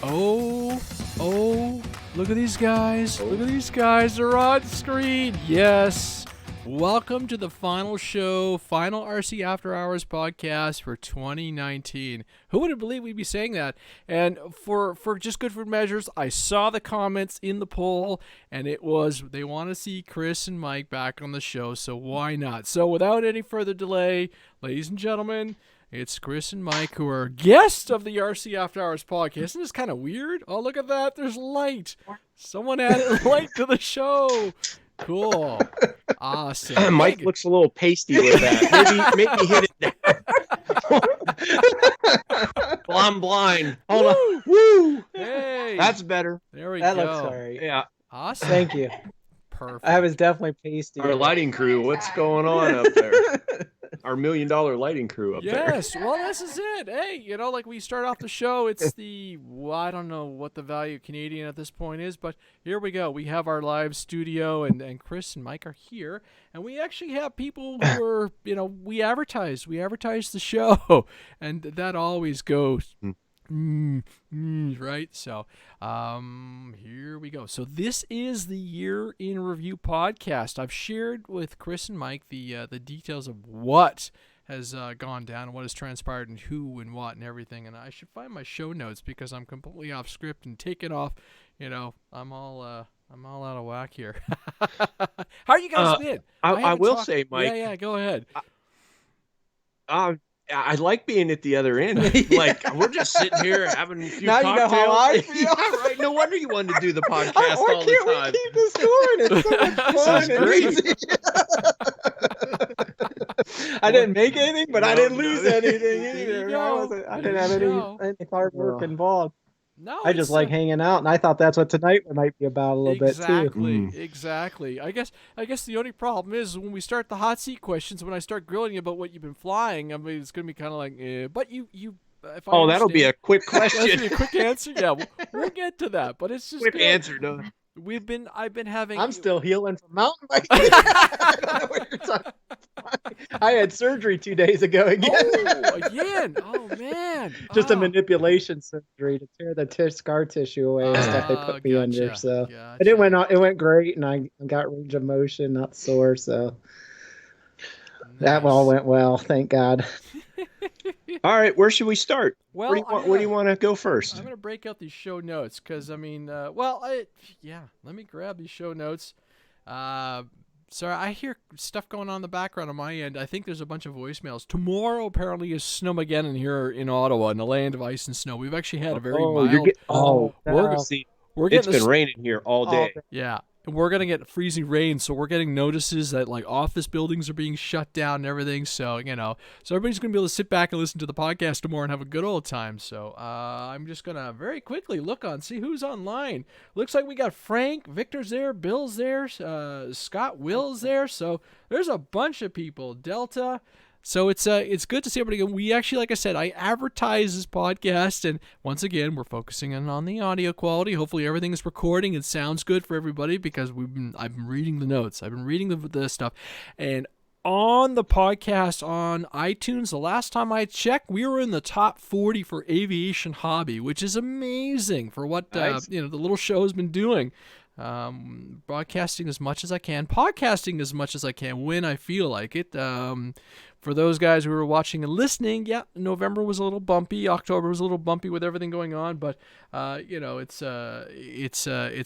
Oh, look at these guys. Look at these guys. They're on screen. Yes. Welcome to the final show, final RC After Hours podcast for 2019. Who would have believed we'd be saying that? And for just good for measures, I saw the comments in the poll, and it was they want to see Chris and Mike back on the show, so why not? So without any further delay, ladies and gentlemen, it's Chris and Mike who are guests of the RC After Hours podcast. Isn't this kind of weird? Oh, look at that. There's light. Someone added light to the show. Cool. Awesome. Mike looks a little pasty with that. Maybe hit it down. Well, I'm blind. Hold on. Woo! Hey. That's better. There we That go. looks all right. Yeah. Awesome. Thank you. Perfect. I was definitely pasty. Our lighting crew, what's going on up there? Our $1 million lighting crew up there. Yes, well, this is it. Hey, you know, like we start off the show, it's the, well, I don't know what the value of Canadian at this point is, but here we go. We have our live studio, and Chris and Mike are here, and we actually have people who are, you know, we advertise the show, and that always goes. Right, so here we go. So this is the Year in Review podcast. I've shared with Chris and Mike the details of what has gone down, what has transpired, and who and what and everything. And I should find my show notes because I'm completely off script and taken off. You know, I'm all out of whack here. How are you guys been? I will say, Mike. Yeah, go ahead. I like being at the other end. Like, we're just sitting here having a few Now cocktails. You know how I feel. Yeah, right. No wonder you wanted to do the podcast all the time. We keep this going? It's so much fun and easy. I didn't make anything, but I didn't lose anything either. I didn't have any hard work involved. No, I just like hanging out, and I thought that's what tonight might be about a little bit too. Exactly. I guess the only problem is when we start the hot seat questions, when I start grilling you about what you've been flying, I mean, it's going to be kind of like, but you. If I that'll be a quick question. That'll be a quick answer. Yeah, we'll get to that. But it's just quick good. Answer, no. I've been having. I'm still healing from mountain biking. I don't know what you're talking about. I had surgery 2 days ago again. Oh, again? Oh man! Just a manipulation surgery to tear the scar tissue away and stuff they put me under. So, but it went great, and I got range of motion, not sore. So that all went well, thank God. All right, where should we start? Well, where do you want to go first? I'm going to break out these show notes because, I mean, let me grab these show notes. Sorry, I hear stuff going on in the background on my end. I think there's a bunch of voicemails. Tomorrow apparently is Snowmageddon here in Ottawa, in the land of ice and snow. We've actually had a very mild. It's been raining here all day. Yeah. And we're going to get freezing rain, so we're getting notices that, like, office buildings are being shut down and everything. So, you know, everybody's going to be able to sit back and listen to the podcast tomorrow and have a good old time. So, I'm just going to very quickly see who's online. Looks like we got Frank, Victor's there, Bill's there, Scott Will's there. So, there's a bunch of people. Delta. So it's good to see everybody again. We actually, like I said, I advertise this podcast, and once again, we're focusing on the audio quality. Hopefully, everything is recording. It sounds good for everybody because I've been reading the notes. I've been reading the stuff, and on the podcast on iTunes, the last time I checked, we were in the top 40 for aviation hobby, which is amazing for what nice. The little show has been doing. Broadcasting as much as I can, podcasting as much as I can when I feel like it. For those guys who were watching and listening, yeah, November was a little bumpy, October was a little bumpy with everything going on, but it's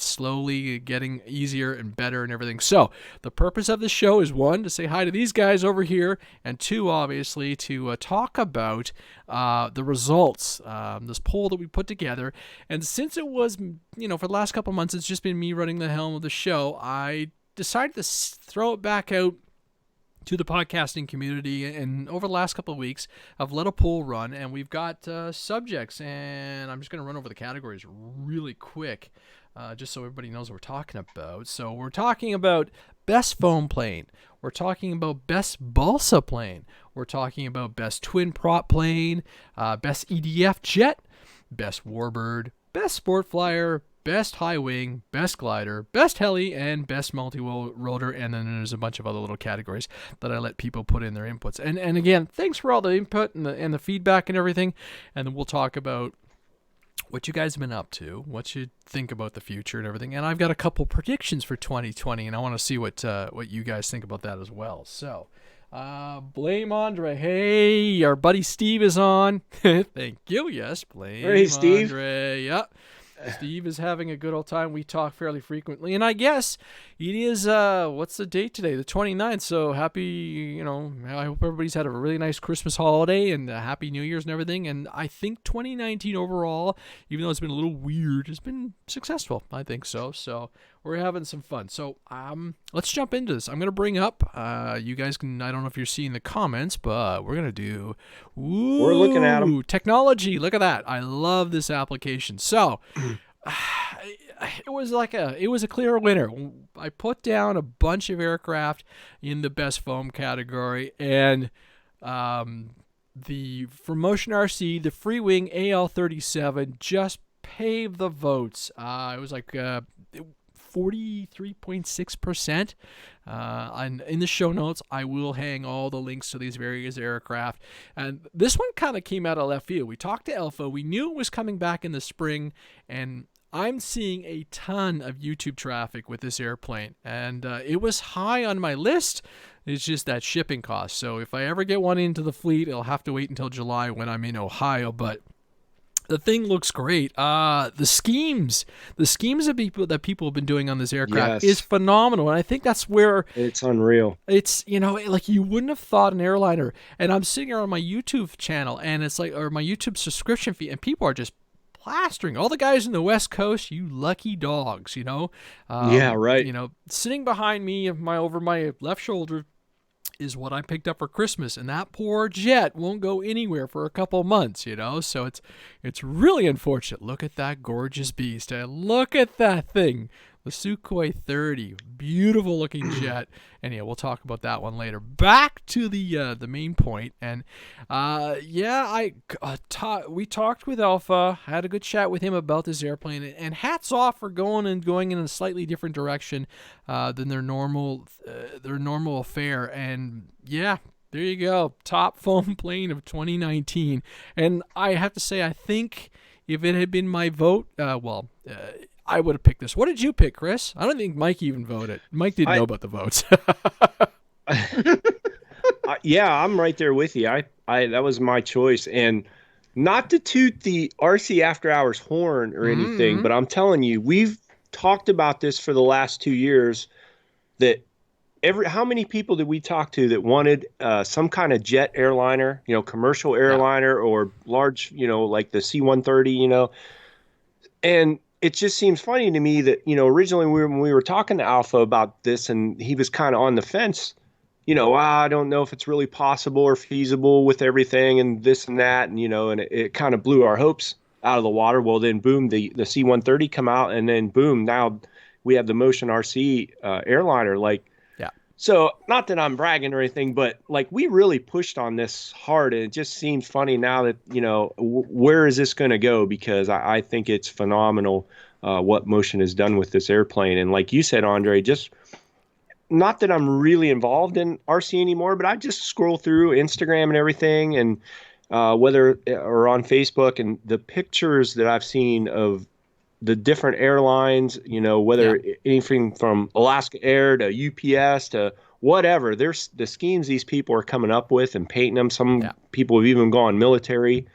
slowly getting easier and better and everything. So the purpose of this show is, one, to say hi to these guys over here, and two, obviously, to talk about the results, this poll that we put together. And since it was, for the last couple months, it's just been me running the helm of the show, I decided to throw it back out to the podcasting community, and over the last couple of weeks I've let a poll run, and we've got subjects, and I'm just going to run over the categories really quick just so everybody knows what we're talking about. So we're talking about best foam plane, we're talking about best balsa plane, we're talking about best twin prop plane, best EDF jet, best warbird, best sport flyer, best high wing, best glider, best heli, and best multi-rotor, and then there's a bunch of other little categories that I let people put in their inputs. And again, thanks for all the input and the feedback and everything, and then we'll talk about what you guys have been up to, what you think about the future and everything. And I've got a couple predictions for 2020, and I want to see what you guys think about that as well. So, blame André. Hey, our buddy Steve is on. Thank you. Yes, blame Steve. André. Yep. Steve is having a good old time. We talk fairly frequently. And I guess it is, what's the date today? The 29th. So happy, I hope everybody's had a really nice Christmas holiday and a happy New Year's and everything. And I think 2019 overall, even though it's been a little weird, has been successful. I think so. So we're having some fun. So let's jump into this. I'm going to bring up, you guys can, I don't know if you're seeing the comments, but we're going to do, we're looking at them. Technology. Look at that. I love this application. So it was a clear winner. I put down a bunch of aircraft in the best foam category, and for Motion RC, the Freewing AL37 just paved the votes. It was like 43.6%. And in the show notes, I will hang all the links to these various aircraft. And this one kind of came out of left field. We talked to Alpha. We knew it was coming back in the spring, and I'm seeing a ton of YouTube traffic with this airplane. And it was high on my list. It's just that shipping cost. So if I ever get one into the fleet, it'll have to wait until July when I'm in Ohio. But the thing looks great. The schemes of people have been doing on this aircraft is phenomenal, and I think that's where it's unreal. It's like you wouldn't have thought an airliner. And I'm sitting here on my YouTube channel, and it's like, or my YouTube subscription fee, and people are just plastering all the guys in the West Coast. You lucky dogs, Yeah, right. Sitting behind me, over my left shoulder, is what I picked up for Christmas, and that poor jet won't go anywhere for a couple months, so it's really unfortunate. Look at that gorgeous beast. Look at that thing, the Sukhoi 30, beautiful looking jet. And yeah, we'll talk about that one later. Back to the main point, and we talked with Alpha, had a good chat with him about this airplane, and hats off for going in a slightly different direction than their normal affair. And yeah, there you go, top foam plane of 2019. And I have to say, I think if it had been my vote, I would have picked this. What did you pick, Chris? I don't think Mike even voted. Mike didn't know about the votes. Yeah, I'm right there with you. I that was my choice, and not to toot the RC After Hours horn or anything, but I'm telling you, we've talked about this for the last 2 years. That how many people did we talk to that wanted some kind of jet airliner, commercial airliner or large, like the C-130, and it just seems funny to me that, originally when we were talking to Alpha about this, and he was kind of on the fence, I don't know if it's really possible or feasible with everything and this and that. And, and it kind of blew our hopes out of the water. Well, then boom, the C-130 come out, and then boom, now we have the Motion RC airliner. So not that I'm bragging or anything, but we really pushed on this hard, and it just seems funny now that, where is this going to go? Because I think it's phenomenal what Motion has done with this airplane. And like you said, Andre, just not that I'm really involved in RC anymore, but I just scroll through Instagram and everything, and whether or on Facebook, and the pictures that I've seen of the different airlines, whether anything from Alaska Air to UPS to whatever, there's the schemes these people are coming up with and painting them. Some people have even gone military.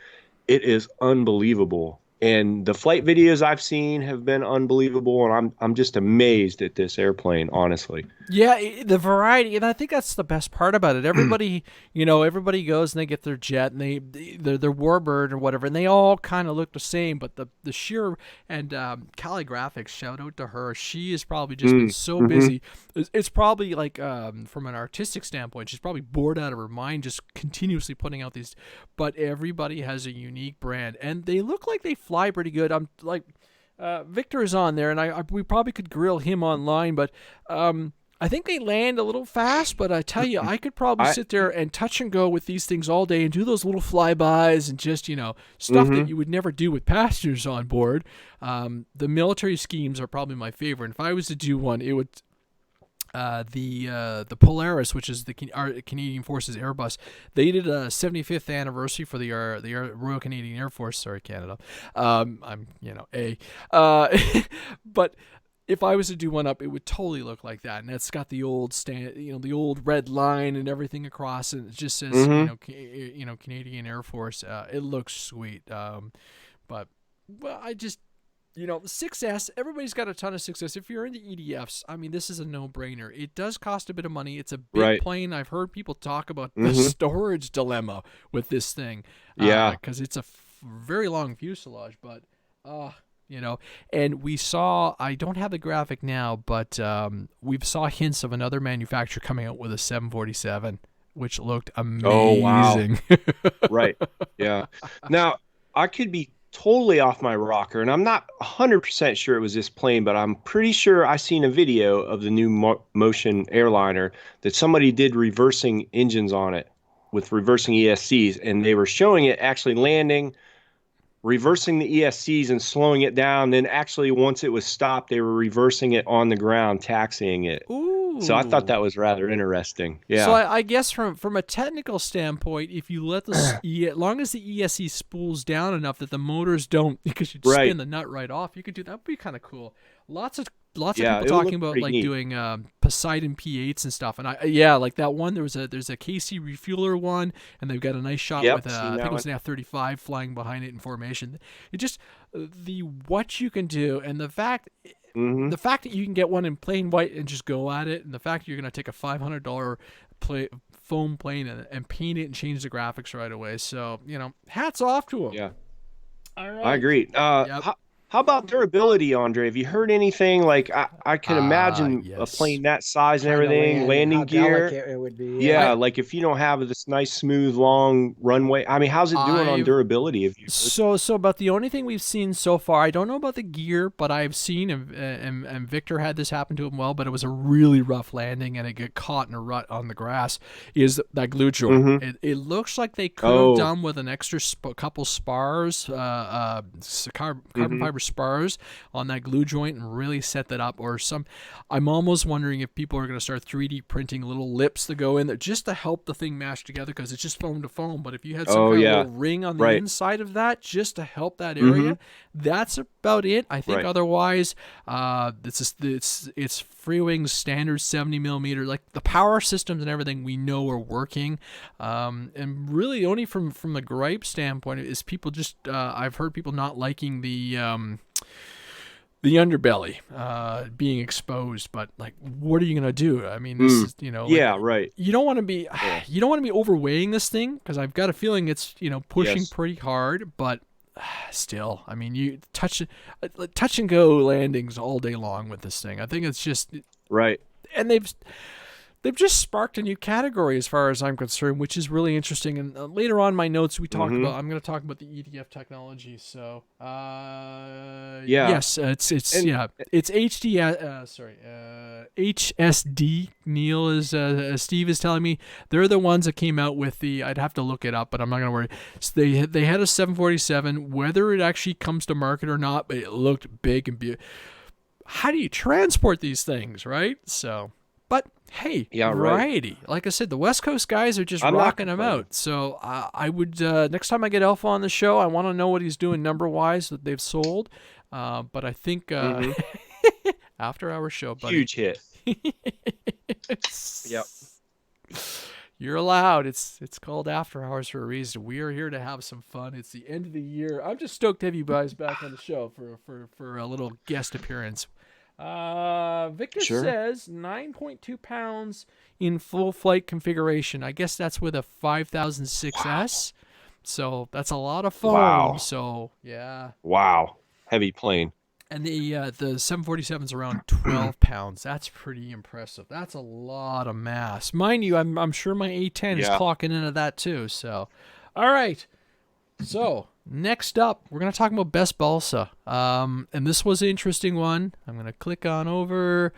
It is unbelievable. And the flight videos I've seen have been unbelievable, and I'm just amazed at this airplane, honestly. Yeah, the variety, and I think that's the best part about it. Everybody, everybody goes and they get their jet and their Warbird or whatever, and they all kind of look the same. But the sheer and Cali Graphics, shout out to her. She has probably just been so busy. It's probably from an artistic standpoint, she's probably bored out of her mind just continuously putting out these. But everybody has a unique brand, and they look like they fly pretty good. I'm like, Victor is on there, and we probably could grill him online, but I think they land a little fast. But I tell you, I could probably sit there and touch and go with these things all day and do those little flybys and just stuff that you would never do with passengers on board. The military schemes are probably my favorite. If I was to do one, it would. the Polaris, which is the Canadian Forces Airbus, they did a 75th anniversary for the Royal Canadian Air Force. Sorry, Canada. But if I was to do one up, it would totally look like that, and it's got the old the old red line and everything across, and it just says Canadian Air Force. It looks sweet. But I just. The 6S, everybody's got a ton of 6S. If you're into EDFs, I mean, this is a no-brainer. It does cost a bit of money. It's a big plane. I've heard people talk about the storage dilemma with this thing. Yeah. Because it's a very long fuselage, but, and we saw, I don't have the graphic now, but we saw hints of another manufacturer coming out with a 747, which looked amazing. Oh, wow. Right. Yeah. Now, I could be totally off my rocker, and I'm not 100% sure it was this plane, but I'm pretty sure I seen a video of the new Motion Airliner that somebody did reversing engines on it with reversing ESCs, and they were showing it actually landing, reversing the ESCs and slowing it down. Then actually once it was stopped, they were reversing it on the ground, taxiing it. Ooh. So I thought that was rather interesting. Yeah. So I guess from a technical standpoint, if you let as long as the ESC spools down enough that the motors don't, because you'd spin the nut right off, you could do that. Would be kind of cool. Lots of people talking about like doing Poseidon P8s and stuff, and like that one. There's a KC refueler one, and they've got a nice shot with I think it was an F-35 flying behind it in formation. It just what you can do, and the fact. Mm-hmm. The fact that you can get one in plain white and just go at it, and the fact that you're going to take a $500 foam plane and paint it and change the graphics right away. So, hats off to them. Yeah. All right. I agree. How about durability, Andre? Have you heard anything? Like, I can imagine a plane that size and everything, landing gear. It would be. Yeah, like if you don't have this nice, smooth, long runway. I mean, how's it doing on durability? So about the only thing we've seen so far, I don't know about the gear, but I've seen, and Victor had this happen to him but it was a really rough landing, and it got caught in a rut on the grass, is that glue joint. Mm-hmm. It looks like they could have done with an extra couple spars, carbon fiber spars on that glue joint and really set that up, or I'm almost wondering if people are going to start 3D printing little lips to go in there just to help the thing mash together, because it's just foam to foam. But if you had some kind of little ring on the inside of that just to help that area, that's about it. I think otherwise it's Freewing's standard 70 millimeter, like the power systems and everything we know are working, and really only from the gripe standpoint is people just I've heard people not liking the underbelly being exposed, but like, what are you gonna do? I mean, this is, you don't want to be overweighing this thing, because I've got a feeling it's pushing pretty hard, but still, I mean, you touch and go landings all day long with this thing. I think it's just and they've just sparked a new category as far as I'm concerned, which is really interesting. And later on in my notes, I'm going to talk about the EDF technology. So, yes, it's HSD. Neil is Steve is telling me they're the ones that came out with the. I'd have to look it up, but I'm not going to worry. So they had a 747. Whether it actually comes to market or not, but it looked big and beautiful. How do you transport these things, right? So. But hey, variety. Like I said, the West Coast guys are just rocking them out. So I would next time I get Alpha on the show, I want to know what he's doing number wise that they've sold. But I think After Hours show, buddy. Huge hit. Yep. You're allowed. It's called After Hours for a reason. We are here to have some fun. It's the end of the year. I'm just stoked to have you guys back on the show for a little guest appearance. Victor says 9.2 pounds in full flight configuration. I guess that's with a 5006S. So that's a lot of foam. Wow. So yeah. Wow. Heavy plane. And the 747's around 12 pounds. That's pretty impressive. That's a lot of mass. Mind you, I'm sure my A10 is clocking into that too. So, all right. So next up, we're going to talk about Best Balsa. And this was an interesting one. I'm going to click on over.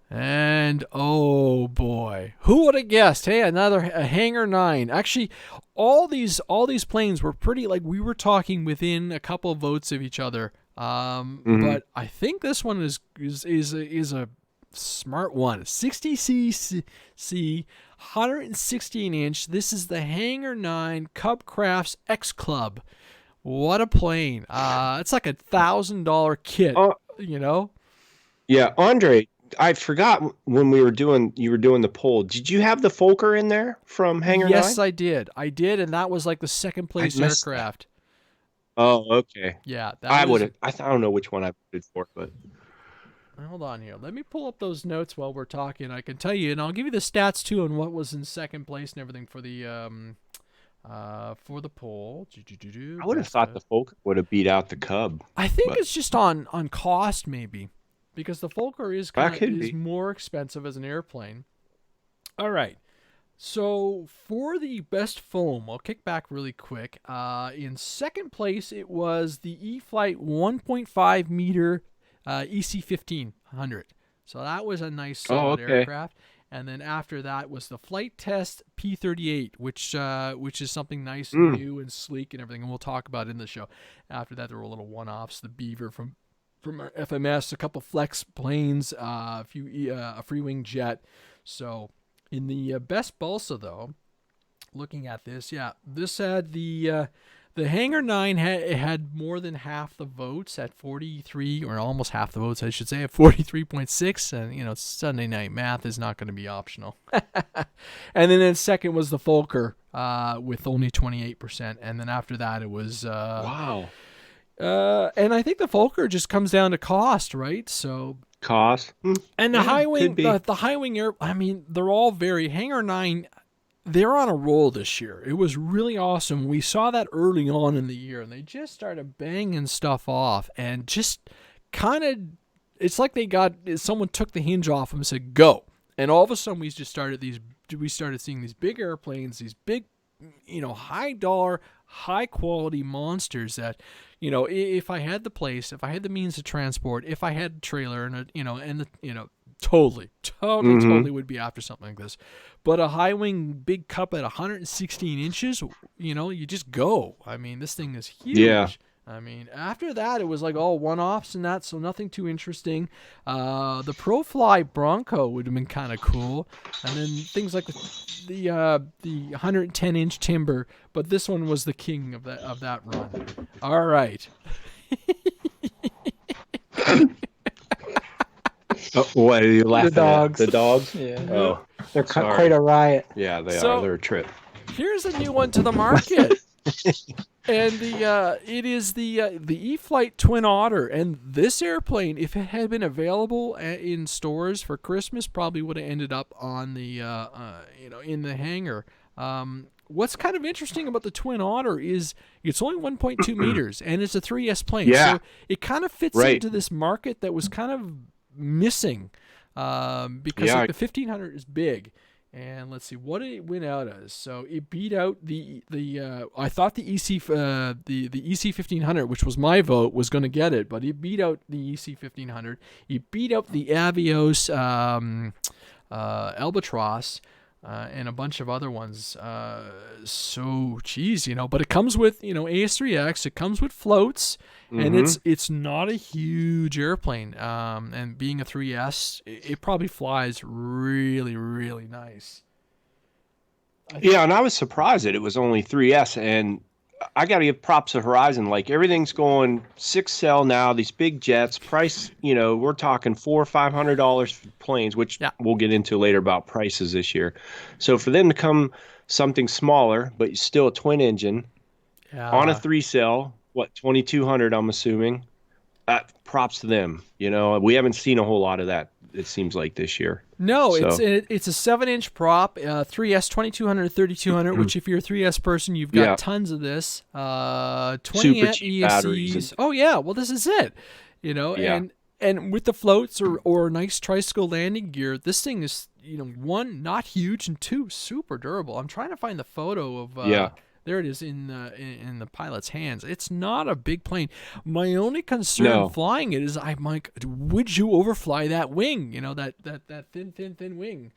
And, oh, boy. Who would have guessed? Hey, a Hangar 9. Actually, all these planes were pretty, like, we were talking within a couple of votes of each other. But I think this one is smart one. 60cc, 116-inch. This is the Hangar 9 CubCrafters XCub. What a plane. It's like $1,000 kit, you know? Yeah, Andre, I forgot when you were doing the poll. Did you have the Fokker in there from Hangar 9? Yes, I did. And that was like the second place aircraft. Oh, okay. Yeah, I don't know which one I voted for, but hold on here. Let me pull up those notes while we're talking. I can tell you, and I'll give you the stats too on what was in second place and everything for the poll. I would have thought the Fokker would have beat out the Cub. I think it's just on cost maybe, because the Fokker is more expensive as an airplane. All right. So for the best foam, I'll kick back really quick. In second place, it was the E-flite 1.5 meter EC-1500. So that was a nice solid aircraft. And then after that was the Flight Test P-38, which is something nice and new and sleek and everything. And we'll talk about it in the show. After that, there were little one-offs. The Beaver from our FMS, a couple Flex planes, a Freewing jet. So in the best Balsa, though, looking at this, this had the Hangar 9 had more than half the votes at 43, or almost half the votes, I should say, at 43.6. And, Sunday night math is not going to be optional. And then second was the Fokker with only 28%. And then after that, it was... wow. And I think the Fokker just comes down to cost, right? So... Cost. And the high wing, the high wing air, I mean, they're all very... Hangar 9... They're on a roll this year. It was really awesome. We saw that early on in the year, and they just started banging stuff off, and just kind of, it's like someone took the hinge off them and said, go. And all of a sudden, we started seeing these big airplanes, these big, high dollar, high quality monsters that, if I had the place, if I had the means to transport, if I had a trailer totally would be after something like this. But a high wing big cup at 116 inches, you just go. I mean, this thing is huge. Yeah. I mean, after that, it was like all one-offs and that, so nothing too interesting. The ProFly Bronco would have been kind of cool. And then things like the 110-inch Timber, but this one was the king of that run. All right. What are you laughing at? The dogs? Yeah. Oh, they're quite a riot. Yeah, they are. They're a trip. Here's a new one to the market. And it is the E-flite Twin Otter. And this airplane, if it had been available in stores for Christmas, probably would have ended up on the in the hangar. What's kind of interesting about the Twin Otter is it's only 1.2 meters, and it's a 3S plane. Yeah. So it kind of fits into this market that was kind of missing because the 1500 is big. And let's see what it went out as. So it beat out the I thought the EC 1500, which was my vote, was going to get it, but it beat out the EC 1500. It beat out the Avios Albatross and a bunch of other ones. So geez, but it comes with AS3X. It comes with floats, and it's not a huge airplane. And being a 3S, it probably flies really, really nice. And I was surprised that it was only 3S, and I got to give props to Horizon. Like, everything's going 6 now. These big jets, price, we're talking $400 or $500 for planes, which we'll get into later about prices this year. So for them to come something smaller, but still a twin engine on a 3-cell, 2,200, I'm assuming. Props to them. We haven't seen a whole lot of that, it seems like, this year. No, it's a 7-inch prop, 3S 2200, 3200, which if you're a 3S person, you've got tons of this. 20 super cheap ESCs. batteries. Oh yeah, well this is it. And with the floats or nice tricycle landing gear, this thing is one, not huge, and two, super durable. I'm trying to find the photo of there it is in the pilot's hands. It's not a big plane. My only concern flying it is I'm like, would you overfly that wing? That thin wing.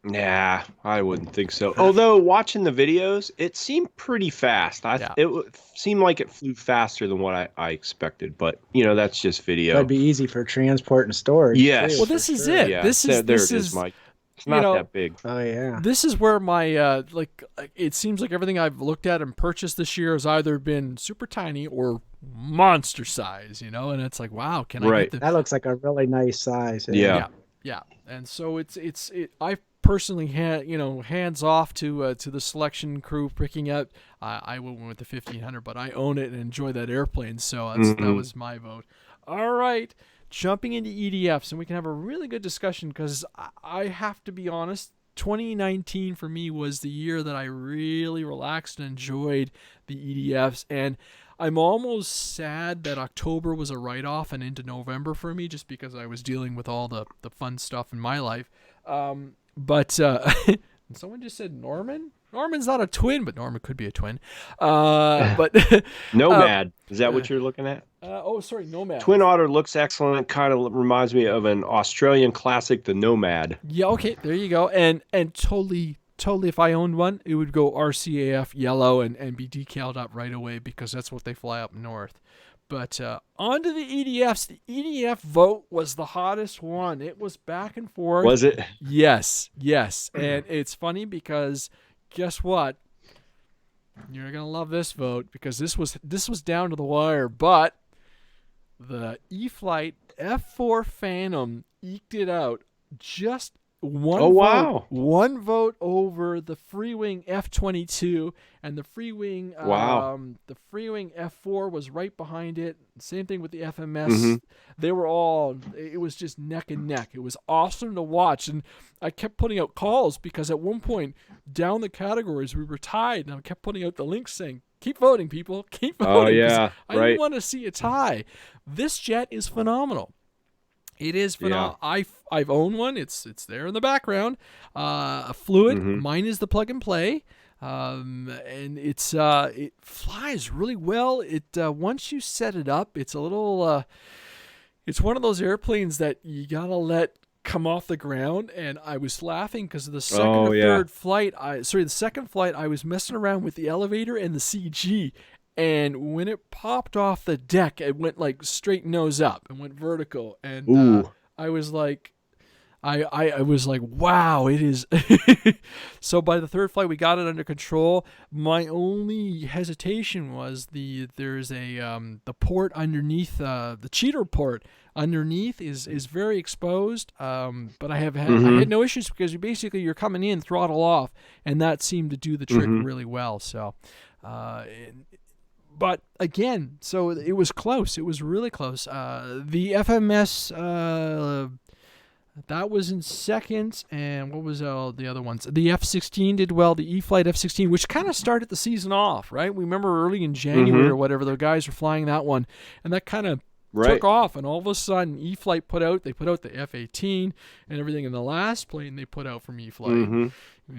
Nah, I wouldn't think so. Although watching the videos, it seemed pretty fast. Seemed like it flew faster than what I expected. But that's just video. That'd be easy for transport and storage. Yes. Too, well, this is it. Yeah. This is Mike. It's not that big. Oh yeah. This is where my it seems like everything I've looked at and purchased this year has either been super tiny or monster size, and it's like, wow, can I get That looks like a really nice size. Yeah. Yeah. And so I personally hands off to the selection crew picking up. I went with the 1500, but I own it and enjoy that airplane, so that was my vote. All right. Jumping into EDFs, and we can have a really good discussion because I have to be honest, 2019 for me was the year that I really relaxed and enjoyed the EDFs, and I'm almost sad that October was a write-off and into November for me just because I was dealing with all the fun stuff in my life. But someone just said Norman? Norman's not a twin, but Norman could be a twin. But Nomad. Is that what you're looking at? Sorry, Nomad. Twin Otter looks excellent. Kind of reminds me of an Australian classic, the Nomad. Yeah, okay, there you go. And totally, if I owned one, it would go RCAF yellow and be decaled up right away because that's what they fly up north. But on to the EDFs. The EDF vote was the hottest one. It was back and forth. Was it? Yes. And it's funny because guess what? You're going to love this vote because this was down to the wire, but the E-flite F4 Phantom eked it out just one vote over the Freewing F22, and the Freewing the Freewing F4 was right behind it. Same thing with the FMS. They were it was just neck and neck. It was awesome to watch, and I kept putting out calls because at one point down the categories we were tied, and I kept putting out the links saying, keep voting, people, keep voting. Oh yeah, I didn't want to see a tie. This jet is phenomenal. It is phenomenal. Yeah. I've owned one. It's there in the background. A fluid. Mine is the plug and play. And it flies really well. It once you set it up, it's a little. It's one of those airplanes that you gotta let come off the ground. And I was laughing because of the second or third flight. The second flight I was messing around with the elevator and the CG. And when it popped off the deck, it went like straight nose up and went vertical. And I was like, I was like, wow, it is. So by the third flight, we got it under control. My only hesitation was there's the port underneath, the cheater port underneath is very exposed. But I had no issues because you're coming in, throttle off, and that seemed to do the trick really well. So, but again, so it was close. It was really close. The FMS, that was in second, and what was the other ones? The F-16 did well. The E-flite F-16, which kind of started the season off, right? We remember early in January or whatever, the guys were flying that one, and that kind of took off, and all of a sudden, E-flite put out the F-18 and everything, and the last plane they put out from E-flite,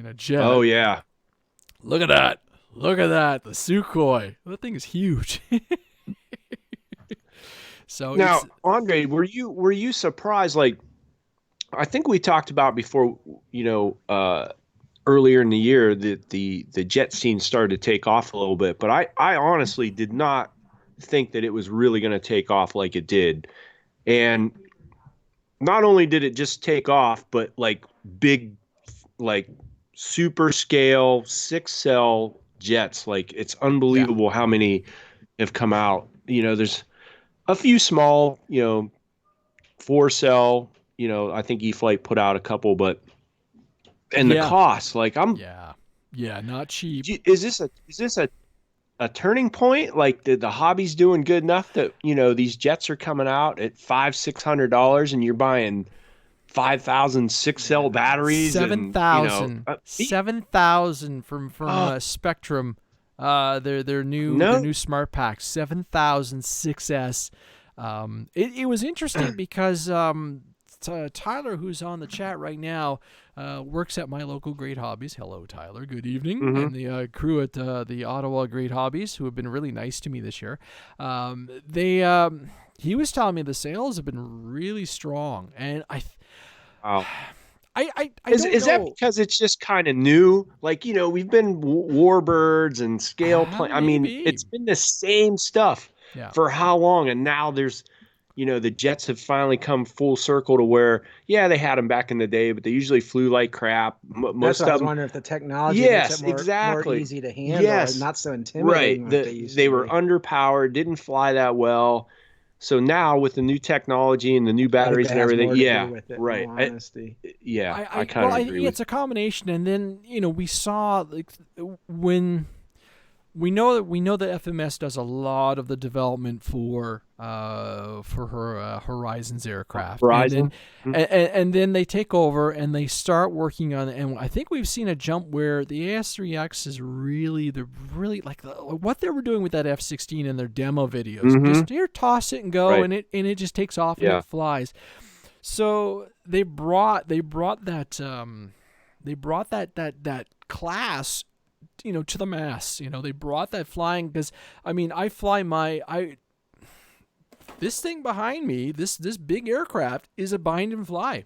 a jet. Oh, yeah. Look at that. The Sukhoi. That thing is huge. So now, Andre, were you surprised? Like, I think we talked about before, earlier in the year that the jet scene started to take off a little bit, but I honestly did not think that it was really going to take off like it did. And not only did it just take off, but like big, like super scale 6-cell jets. Like, it's unbelievable how many have come out. There's a few small, 4-cell, I think E-flite put out a couple, but the cost, like not cheap. Is this a turning point? Like, the hobby's doing good enough that these jets are coming out at $500-600 and you're buying 5,000 6-cell batteries, 7,000 from Spectrum, their new smart pack, 7,000 6S. It was interesting because Tyler, who's on the chat right now, works at my local Great Hobbies. Hello, Tyler. Good evening. And the crew at the Ottawa Great Hobbies, who have been really nice to me this year. He was telling me the sales have been really strong, and I Is don't is that know. because it's just kind of new? Like, we've been warbirds and scale plane. I mean, Maybe. it's been the same stuff Yeah. for how long? And now there's, the jets have finally come full circle to where, yeah, they had them back in the day, but they usually flew like crap. That's Most what I of was them. wondering, if the technology makes it Yes, more exactly. easy to handle and Yes, not so right. intimidating like they used They to were be. underpowered, didn't fly that well. So now with the new technology and the new I think batteries that and has everything, more to do yeah, with it, in all right. honesty. I kind Well, of I agree think with it's a combination, and then we saw like when we know that FMS does a lot of the development for her Horizons aircraft, Horizon. and then they take over and they start working on it. And I think we've seen a jump where the AS3X is really like what they were doing with that F-16 in their demo videos. Mm-hmm. Just here, toss it and go, Right. and it just takes off and it flies. So they brought that class, to the mass. They brought that flying, because I mean, I fly this thing behind me, this big aircraft is a bind and fly.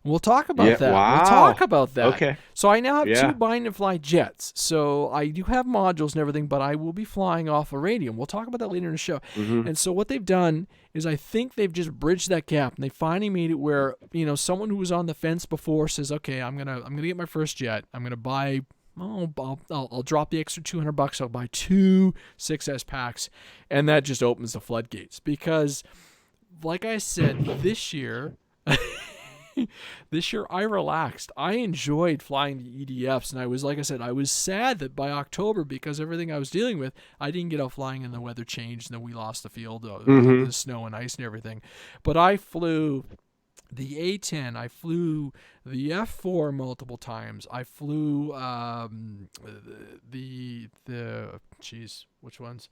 We'll talk about that. Wow. We'll talk about that. Okay. So I now have Yeah. 2 bind and fly jets. So I do have modules and everything, but I will be flying off a Radian. We'll talk about that later in the show. Mm-hmm. And so what they've done is, I think they've just bridged that gap, and they finally made it where, someone who was on the fence before says, okay, I'm gonna get my first jet. I'm gonna buy. I'll drop the extra $200. I'll buy 2 6S packs, and that just opens the floodgates. Because, like I said, this year I relaxed. I enjoyed flying the EDFs, and I was sad that by October, because everything I was dealing with, I didn't get out flying, and the weather changed, and then we lost the field, the snow and ice and everything. But I flew the A10, I flew the F4 multiple times. I flew which ones?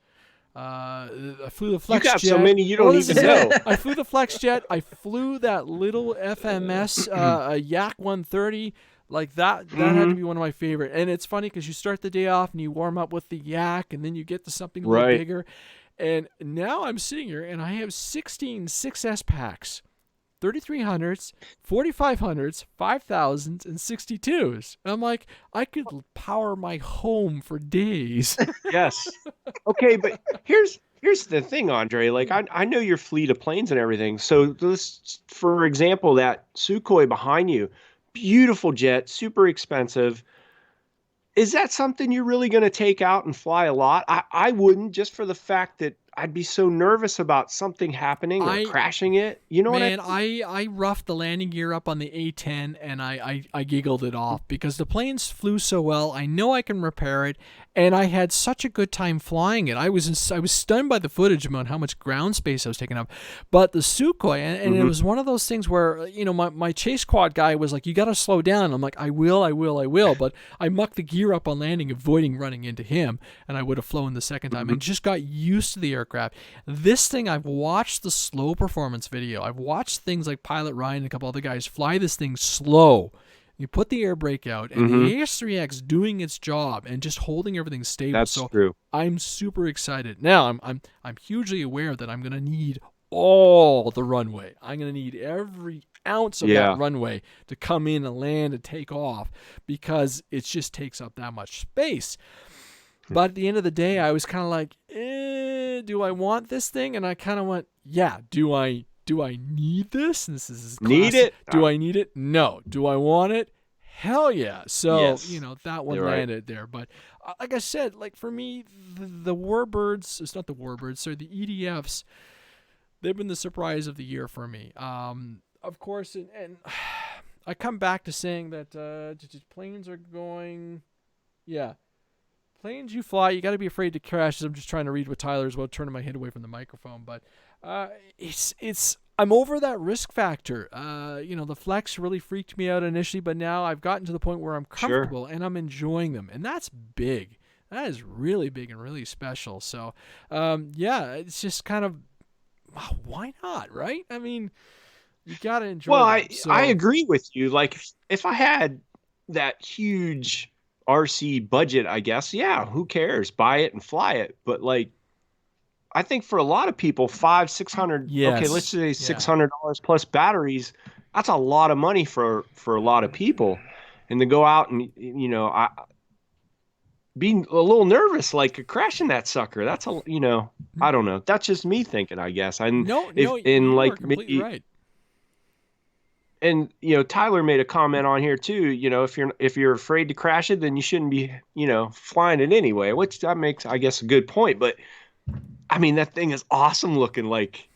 I flew the Flex Jet. You got so many you don't even know. I flew the Flex Jet. I flew that little FMS Yak 130. Like that had to be one of my favorite. And it's funny because you start the day off and you warm up with the Yak, and then you get to something a little bigger. And now I'm sitting here and I have 16 6S packs. 3300s, 4500s, 5000s, and 62s. I'm like, I could power my home for days. Yes. Okay, but here's the thing, Andre. Like, I know your fleet of planes and everything. So this, for example, that Sukhoi behind you, beautiful jet, super expensive. Is that something you're really going to take out and fly a lot? I wouldn't, just for the fact that I'd be so nervous about something happening or crashing it. You know what I mean? I roughed the landing gear up on the A10, and I giggled it off because the planes flew so well. I know I can repair it, and I had such a good time flying it. I was stunned by the footage about how much ground space I was taking up. But the Sukhoi, and it was one of those things where, my chase quad guy was like, you got to slow down. I'm like, I will. But I mucked the gear up on landing, avoiding running into him, and I would have flown the second time, and just got used to the aircraft. This thing, I've watched the slow performance video. I've watched things like Pilot Ryan and a couple other guys fly this thing slow. You put the air brake out, and the AS3X doing its job and just holding everything stable. That's true. I'm super excited. Now, I'm hugely aware that I'm going to need all the runway. I'm going to need every ounce of that runway to come in and land and take off, because it just takes up that much space. But at the end of the day, I was kind of like, do I want this thing? And I kind of went, yeah, do I need this? And this is classic. Need it? Do I need it? No. Do I want it? Hell yeah. So, Yes. That one landed there. But like I said, like for me, the Warbirds, it's not the Warbirds, sorry, the EDFs, they've been the surprise of the year for me. Of course, and I come back to saying that planes are going, planes you fly, you got to be afraid to crash. I'm just trying to read what Tyler is while turning my head away from the microphone. But I'm over that risk factor. The Flex really freaked me out initially, but now I've gotten to the point where I'm comfortable and I'm enjoying them, and that's big. That is really big and really special. So, it's just kind of, why not, right? I mean, you got to enjoy them. I agree with you. Like, if I had that huge RC budget, I guess, who cares? Buy it and fly it. But like, I think for a lot of people, $500-600, okay, let's say $600 plus batteries, that's a lot of money for a lot of people, and to go out and I being a little nervous, like crashing that sucker. That's I don't know. That's just me thinking, I guess. No, you are completely right. And Tyler made a comment on here too. If you're afraid to crash it, then you shouldn't be flying it anyway. Which that makes, I guess, a good point. But I mean, that thing is awesome looking. Like,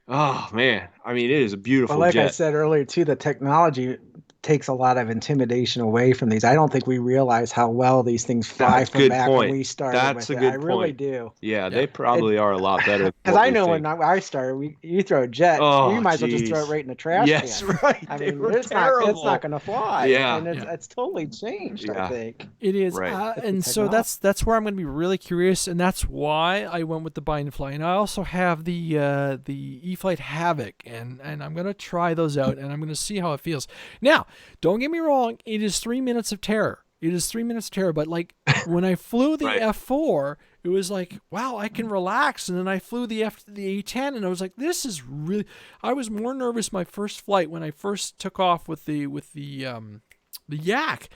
oh man, I mean, it is a beautiful like jet. I said earlier too, the technology takes a lot of intimidation away from these. I don't think we realize how well these things fly from back when we started. That's with a good it. point. I really do. Yeah, they probably are a lot better. Because I know when I started, you throw a jet, you might as well just throw it right in the trash can. Right. I mean, it's not going to fly. Yeah, and it's totally changed. I think it is. Right. And so that's where I'm going to be really curious, and that's why I went with the bind and fly. And I also have the E-flite Havoc, and I'm going to try those out, and I'm going to see how it feels. Now, don't get me wrong. It is 3 minutes of terror. It is 3 minutes of terror. But like when I flew the F4, it was like, wow, I can relax. And then I flew the A10, and I was like, this is really. I was more nervous my first flight when I first took off with the Yak,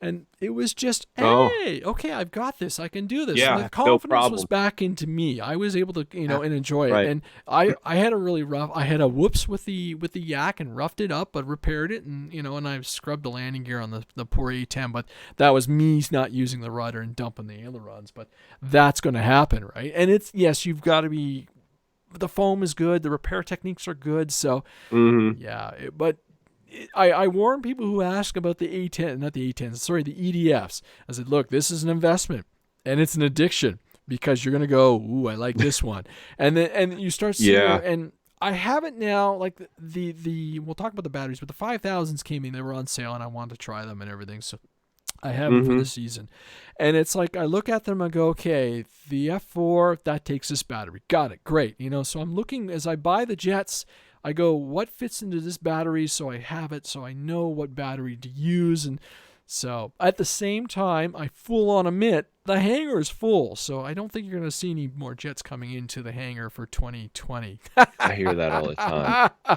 and it was just, hey, okay, I've got this. I can do this. Yeah, and the confidence was back into me. I was able to, and enjoy it. And I had a really rough. I had a whoops with the Yak and roughed it up, but repaired it, and and I scrubbed the landing gear on the poor A10. But that was me not using the rudder and dumping the ailerons. But that's going to happen, right? And it's you've got to be. The foam is good. The repair techniques are good. So but. I warn people who ask about the A10, not the A10s, sorry, the EDFs. I said, look, this is an investment and it's an addiction because you're going to go, ooh, I like this one. And then you start seeing, and I have it now, like we'll talk about the batteries, but the 5000s came in, they were on sale and I wanted to try them and everything. So I have them for the season. And it's like, I look at them and go, okay, the F4, that takes this battery. Got it. Great. So I'm looking as I buy the jets, I go, what fits into this battery so I have it, so I know what battery to use. And so at the same time, I full on admit the hangar is full. So I don't think you're going to see any more jets coming into the hangar for 2020. I hear that all the time. How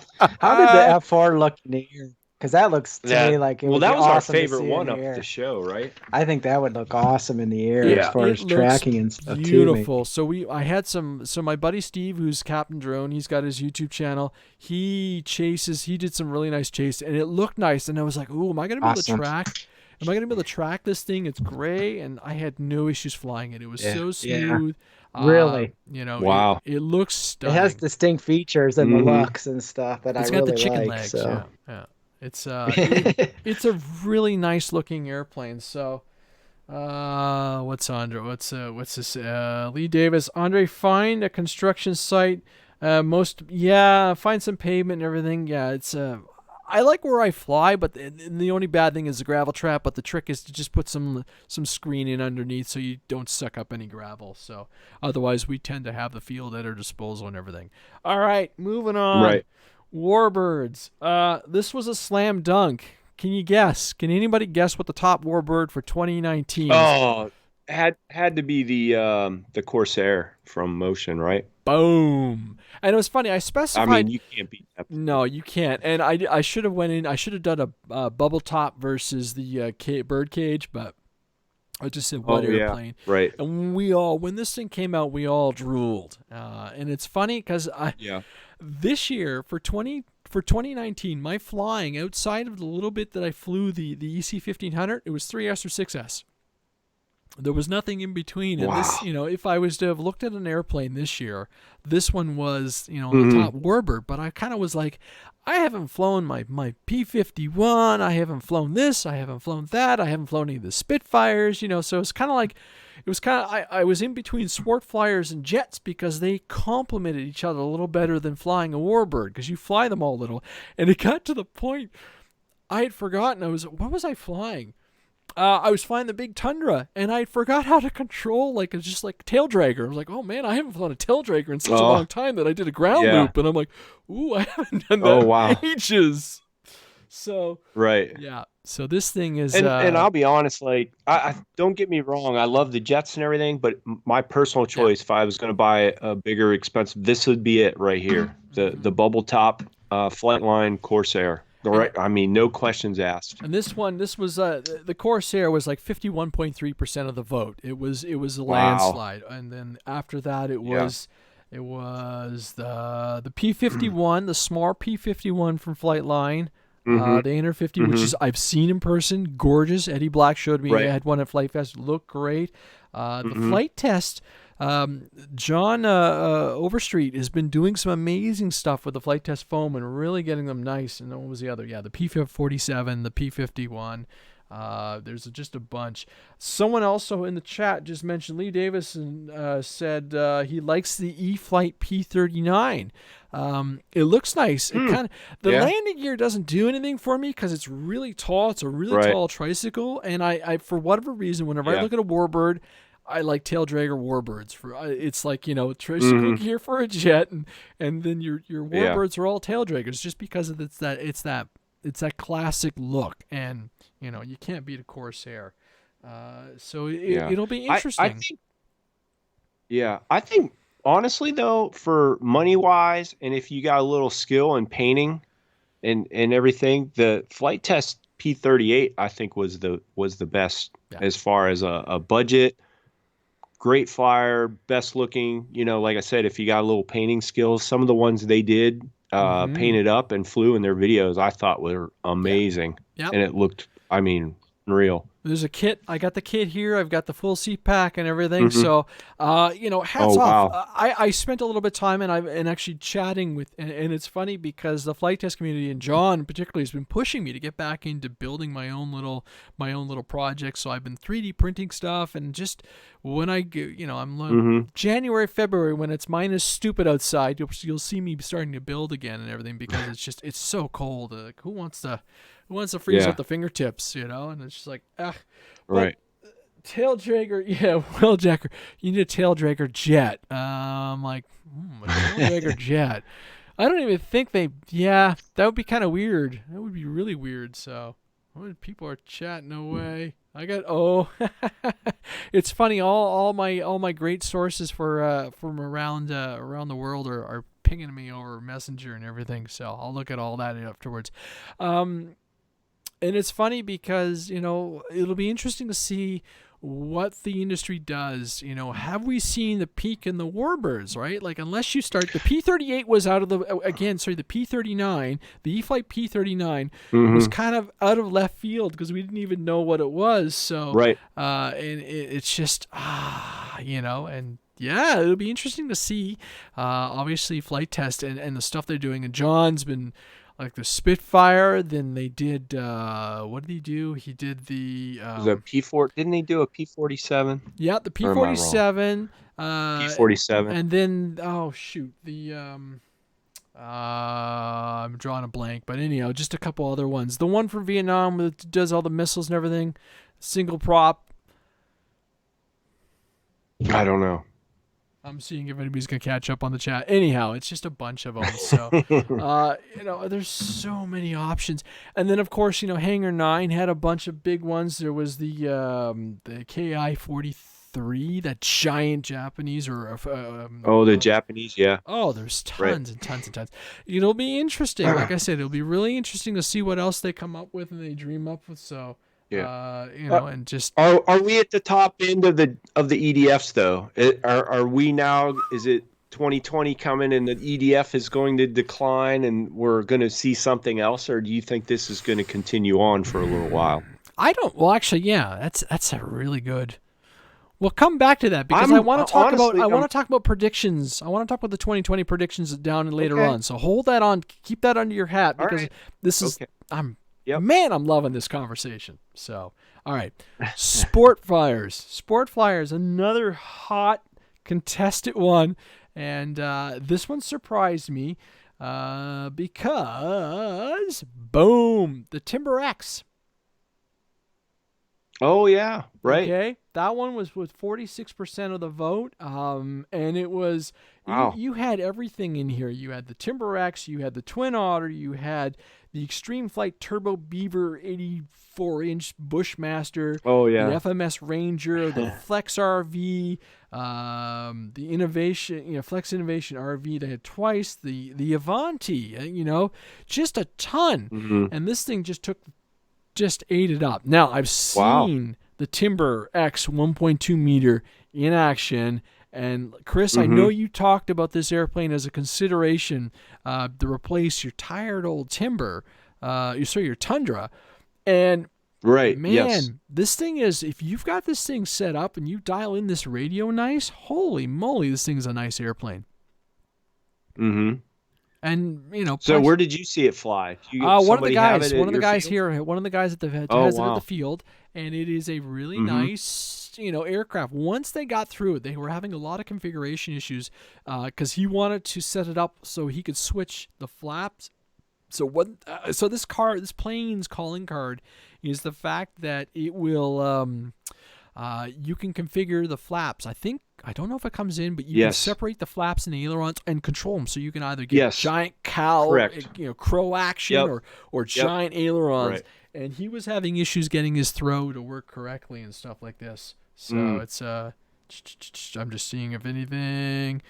did the F4 look in the air? Because that looks to me like it would be that was awesome our favorite one of the show, right? I think that would look awesome in the air as far as tracking and stuff. Beautiful. So I had my buddy Steve, who's Captain Drone, he's got his YouTube channel. He did some really nice chase, and it looked nice. And I was like, ooh, am I going to be able to track? Am I going to be able to track this thing? It's gray, and I had no issues flying it. It was so smooth. Really? Wow. It looks stunning. It has distinct features and the looks and stuff that I really like. It's got the chicken legs. So. Yeah. It's a really nice looking airplane. So, what's André? What's this? Lee Davis. André, find a construction site. Find some pavement and everything. Yeah, it's I like where I fly, but the only bad thing is the gravel trap. But the trick is to just put some screening underneath so you don't suck up any gravel. So otherwise, we tend to have the field at our disposal and everything. All right, moving on. Right. Warbirds. This was a slam dunk. Can you guess? Can anybody guess what the top Warbird for 2019 is? Oh, had to be the Corsair from Motion, right? Boom. And it was funny. I specified. I mean, you can't beat that. No, you can't. And I should have went in. I should have done a bubble top versus the bird cage, but I just said what airplane. Right. And when this thing came out, we all drooled. And it's funny because this year for 2019, my flying outside of the little bit that I flew the EC 1500, it was 3S or 6S. There was nothing in between. And this, if I was to have looked at an airplane this year, this one was, the top Warbird. But I kind of was like, I haven't flown my P-51. I haven't flown this. I haven't flown that. I haven't flown any of the Spitfires, So it's kind of like, I was in between sport flyers and jets because they complemented each other a little better than flying a Warbird because you fly them all a little. And it got to the point I had forgotten. What was I flying? I was flying the big Tundra, and I forgot how to control just like tail dragger. I was like, oh man, I haven't flown a tail dragger in such a long time that I did a ground loop, and I'm like, ooh, I haven't done that in ages. So so this thing is, and I'll be honest, like I don't get me wrong, I love the jets and everything, but my personal choice, if I was going to buy a bigger, expensive, this would be it right here, the bubble top. FlightLine Corsair. I mean, no questions asked. And this was the Corsair was like 51.3% of the vote. It was a landslide. And then after that, it was the P51, the small P51 from FlightLine. The 850, which is I've seen in person, gorgeous. Eddie Black showed me. I had one at Flight Fest, looked great. The flight test, John Overstreet has been doing some amazing stuff with the flight test foam and really getting them nice. And then what was the other? Yeah, the P47, the P51. There's just a bunch. Someone also in the chat just mentioned Lee Davison said he likes the E-flite P39. It looks nice. It kind of landing gear doesn't do anything for me because it's really tall. It's a really tall tricycle, and I for whatever reason, whenever I look at a Warbird, I like tail dragger Warbirds. It's like tricycle gear for a jet, and then your Warbirds are all tail draggers just because of it's that classic look, and you can't beat a Corsair. So it'll be interesting. I think honestly though, for money wise, and if you got a little skill in painting and everything, the flight test P38 I think was the best as far as a budget. Great flyer, best looking. Like I said, if you got a little painting skills, some of the ones they did painted up and flew in their videos, I thought were amazing. And it looked, real. There's a kit. I got the kit here. I've got the full seat pack and everything. So, hats off. Wow. I spent a little bit of time and actually chatting with, and it's funny because the flight test community and John particularly has been pushing me to get back into building my own little project. So I've been 3D printing stuff, and just when I get, I'm January, February when it's minus stupid outside, you'll see me starting to build again and everything because it's so cold. Who wants to freeze at the fingertips, and it's just like, right. Tail dragger, wheel jacker. You need a tail dragger jet. I'm like, a tail dragger jet. I don't even think that would be kind of weird. That would be really weird. So, people are chatting away. It's funny. All my great sources from around the world are pinging me over Messenger and everything. So I'll look at all that afterwards. And it's funny because, it'll be interesting to see what the industry does. Have we seen the peak in the Warbirds, right? Like, unless you start, the P38 was out of the P39, the E-flite P39 was kind of out of left field because we didn't even know what it was. So, and it's just, and it'll be interesting to see, obviously, flight test and the stuff they're doing. And John's been, like the Spitfire, then they did, what did he do? He did the P4. Didn't he do a P47? Yeah, the P47. P47. And then, I'm drawing a blank, but anyhow, just a couple other ones. The one from Vietnam that does all the missiles and everything, single prop. I don't know. I'm seeing if anybody's going to catch up on the chat. Anyhow, it's just a bunch of them. So, there's so many options. And then, of course, Hangar 9 had a bunch of big ones. There was the KI-43, that giant Japanese the Japanese, yeah. Oh, there's tons and tons and tons. It'll be interesting. Like I said, it'll be really interesting to see what else they come up with and they dream up with. So, and just are we at the top end of the EDFs though? Are we now? Is it 2020 coming and the EDF is going to decline and we're going to see something else, or do you think this is going to continue on for a little while? I don't. Well, actually, that's a really good. We'll come back to that because I want to talk about predictions. I want to talk about the 2020 predictions down later on. So hold that on. Keep that under your hat because this is. Man, I'm loving this conversation. So, all right. Sport Flyers, another hot contested one. And this one surprised me because, boom, the Timber X. Oh, yeah, right. Okay, that one was with 46% of the vote, and it was, you had everything in here. You had the Timber X, you had the Twin Otter, you had the Extreme Flight Turbo Beaver 84-inch Bushmaster, Oh yeah. the FMS Ranger, the Flex RV, the Innovation, Flex Innovation RV they had twice, the Avanti, just a ton. Mm-hmm. And this thing just ate it up. Now, I've seen the Timber X 1.2 meter in action. And Chris, I know you talked about this airplane as a consideration to replace your tired old Timber, your Tundra. And man, this thing is, if you've got this thing set up and you dial in this radio nice, holy moly, this thing's a nice airplane. Mm-hmm. And so where did you see it fly? One of the guys at the has it at the field, and it is a really nice aircraft. Once they got through it, they were having a lot of configuration issues because he wanted to set it up so he could switch the flaps. So this plane's calling card is the fact that it will you can configure the flaps. I don't know if it comes in, but you can separate the flaps and the ailerons and control them. So you can either get giant cow, crow action or giant ailerons. Right. And he was having issues getting his throw to work correctly and stuff like this. So it's I'm just seeing if anything.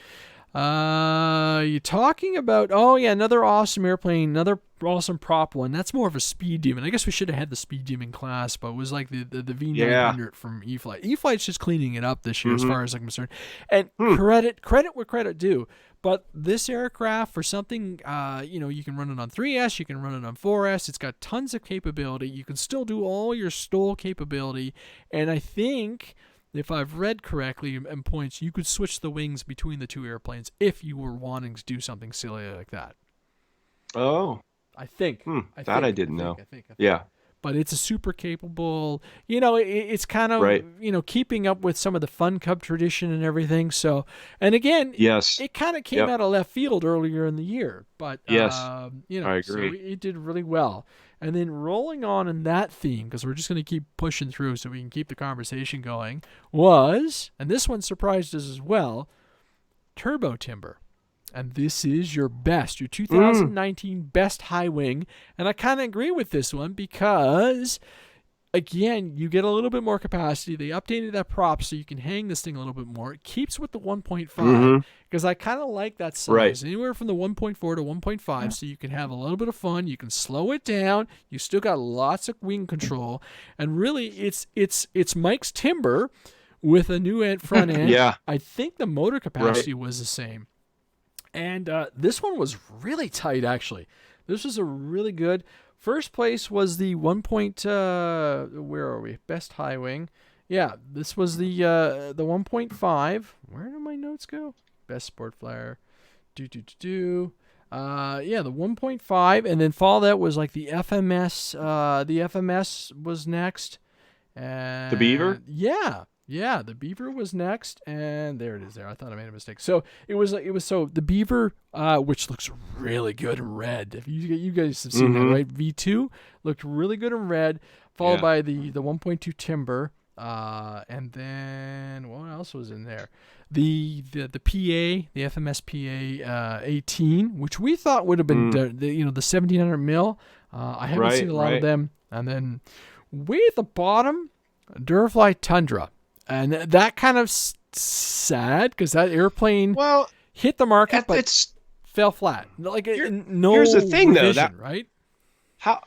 You're talking about another awesome airplane, another awesome prop one. That's more of a speed demon. I guess we should have had the speed demon class, but it was like the V900 from E-flite. E-flite's just cleaning it up this year as far as I'm concerned. And credit where credit due. But this aircraft, for something, you can run it on 3S, you can run it on 4S. It's got tons of capability. You can still do all your STOL capability. And I think, if I've read correctly and points, you could switch the wings between the two airplanes if you were wanting to do something silly like that. Oh. I think. I didn't know. I think. Yeah. But it's a super capable, it's kind of, keeping up with some of the Fun Cub tradition and everything. So, and again, it kind of came out of left field earlier in the year, but, I agree. So it did really well. And then rolling on in that theme, because we're just going to keep pushing through so we can keep the conversation going, and this one surprised us as well, Turbo Timber. And this is your 2019 best high wing. And I kind of agree with this one because, again, you get a little bit more capacity. They updated that prop so you can hang this thing a little bit more. It keeps with the 1.5 because I kind of like that size. Anywhere from the 1.4 to 1.5 so you can have a little bit of fun. You can slow it down. You still got lots of wing control. And really, it's Mike's Timber with a new front end. I think the motor capacity was the same. And this one was really tight, actually. This was a really good. First place was the where are we? Best high wing. Yeah, this was the 1.5. Where did my notes go? Best sport flyer. The 1.5, and then follow that was like the FMS. The FMS was next. And the Beaver? Yeah, the Beaver was next, and there it is there. I thought I made a mistake. So it was the Beaver, which looks really good in red. If you guys have seen that, right? V2 looked really good in red, followed by the 1.2 Timber, and then what else was in there? The PA, the FMS PA 18, which we thought would have been the 1700 mil. I haven't seen a lot of them, and then way at the bottom, Durafly Tundra. And that kind of sad because that airplane hit the market, but fell flat. Like here's the thing, revision, right? How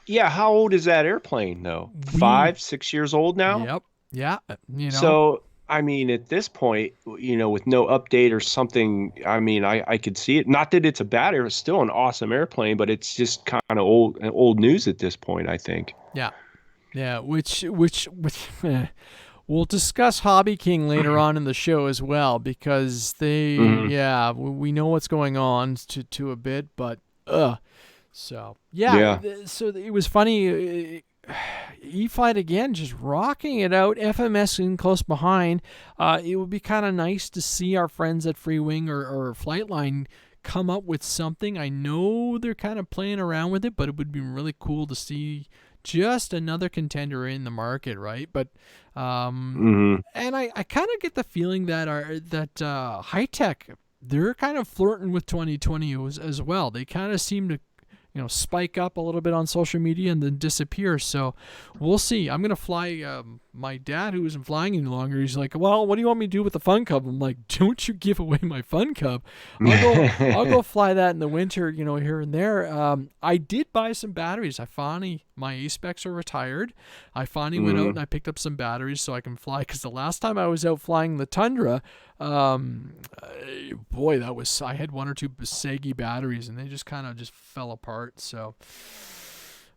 old is that airplane though? 5-6 years old now. Yep. Yeah. So I mean, at this point, with no update or something, I mean, I could see it. Not that it's a bad air; it's still an awesome airplane, but it's just kind of old news at this point, I think. Yeah. Yeah. Which. We'll discuss Hobby King later on in the show as well because we know what's going on to a bit, but so it was funny. E-flite again, just rocking it out. FMS in close behind. It would be kind of nice to see our friends at Freewing or FlightLine come up with something. I know they're kind of playing around with it, but it would be really cool to see just another contender in the market, right? But and I kind of get the feeling that High Tech, they're kind of flirting with 2020 as well. They kind of seem to spike up a little bit on social media and then disappear. So we'll see. I'm going to fly my dad, who isn't flying any longer. He's like, well, what do you want me to do with the Fun Cub? I'm like, don't you give away my Fun Cub. I'll go fly that in the winter, here and there. I did buy some batteries. My A-specs are retired. I finally went out and I picked up some batteries so I can fly, because the last time I was out flying the Tundra, I had one or two saggy batteries and they just kind of fell apart. So,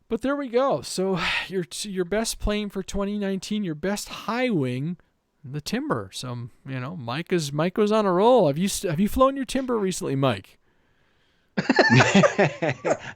but there we go. So your best plane for 2019, your best high wing, the Timber. So Mike was on a roll. Have you flown your Timber recently, Mike?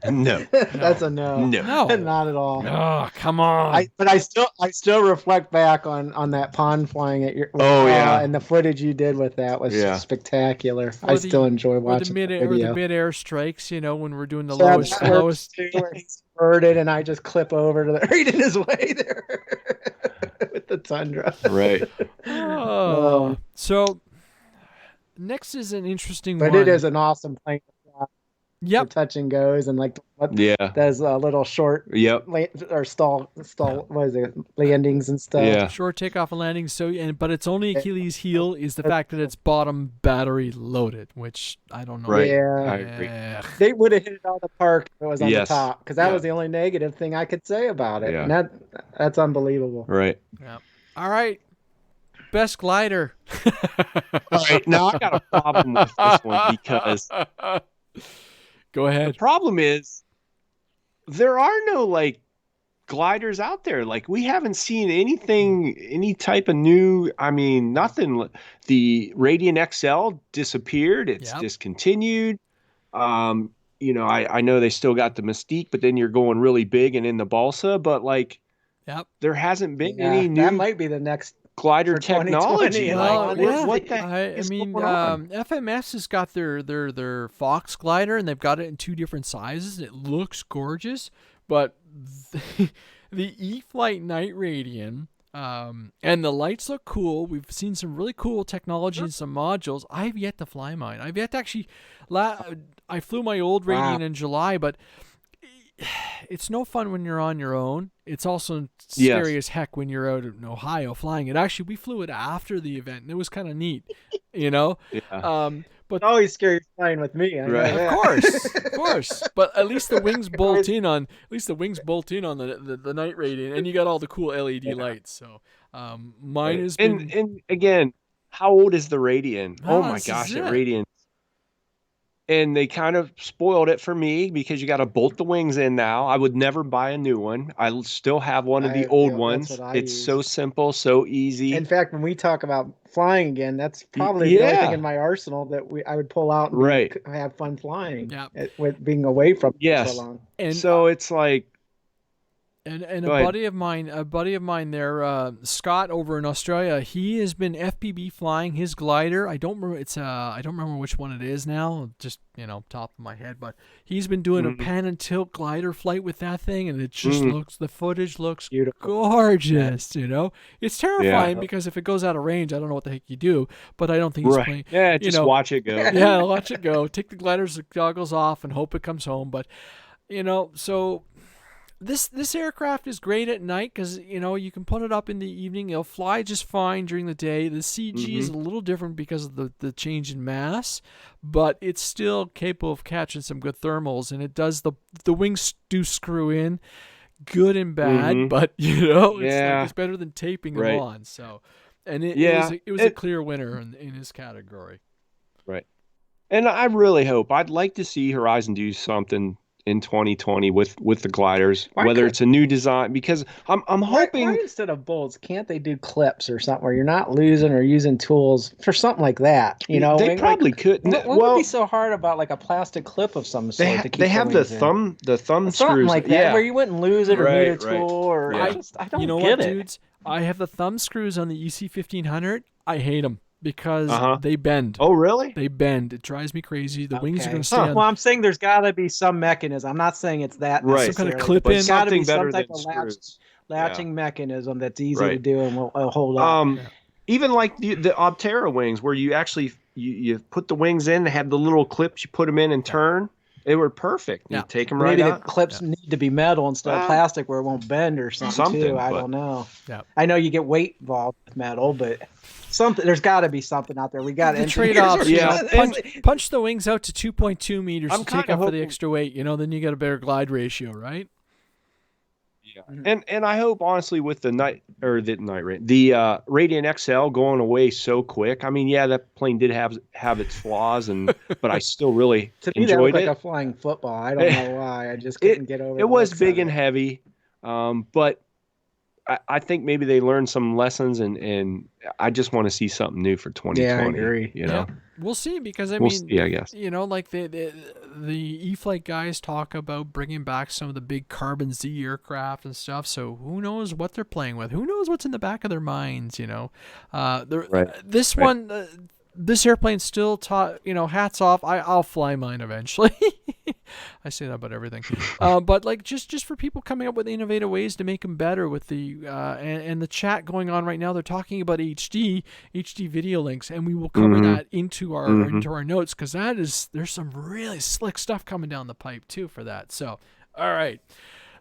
No. That's a no. No. Not at all. Oh, come on. But I still reflect back on that pond flying at your. And the footage you did with that was spectacular. I still enjoy watching the video. Or the mid-air strikes, when we're doing the lowest. Where he's birded and I just clip over to right in his way there with the Tundra. Right. So next is an interesting one. But it is an awesome plane. Yep. Touch and goes and those little short landings and stuff. Yeah. Short takeoff and landings. So but its only Achilles heel is the fact that it's bottom battery loaded, which I don't know. Right. Yeah. I agree. They would have hit it out of the park if it was on the top, because that was the only negative thing I could say about it. Yeah. And that's unbelievable. Right. Yeah. All right. Best glider. All right. Now I got a problem with this one because go ahead. The problem is there are no gliders out there. We haven't seen any type of new, nothing. The Radian XL disappeared. It's discontinued. I know they still got the Mystique, but then you're going really big and in the Balsa, but there hasn't been any new. That might be the next glider technology. What the heck is going on? FMS has got their Fox glider, and they've got it in two different sizes. It looks gorgeous, but the E-flite Night Radian, and the lights look cool. We've seen some really cool technology and some modules. I've yet to fly mine. I've yet to actually. I flew my old Radian in July, but it's no fun when you're on your own. It's also scary as heck when you're out in Ohio flying it. Actually, we flew it after the event, and it was kind of neat, Yeah. But it's always scary flying with me. Right. Of course. But at least the wings bolt in on the Night Radian, and you got all the cool LED lights. So mine has been. And again, how old is the Radian? Oh my gosh, that Radian. And they kind of spoiled it for me because you got to bolt the wings in now. I would never buy a new one. I still have one of the old ones. It's so simple, so easy. In fact, when we talk about flying again, that's probably the only thing in my arsenal that I would pull out and have fun flying with being away from it so long. And so it's like. And a buddy of mine there, Scott over in Australia, he has been FPV flying his glider. I don't remember which one it is now, just top of my head, but he's been doing a pan and tilt glider flight with that thing, and it just the footage looks gorgeous. It's terrifying because if it goes out of range, I don't know what the heck you do, but I don't think he's playing. Yeah, just watch it go. Yeah, watch it go. Take the glider's goggles off and hope it comes home. But so. This aircraft is great at night because you can put it up in the evening. It'll fly just fine during the day. The CG is a little different because of the change in mass, but it's still capable of catching some good thermals. And it does the wings do screw in, good and bad, but it's better than taping them on. So, and it was a clear winner in his category. Right, and I really hope I'd like to see Horizon do something in 2020 with the gliders, whether it's a new design, because I'm hoping why instead of bolts can't they do clips or something where you're not losing or using tools for something like that? They probably could. What would be so hard about a plastic clip of some sort to keep they have the thumb screws like that where you wouldn't lose it or need a tool or I don't get it. Dudes, I have the thumb screws on the EC1500. I hate them because they bend. Oh, really? They bend. It drives me crazy. The wings are going to stay on. Well, I'm saying there's got to be some mechanism. I'm not saying it's that necessarily. Some kind of clip in. There's got to be some type of latching mechanism that's easy to do and will hold up. Even like the Optera wings, where you actually you put the wings in, they have the little clips, you put them in and turn. They were perfect. You take them right Maybe out. the clips need to be metal instead of plastic where it won't bend or something too. I don't know. Yeah. I know you get weight involved with metal, but there's got to be something out there. We got the trade-offs. Yeah. Punch the wings out to 2.2 meters to take up for the hoping... extra weight. Then you get a better glide ratio, right? Yeah. And I hope honestly with the Radian XL going away so quick. I mean, yeah, that plane did have its flaws, but I still really enjoyed it. Like a flying football. I don't know why. I just couldn't get over it. It was big and heavy, but I think maybe they learned some lessons, and I just want to see something new for 2020. Yeah, I agree. Yeah. We'll see, because I guess like the E-flite guys talk about bringing back some of the big Carbon Z aircraft and stuff. So who knows what they're playing with? Who knows what's in the back of their minds? This airplane still hats off. I'll fly mine eventually. I say that about everything. But like just for people coming up with innovative ways to make them better with the and the chat going on right now, they're talking about HD video links, and we will cover that into our notes, because there's some really slick stuff coming down the pipe too for that. So all right,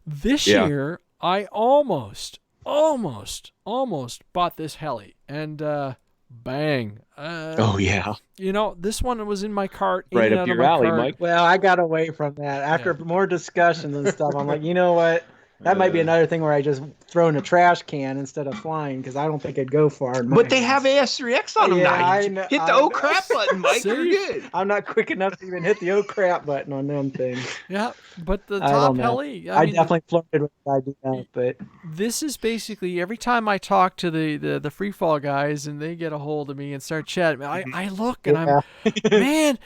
this year I almost bought this heli, and bang. This one was in my cart. Right up your alley, Mike. Well, I got away from that. After more discussions and stuff, I'm like, you know what? That might be another thing where I just throw in a trash can instead of flying, because I don't think it'd go far. But they have AS3X on them now. Hit the oh crap button, Mike. You're good. I'm not quick enough to even hit the oh crap button on them things. Yeah, but the top heli. I definitely flirted with the idea, but this is basically every time I talk to the free fall guys and they get a hold of me and start chatting, I look and I'm man.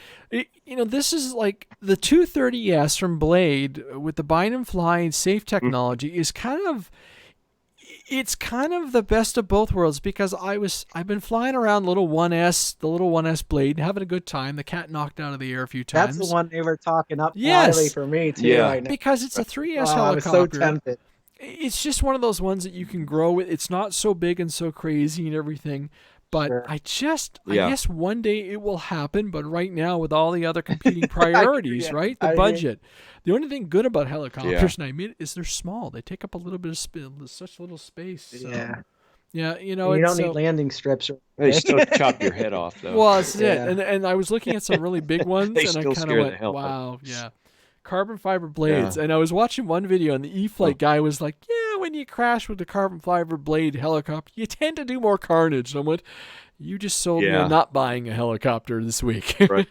This is like the 230S from Blade with the bind and fly and safe technology is kind of the best of both worlds, because I've been flying around the little 1S Blade, having a good time. The cat knocked out of the air a few times. That's the one they were talking up highly for me too. Yeah, right now. Because it's a 3S helicopter. I was so tempted. It's just one of those ones that you can grow with. It's not so big and so crazy and everything. But I guess one day it will happen. But right now, with all the other competing priorities, right? The budget. The only thing good about helicopters, and I mean, is they're small. They take up a little bit of such little space. So. Yeah, you don't need landing strips. They still chop your head off, though. Well, that's it. And I was looking at some really big ones, and I kind of went, wow, carbon fiber blades. And I was watching one video, and the E-flite guy was like, when you crash with the carbon fiber blade helicopter, you tend to do more carnage. And I went, you just sold me not buying a helicopter this week. Right.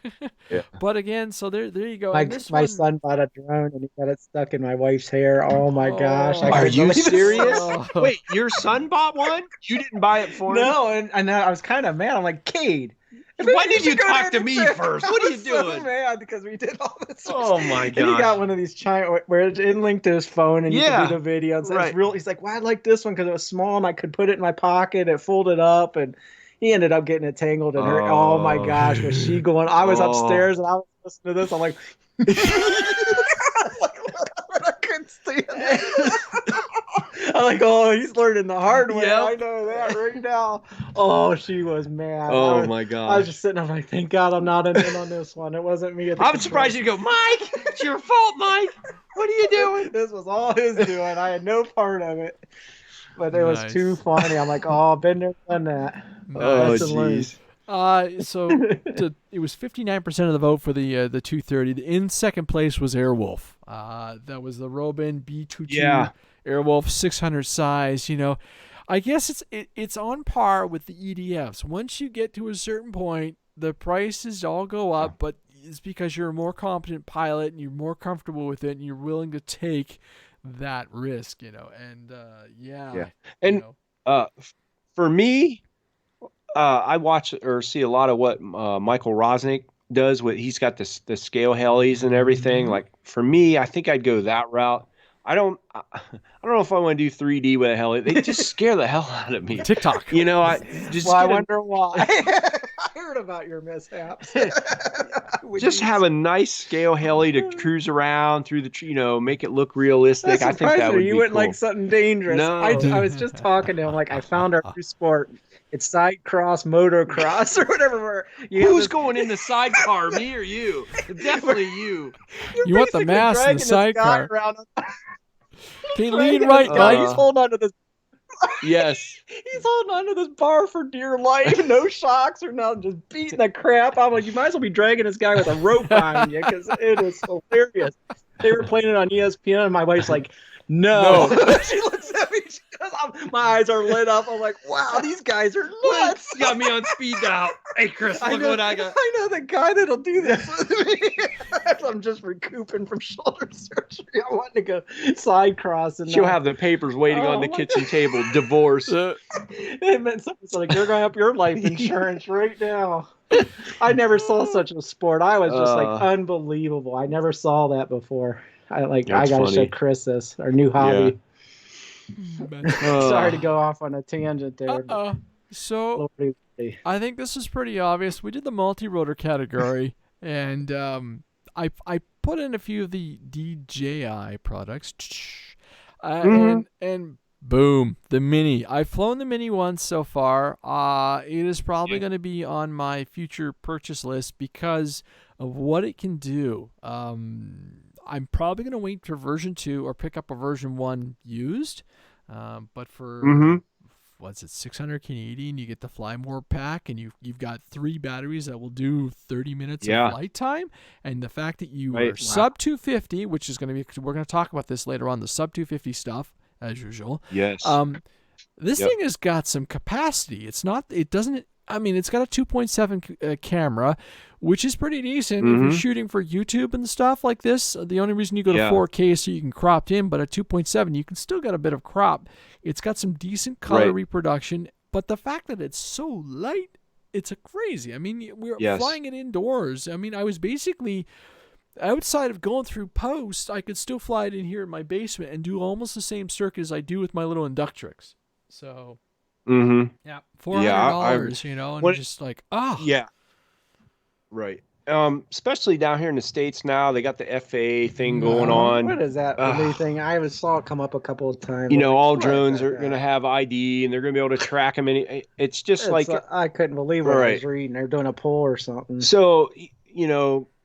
Yeah. But again, so there you go. My son bought a drone, and he got it stuck in my wife's hair. Oh my gosh. Are you serious? Wait, your son bought one? You didn't buy it for him? No, and I was kind of mad. I'm like, Cade, why did you talk to me first? What are you doing? So mad because we did all this. Oh my god! And he got one of these giant where it's linked to his phone, and you can do the video. And so it's real. He's like, "Well, I like this one because it was small and I could put it in my pocket. It folded up, and he ended up getting it tangled in her. Oh my gosh, was she going? I was upstairs and I was listening to this. I'm like, I couldn't stand it. I'm like, he's learning the hard way. Yep. I know that right now. Oh, she was mad. Oh my god! I was just sitting there like, thank God I'm not in on this one. It wasn't me. I'm surprised you go, Mike. It's your fault, Mike. What are you doing? This was all his doing. I had no part of it. But it was too funny. I'm like, been there, done that. Oh, jeez. So it was 59% of the vote for the 230. In second place was Airwolf. That was the Robin B22 Airwolf 600 size. I guess it's on par with the EDFs. Once you get to a certain point, the prices all go up, but it's because you're a more competent pilot and you're more comfortable with it and you're willing to take that risk, and And for me, I watch or see a lot of what Michael Rosnick does. He's got the scale helis and everything. Like for me, I think I'd go that route. I don't know if I want to do 3D with a heli. They just scare the hell out of me. TikTok. I wonder why. I heard about your mishaps. Just have a nice scale heli to cruise around through the, make it look realistic. I think that would be You wouldn't cool. like something dangerous. No. I was just talking to him, like, I found our new sport. It's side cross, motocross, or whatever. Who's going in the sidecar, me or you? Definitely you. You want the mass in the sidecar. Can you lean right, He's holding on to this. Yes. He's holding on to this bar for dear life. No shocks or nothing. Just beating the crap out. I'm like, you might as well be dragging this guy with a rope behind you because it is hilarious. They were playing it on ESPN, and my wife's like, no. She looks at me. She goes, my eyes are lit up. I'm like, wow, these guys are nuts. You got me on speed dial. Hey, Chris, look what I got. I know the guy that'll do this with me. I'm just recouping from shoulder surgery. I want to go side cross. And she'll have the papers waiting on the kitchen table. Divorce. It meant something like, you're going to up your life insurance right now. I never saw such a sport. I was just like unbelievable. I never saw that before. I gotta show Chris this, our new hobby. Sorry to go off on a tangent there. So I think this is pretty obvious. We did the multi-rotor category, and I put in a few of the DJI products, and boom, the Mini. I've flown the Mini once so far. It is probably going to be on my future purchase list because of what it can do. I'm probably going to wait for version 2 or pick up a version 1 used. But for, what's it, 600 Canadian, you get the Fly More pack, and you've got 3 batteries that will do 30 minutes of flight time. And the fact that you are sub 250, which is going to be, we're going to talk about this later on, the sub 250 stuff, as usual. Yes. This thing has got some capacity. It's got a 2.7 camera, which is pretty decent if you're shooting for YouTube and stuff like this. The only reason you go to 4K is so you can crop in, but at 2.7, you can still get a bit of crop. It's got some decent color reproduction, but the fact that it's so light, it's crazy. I mean, we're flying it indoors. I mean, I was basically, outside of going through post, I could still fly it in here in my basement and do almost the same circuit as I do with my little Inductrix. So... yeah, $400, and just like, right. Especially down here in the States now, they got the FAA thing going on. What is that new thing? I saw it come up a couple of times. All drones are going to have ID, and they're going to be able to track them. It's just I couldn't believe what I was reading. They're doing a poll or something. So,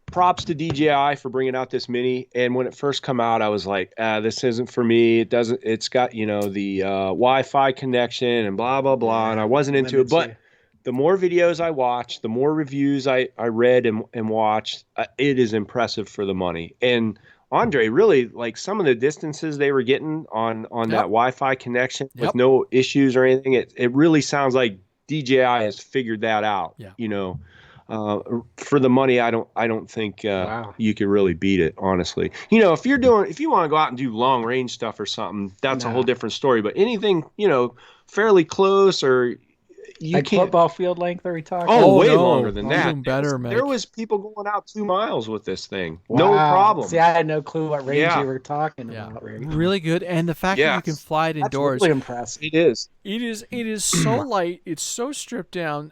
props to DJI for bringing out this Mini. And when it first come out, I was like, this isn't for me. It's got, the Wi-Fi connection and blah, blah, blah. And I wasn't into it. But the more videos I watched, the more reviews I read and watched, it is impressive for the money. And André, really, like some of the distances they were getting on that Wi-Fi connection with no issues or anything, it really sounds like DJI has figured that out, for the money, I don't think you could really beat it, honestly. If you want to go out and do long range stuff or something, that's a whole different story. But anything, fairly close or like football field length, are we talking? Way longer than that. Even better, man. There was people going out 2 miles with this thing. Wow. No problem. See, I had no clue what range you were talking about. Really good, and the fact that you can fly it indoors. That's really impressive. It is. It is so light. It's so stripped down.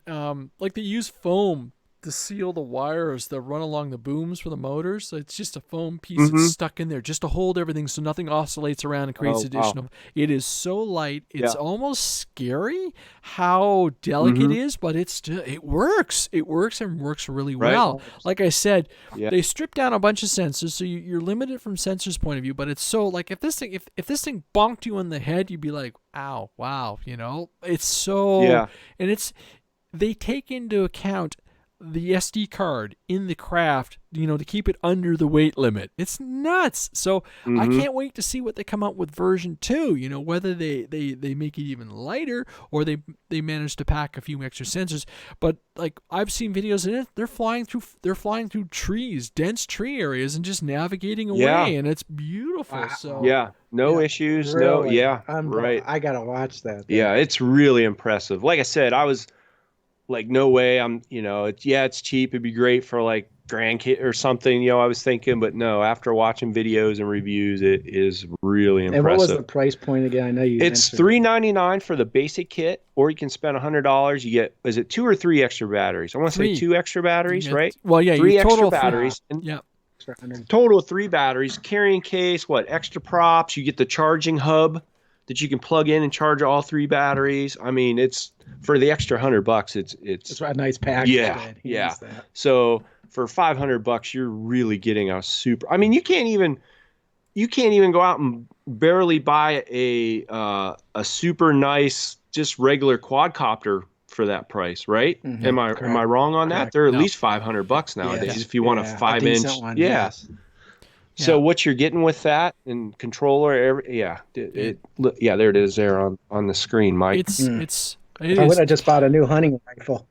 Like they use foam to seal the wires that run along the booms for the motors. So it's just a foam piece that's stuck in there just to hold everything so nothing oscillates around and creates additional. Wow. It is so light. It's almost scary how delicate it is, but it works. It works and works really well. Like I said, they strip down a bunch of sensors, so you're limited from sensors point of view, but it's so like if this thing bonked you in the head, you'd be like, ow, wow, it's so and they take into account the SD card in the craft, to keep it under the weight limit. It's nuts. So I can't wait to see what they come out with version 2, whether they make it even lighter or they manage to pack a few extra sensors. But like I've seen videos in it, they're flying through trees, dense tree areas and just navigating away and it's beautiful. Wow. So no issues. Really? Right. I got to watch that. Yeah, it's really impressive. Like I said, I was like, no way. It's cheap. It'd be great for like grandkid or something. I was thinking, but no. After watching videos and reviews, it is really impressive. And what was the price point again? I know you. It's $399 for the basic kit, or you can spend $100. You get 2 or 3 extra batteries? I want to say 2 extra batteries, right? Well, yeah, 3 extra batteries. Total 3 batteries. Carrying case, extra props. You get the charging hub that you can plug in and charge all 3 batteries. I mean, it's for the extra $100, it's a nice package. Yeah. So for $500, you're really getting a super. I mean, you can't even go out and barely buy a super nice, just regular quadcopter for that price, right? Mm-hmm. Am I wrong on that? They're at least $500 nowadays if you want a 5-inch one. Yes. So what you're getting with that and controller, there it is there on the screen, Mike. I would have just bought a new hunting rifle.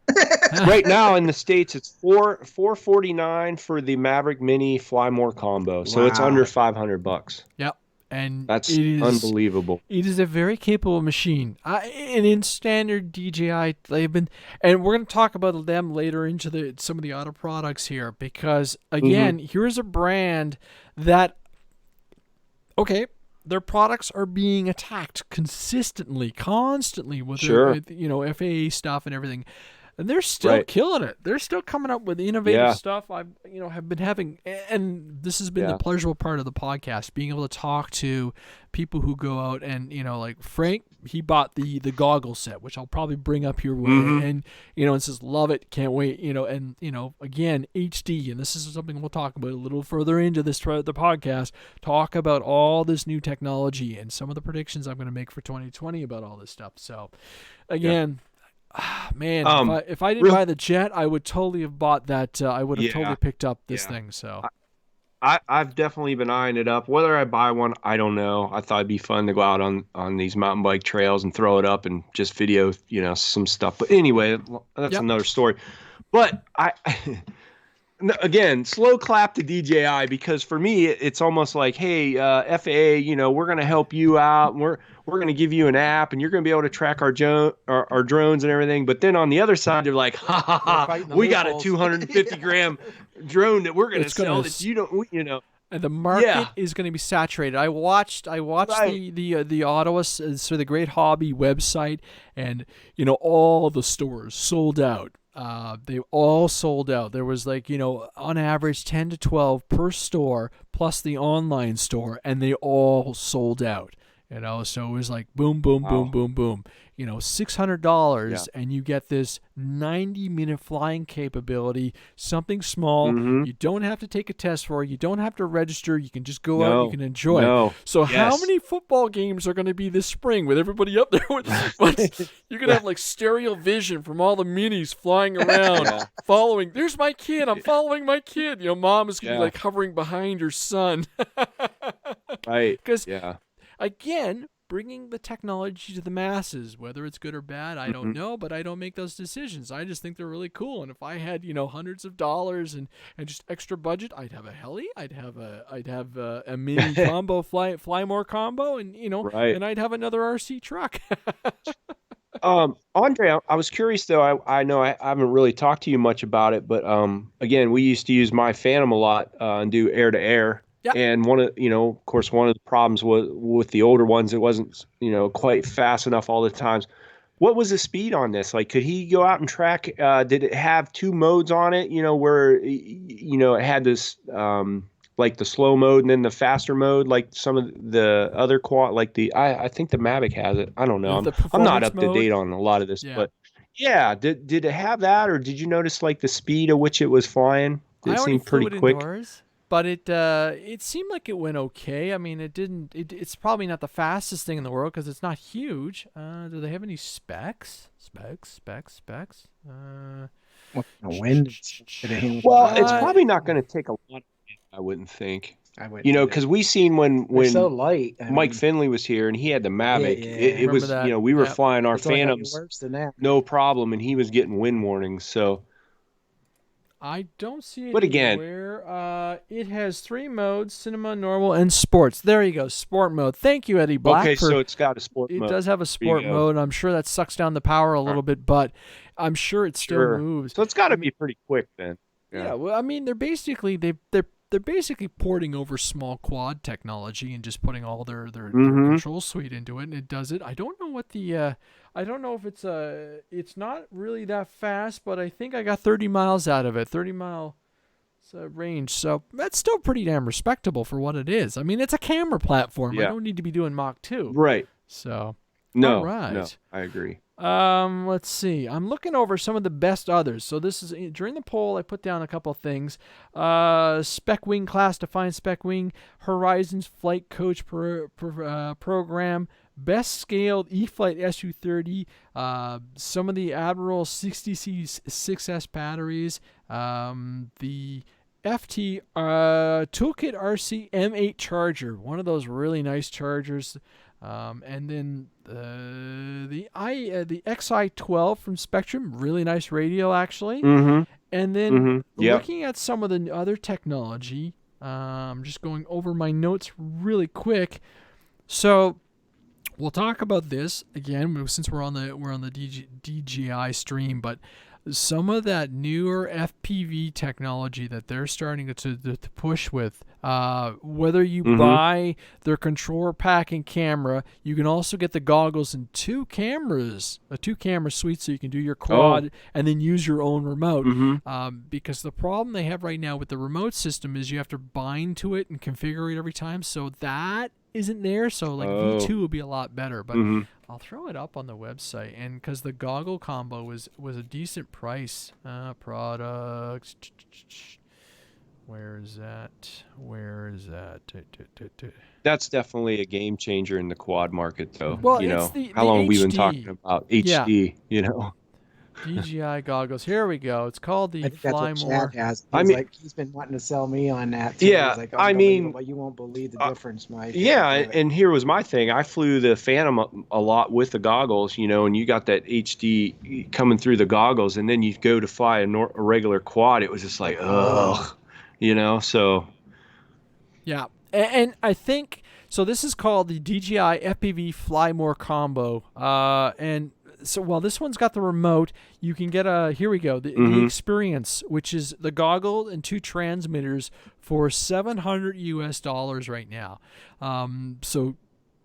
Right now in the States, it's $449 for the Mavic Mini Fly More combo. So it's under $500. Yep. And that's unbelievable. It is a very capable machine. And in standard DJI, they've been, and we're going to talk about them later into some of the auto products here, because again, here's a brand that, okay, their products are being attacked constantly with their, FAA stuff and everything. And they're still killing it. They're still coming up with innovative stuff. I've have been having, and this has been the pleasurable part of the podcast, being able to talk to people who go out and, like Frank, he bought the goggle set, which I'll probably bring up here, and and says love it, can't wait, and again, HD, and this is something we'll talk about a little further into the podcast. Talk about all this new technology and some of the predictions I'm going to make for 2020 about all this stuff. So, again. Man, if I didn't buy the Jet, I would totally have bought that. I would have totally picked up this thing. So I've definitely been eyeing it up. Whether I buy one, I don't know. I thought it'd be fun to go out on these mountain bike trails and throw it up and just video, some stuff. But anyway, that's another story. But again, slow clap to DJI, because for me, it's almost like, hey, FAA, we're going to help you out. We're going to give you an app, and you're going to be able to track our drones and everything. But then on the other side, they're like, we got a 250-gram drone that we're going to sell that you don't, And the market is going to be saturated. I watched the Ottawa, so the Great Hobby website, and all the stores sold out. They all sold out. There was on average 10 to 12 per store plus the online store, and they all sold out. So it was like boom, boom, boom, boom, boom. $600 and you get this 90-minute flying capability, something small. You don't have to take a test for it. You don't have to register. You can just go out. You can enjoy it. So how many football games are going to be this spring with everybody up there? You're going to have stereo vision from all the minis flying around, following. There's my kid. I'm following my kid. Mom is going to be hovering behind her son. Right. Because, again, bringing the technology to the masses, whether it's good or bad, I don't know, but I don't make those decisions. I just think they're really cool. And if I had, hundreds of dollars and just extra budget, I'd have a heli, I'd have a mini combo, fly more combo, and and I'd have another RC truck. André, I was curious though. I know I haven't really talked to you much about it, but again, we used to use my Phantom a lot and do air to air. Yep. And one of the problems was with the older ones, it wasn't, quite fast enough all the times. What was the speed on this? Could he go out and track? Did it have 2 modes on it? Where, it had this, the slow mode and then the faster mode, like some of the other quad, I think the Mavic has it. I don't know. I'm not up to date on a lot of this, but did it have that, or did you notice the speed at which it was flying? Did it seem pretty quick? Indoors. But it seemed like it went okay. I mean, it didn't. It's probably not the fastest thing in the world because it's not huge. Do they have any specs? Specs. What wind? Well, it's probably not going to take a lot. I wouldn't think. Because we seen when so light. Mike Finley was here and he had the Mavic. It was we were flying our Phantoms no problem, and he was getting wind warnings. So. I don't see it but again, anywhere. It has 3 modes: cinema, normal, and sports. There you go, sport mode. Thank you, Eddie Black. Okay, so it's got a sport mode. It does have a sport mode. I'm sure that sucks down the power a little bit, but I'm sure it still moves. So it's got to be pretty quick then. Yeah. Well, I mean, they're basically they're basically porting over small quad technology and just putting all their control suite into it, and it does it. I don't know what the I don't know if it's not really that fast, but I think I got 30 miles out of it, 30-mile range. So that's still pretty damn respectable for what it is. I mean, it's a camera platform. I don't need to be doing Mach 2. Right. So, No, all right. no, I agree. Let's see. I'm looking over some of the best others. So this is during the poll. I put down a couple of things. Spec Wing class defined Spec Wing, Horizon's flight coach program, best scaled E-flite SU-30, some of the Admiral 60C6S batteries, the FT Toolkit RC M8 charger, one of those really nice chargers. And then the XI12 from Spectrum, really nice radio actually. Mm-hmm. And then Yep. looking at some of the other technology, just going over my notes really quick. So we'll talk about this again since we're on the DJI stream, but some of that newer FPV technology that they're starting to push with, whether you buy their controller pack and camera, you can also get the goggles and two camera suite, so you can do your quad and then use your own remote. Because the problem they have right now with the remote system is you have to bind to it and configure it every time, so that isn't there. So like V2 would be a lot better, but I'll throw it up on the website, and because the goggle combo was a decent price. Products. Where is that? That's definitely a game changer in the quad market, though. Well, you it's know, how long have we been talking about HD? You know, DJI goggles. Here we go. It's called the I think that's Fly what More. Chad has. I mean, Like, he's been wanting to sell me on that. Too. Yeah, He's like, I mean, you won't believe the difference, Mike. Yeah, and here was my thing. I flew the Phantom a lot with the goggles, you know, and you got that HD coming through the goggles, and then you go to fly a regular quad. It was just like, ugh, you know. So Yeah, and I think so. This is called the DJI FPV Fly More combo, and so while this one's got the remote, you can get here we go, the experience, which is the goggle and two transmitters for $700 US right now. So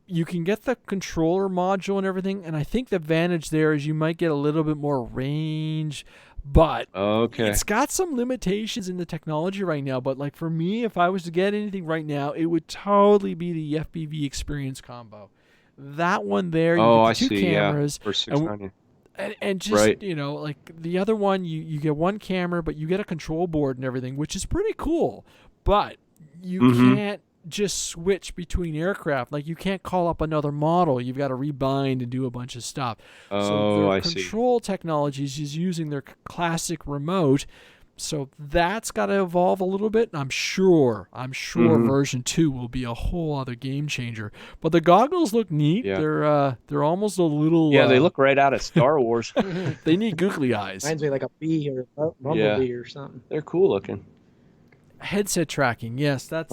you can get the controller module and everything, and I think the advantage there is you might get a little bit more range, but it's got some limitations in the technology right now. But like for me, if I was to get anything right now, it would totally be the FPV experience combo. That one there, you get two cameras, for $600. and just you know, like the other one, you get one camera, but you get a control board and everything, which is pretty cool. But you can't just switch between aircraft. Like you can't call up another model. You've got to rebind and do a bunch of stuff. So their control technologies is using their classic remote. So that's got to evolve a little bit, and I'm sure version 2 will be a whole other game changer. But the goggles look neat. Yeah. They're almost a little they look right out of Star Wars. They need googly eyes. Reminds me like a bee or a bumblebee or something. They're cool looking. Headset tracking, yes, that's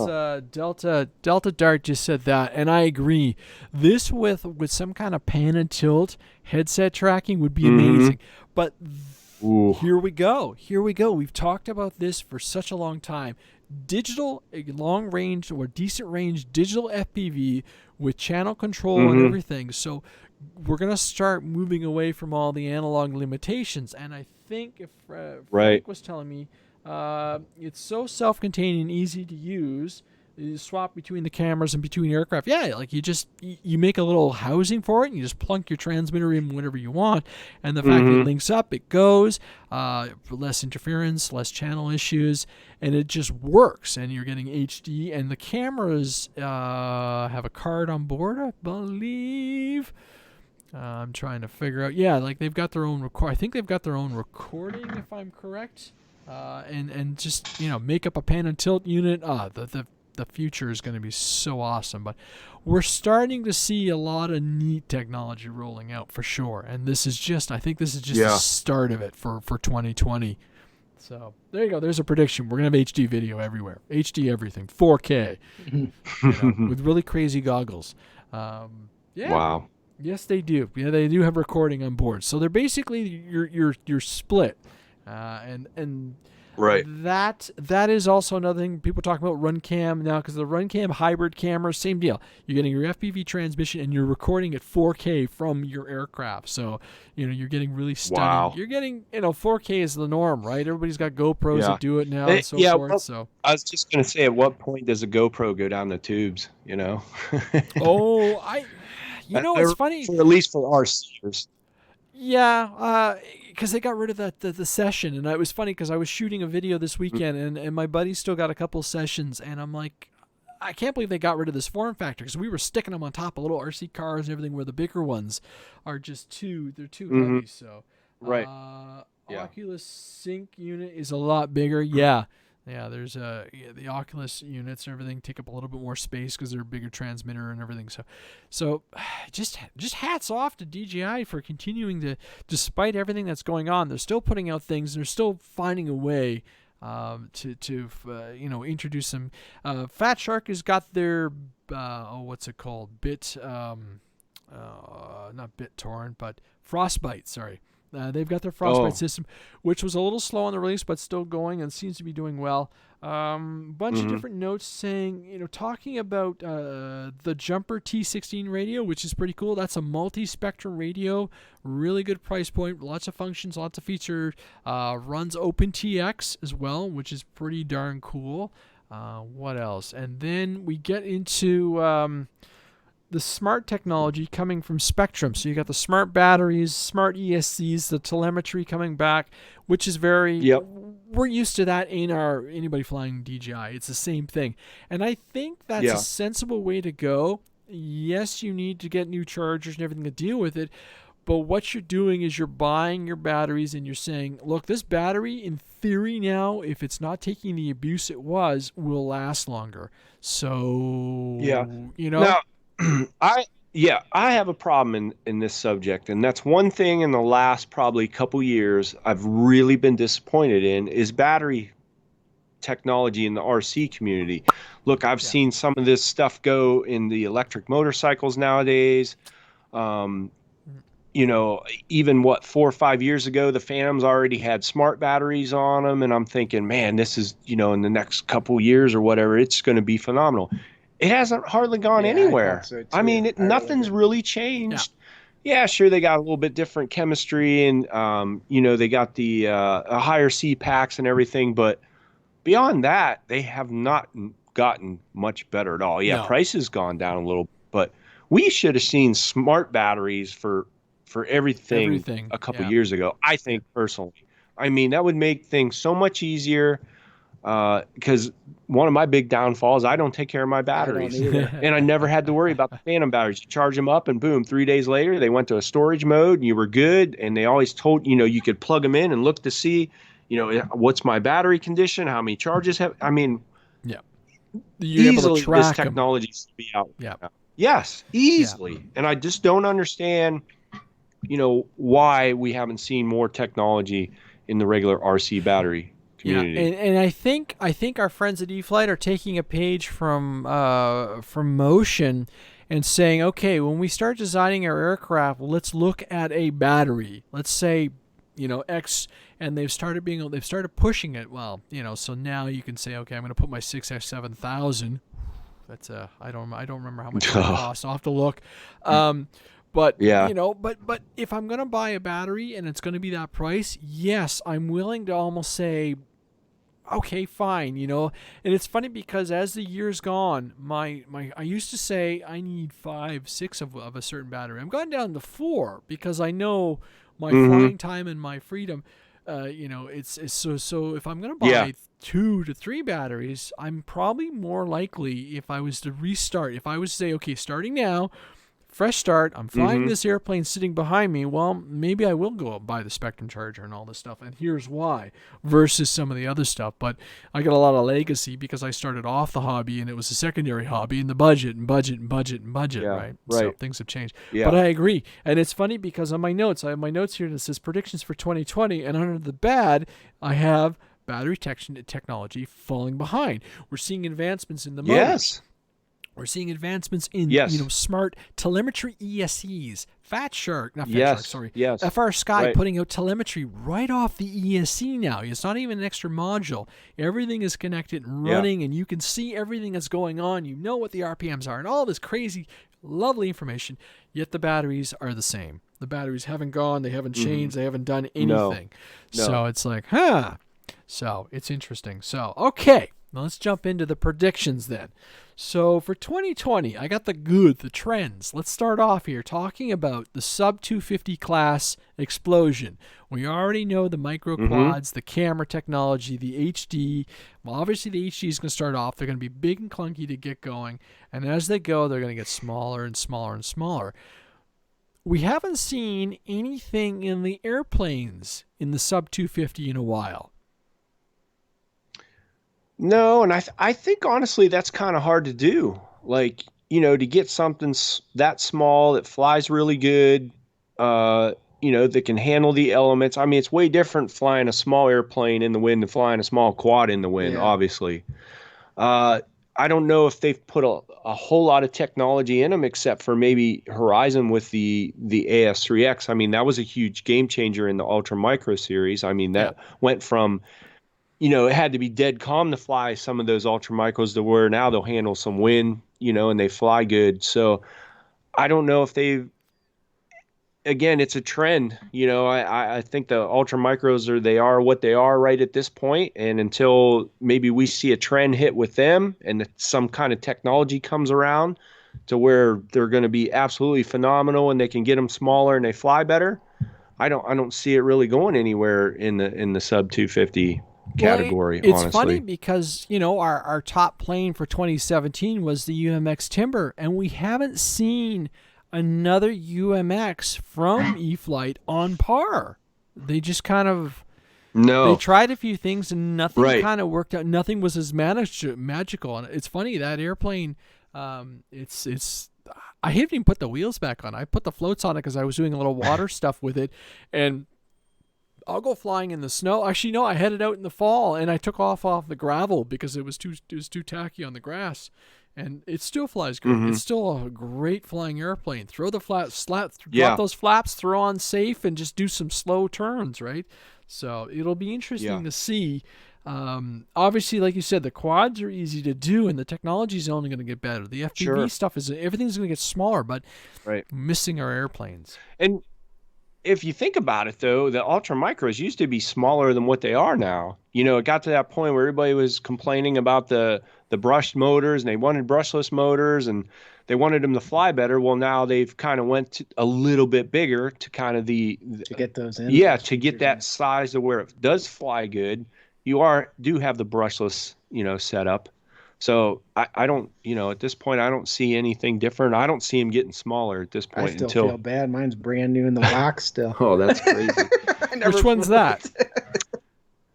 Delta Dart just said that, and I agree. This with some kind of pan and tilt headset tracking would be amazing. But here we go. We've talked about this for such a long time. Digital, long range or decent range digital FPV with channel control and everything. So we're going to start moving away from all the analog limitations. And I think if Frank was telling me it's so self-contained and easy to use, you swap between the cameras and between aircraft. Yeah, like you make a little housing for it, and you just plunk your transmitter in whenever you want. And the fact that it links up, it goes, less interference, less channel issues, and it just works. And you're getting HD, and the cameras have a card on board, I believe. I'm trying to figure out. Yeah, like they've got their own I think they've got their own recording, if I'm correct. And just make up a pan and tilt unit. The future is going to be so awesome. But we're starting to see a lot of neat technology rolling out for sure. And I think this is just the start of it for 2020. So there you go. There's a prediction. We're going to have HD video everywhere. HD everything. 4K. With really crazy goggles. Wow. Yes, they do. Yeah, they do have recording on board. So they're basically you're split. And that is also another thing people talk about run cam now, because the run cam hybrid camera, same deal. You're getting your FPV transmission and you're recording at 4K from your aircraft. So you're getting really stunning. Wow. You're getting 4K is the norm, right? Everybody's got GoPros that do it now and so forth. Well, so I was just gonna say, at what point does a GoPro go down the tubes? It's funny. At least for our seers. Yeah, because they got rid of the session, and it was funny because I was shooting a video this weekend, and my buddy still got a couple sessions, and I'm like, I can't believe they got rid of this form factor, because we were sticking them on top of little RC cars and everything, where the bigger ones are just too heavy. So right. Oculus Sync unit is a lot bigger. Yeah. There's the Oculus units and everything take up a little bit more space because they're a bigger transmitter and everything. So just hats off to DJI for continuing to, despite everything that's going on, they're still putting out things. They're still finding a way to introduce some. Fat Shark has got their what's it called? Not BitTorrent, but Frostbite. Sorry. They've got their Frostbite system, which was a little slow on the release, but still going and seems to be doing well. Bunch of different notes saying, talking about the Jumper T16 radio, which is pretty cool. That's a multi-spectrum radio, really good price point, lots of functions, lots of features. Runs OpenTX as well, which is pretty darn cool. What else? And then we get into the smart technology coming from Spectrum. So you got the smart batteries, smart ESCs, the telemetry coming back, which is very... Yep. We're used to that in anybody flying DJI. It's the same thing. And I think that's a sensible way to go. Yes, you need to get new chargers and everything to deal with it, but what you're doing is you're buying your batteries and you're saying, look, this battery, in theory now, if it's not taking the abuse it was, will last longer. So, Now, I have a problem in this subject, and that's one thing in the last probably couple years I've really been disappointed in is battery technology in the RC community. Look, I've seen some of this stuff go in the electric motorcycles nowadays. Even 4 or 5 years ago, the Phantoms already had smart batteries on them, and I'm thinking, man, this is, in the next couple years or whatever, it's going to be phenomenal. It hasn't hardly gone anywhere. I mean, nothing's really changed. Yeah, sure, they got a little bit different chemistry, and they got the higher C packs and everything, but beyond that, they have not gotten much better at all. Yeah, price has gone down a little, but we should have seen smart batteries for everything a couple years ago, I think, personally. I mean, that would make things so much easier. Because one of my big downfalls, I don't take care of my batteries, and I never had to worry about the Phantom batteries. You charge them up, and boom, 3 days later, they went to a storage mode, and you were good. And they always told you could plug them in and look to see, what's my battery condition, how many charges have. I mean, you're able to track this technology to be out. Yeah. Yes, easily, and I just don't understand, why we haven't seen more technology in the regular RC battery community. Yeah, and I think our friends at E-flite are taking a page from Motion and saying, okay, when we start designing our aircraft, let's look at a battery. Let's say, X, and they've started pushing it. Well, so now you can say, okay, I'm going to put my 6F7000. That's I don't remember how much it costs. I'll have to look. But but if I'm gonna buy a battery and it's gonna be that price, yes, I'm willing to almost say, okay, fine, And it's funny because as the years gone, I used to say I need 5, 6 of a certain battery. I've gone down to 4 because I know my flying time and my freedom. It's so if I'm gonna buy 2 to 3 batteries, I'm probably more likely, if I was to restart, if I was to say, okay, starting now, fresh start, I'm flying this airplane sitting behind me, well, maybe I will go buy the Spectrum charger and all this stuff, and here's why, versus some of the other stuff. But I got a lot of legacy because I started off the hobby, and it was a secondary hobby, and the budget, right? So things have changed. Yeah. But I agree. And it's funny because on my notes, I have my notes here that says predictions for 2020, and under the bad, I have battery technology falling behind. We're seeing advancements in the motors. Yes. We're seeing advancements in smart telemetry ESCs. FR Sky putting out telemetry right off the ESC now. It's not even an extra module. Everything is connected and running, and you can see everything that's going on. You know what the RPMs are and all this crazy, lovely information, yet the batteries are the same. The batteries haven't gone. They haven't changed. They haven't done anything. No. So it's like, So it's interesting. So, okay. Now let's jump into the predictions then. So for 2020, I got the trends. Let's start off here talking about the sub 250 class explosion. We already know the micro quads, the camera technology, the HD. Well, obviously the HD is going to start off. They're going to be big and clunky to get going. And as they go, they're going to get smaller and smaller and smaller. We haven't seen anything in the airplanes in the sub 250 in a while. No, and I think honestly that's kind of hard to do. Like, to get something that small that flies really good, that can handle the elements. I mean, it's way different flying a small airplane in the wind than flying a small quad in the wind, obviously. I don't know if they've put a whole lot of technology in them except for maybe Horizon with the AS3X. I mean, that was a huge game changer in the Ultra Micro series. I mean, that went from it had to be dead calm to fly some of those ultra micros to where now they'll handle some wind, and they fly good. So I don't know if again, it's a trend. I think the ultra micros they are what they are right at this point. And until maybe we see a trend hit with them and some kind of technology comes around to where they're going to be absolutely phenomenal and they can get them smaller and they fly better, I don't see it really going anywhere in the sub 250 category. It's honestly funny because our top plane for 2017 was the UMX Timber, and we haven't seen another UMX from E-flite on par. They just kind of they tried a few things and nothing kind of worked out. Nothing was as magical. And it's funny that airplane. It's I haven't even put the wheels back on. I put the floats on it because I was doing a little water stuff with it, and I'll go flying in the snow. Actually, no, I headed out in the fall and I took off the gravel because it was too tacky on the grass, and it still flies great. It's still a great flying airplane. Throw the drop those flaps, throw on safe, and just do some slow turns, right? So it'll be interesting to see. Obviously, like you said, the quads are easy to do, and the technology is only going to get better. The FPV stuff everything's going to get smaller, but missing our airplanes. And if you think about it, though, the Ultra Micros used to be smaller than what they are now. It got to that point where everybody was complaining about the brushed motors, and they wanted brushless motors, and they wanted them to fly better. Well, now they've kind of went a little bit bigger to kind of to get those in. Yeah, to get that size to where it does fly good. You do have the brushless, setup. So I don't, at this point, I don't see anything different. I don't see him getting smaller at this point. I still feel bad. Mine's brand new in the box still. Oh, that's crazy. Which one's that?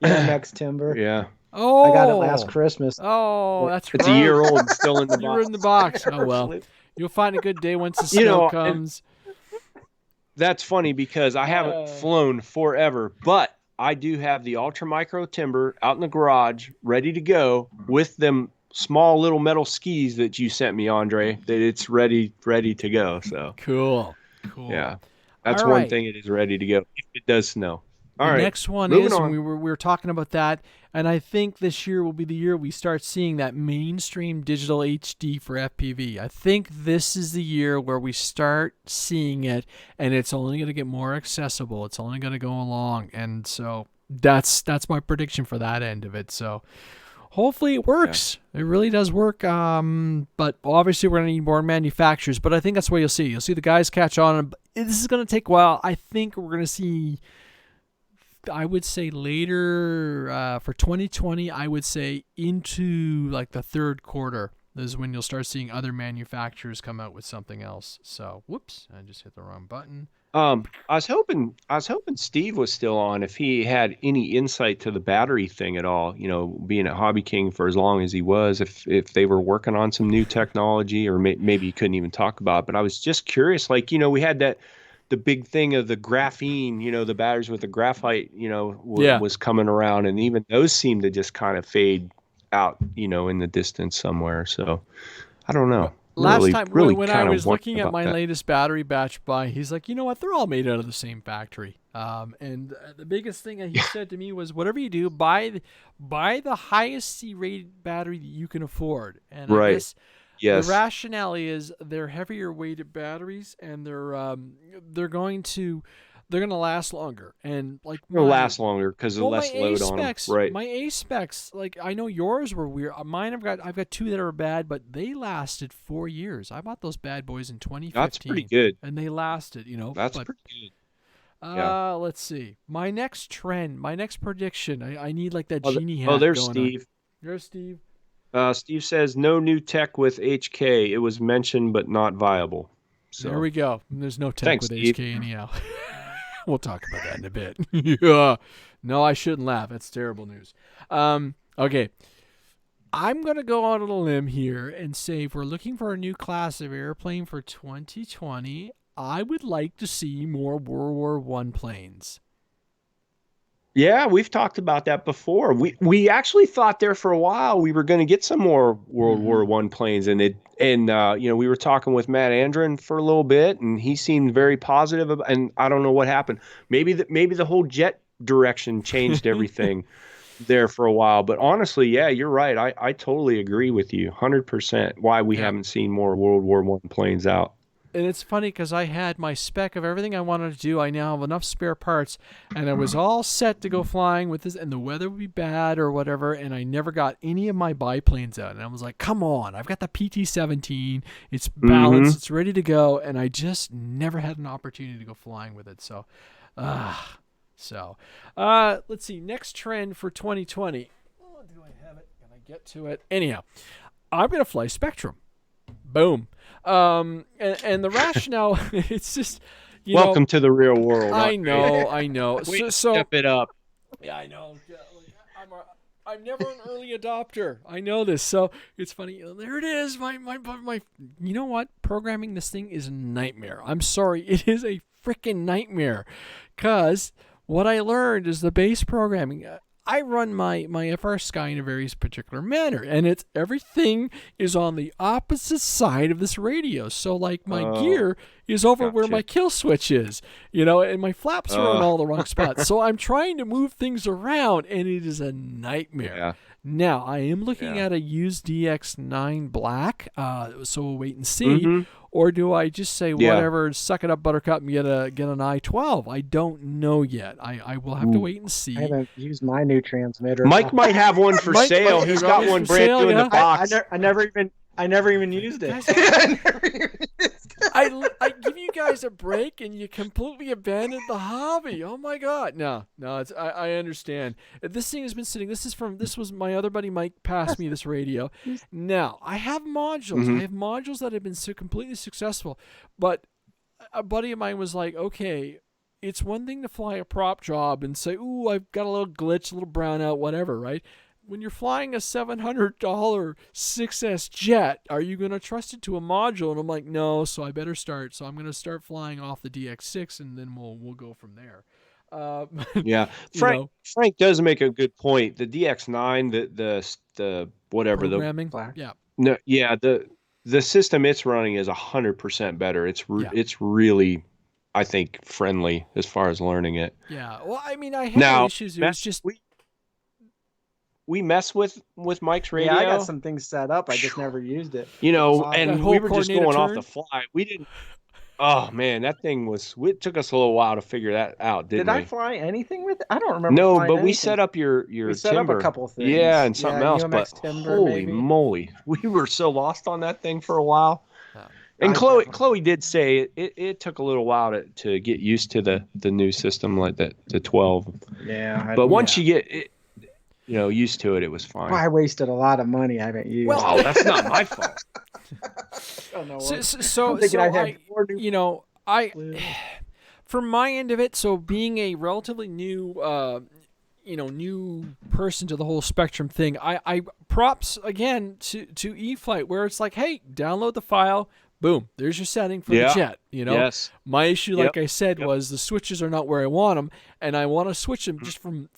UMX Timber. Yeah. Oh, I got it last Christmas. Oh, that's right. It's a year old and still in the box. You're in the box. Oh, well. You'll find a good day once the snow comes. That's funny because I haven't flown forever, but I do have the Ultra Micro Timber out in the garage ready to go with them small little metal skis that you sent me, Andre, that it's ready to go. So cool. Yeah. That's one thing it is ready to go if it does snow. All right. Next one is, and we were talking about that, and I think this year will be the year we start seeing that mainstream digital HD for FPV. I think this is the year where we start seeing it, and it's only going to get more accessible. It's only going to go along, and so that's my prediction for that end of it. So hopefully it works. Yeah. It really does work. But obviously we're going to need more manufacturers. But I think that's what you'll see. You'll see the guys catch on. This is going to take a while. I think we're going to see, I would say later for 2020, I would say into like the third quarter. This is when you'll start seeing other manufacturers come out with something else. So, whoops, I just hit the wrong button. I was hoping Steve was still on if he had any insight to the battery thing at all, being at Hobby King for as long as he was, if they were working on some new technology, or maybe he couldn't even talk about it. But I was just curious, we had the big thing of the graphene, the batteries with the graphite, was coming around, and even those seemed to just kind of fade out, in the distance somewhere. So I don't know. Last time when I was looking at my latest battery batch buy, he's like, you know what? They're all made out of the same factory. And the biggest thing that he said to me was, whatever you do, buy the highest C-rated battery that you can afford. And I guess the rationale is they're heavier weighted batteries, and they're going to they're gonna last longer, and like They'll last longer because there's less my load on them. Right. My A specs, like I know yours were weird. Mine, I've got 2 that are bad, but they lasted 4 years. I bought those bad boys in 2015. That's pretty good. And they lasted, That's pretty good. Yeah. Let's see. My next trend, my next prediction. I need like that genie hat. Oh, there's going Steve. On. There's Steve. Steve says no new tech with HK. It was mentioned but not viable. So there we go. There's no tech Thanks, with Steve. HK anyhow. We'll talk about that in a bit. Yeah. No, I shouldn't laugh. That's terrible news. Okay. I'm going to go out on a limb here and say if we're looking for a new class of airplane for 2020, I would like to see more World War I planes. Yeah, we've talked about that before. We actually thought there for a while we were going to get some more World War I planes, and we were talking with Matt André for a little bit, and he seemed very positive. And I don't know what happened. Maybe the whole jet direction changed everything there for a while. But honestly, yeah, you're right. I totally agree with you, 100%. Why we haven't seen more World War I planes out. And it's funny because I had my spec of everything I wanted to do. I now have enough spare parts, and I was all set to go flying with this, and the weather would be bad or whatever, and I never got any of my biplanes out. And I was like, come on, I've got the PT-17. It's balanced. It's ready to go, and I just never had an opportunity to go flying with it. So, let's see. Next trend for 2020. Oh, do I have it? Can I get to it? Anyhow, I'm going to fly Spectrum. Boom. And the rationale, it's just, welcome to the real world. I know. Step it up. Yeah, I know. I'm never an early adopter. I know this. So it's funny. There it is. My. You know what? Programming this thing is a nightmare. I'm sorry. It is a freaking nightmare. Cause what I learned is the base programming. I run my FR Sky in a very particular manner, and everything is on the opposite side of this radio. So like my gear is over where my kill switch is, and my flaps are in all the wrong spots. So I'm trying to move things around, and it is a nightmare. Yeah. Now I am looking at a used DX9 Black, so we'll wait and see. Or do I just say whatever, suck it up, Buttercup, and get an I-12? I don't know yet. I will have to wait and see. I haven't used my new transmitter. Mike might have one for sale. He's got one brand new in the box. I never even used it. I give you guys a break, and you completely abandoned the hobby. Oh my God! No, I understand. This thing has been sitting. This was my other buddy Mike passed me this radio. Now I have modules. I have modules that have been completely successful, but a buddy of mine was like, okay. It's one thing to fly a prop job and say, ooh, I've got a little glitch, a little brownout, whatever, right? When you're flying a $700 6S jet, are you going to trust it to a module? And I'm like, no, so I better start. So I'm going to start flying off the DX6, and then we'll go from there. Yeah, Frank does make a good point. The DX9, the whatever programming, the system it's running is 100% better. It's really, I think, friendly as far as learning it. Yeah. Well, I mean, I had no issues. It was just we mess with Mike's radio. Yeah, I got some things set up. I just never used it. And we were just going off the fly. We didn't. Oh man, that thing it took us a little while to figure that out, didn't we? Did I fly anything with it? I don't remember. No, but anything. we set up your we set timber. up a couple of things. Yeah, and something else. UMX but timber, holy maybe. moly, we were so lost on that thing for a while. And Chloe did say it took a little while to get used to the new system like that, the 12. Yeah. But once you get it, used to it, it was fine. Well, I wasted a lot of money I haven't used. Well, that's not my fault. From my end of it, so being a relatively new, new person to the whole Spectrum thing, I props again to E-flite, where it's like, hey, download the file. Boom, there's your setting for the jet. Yes. My issue, like I said, was the switches are not where I want them, and I want to switch them just from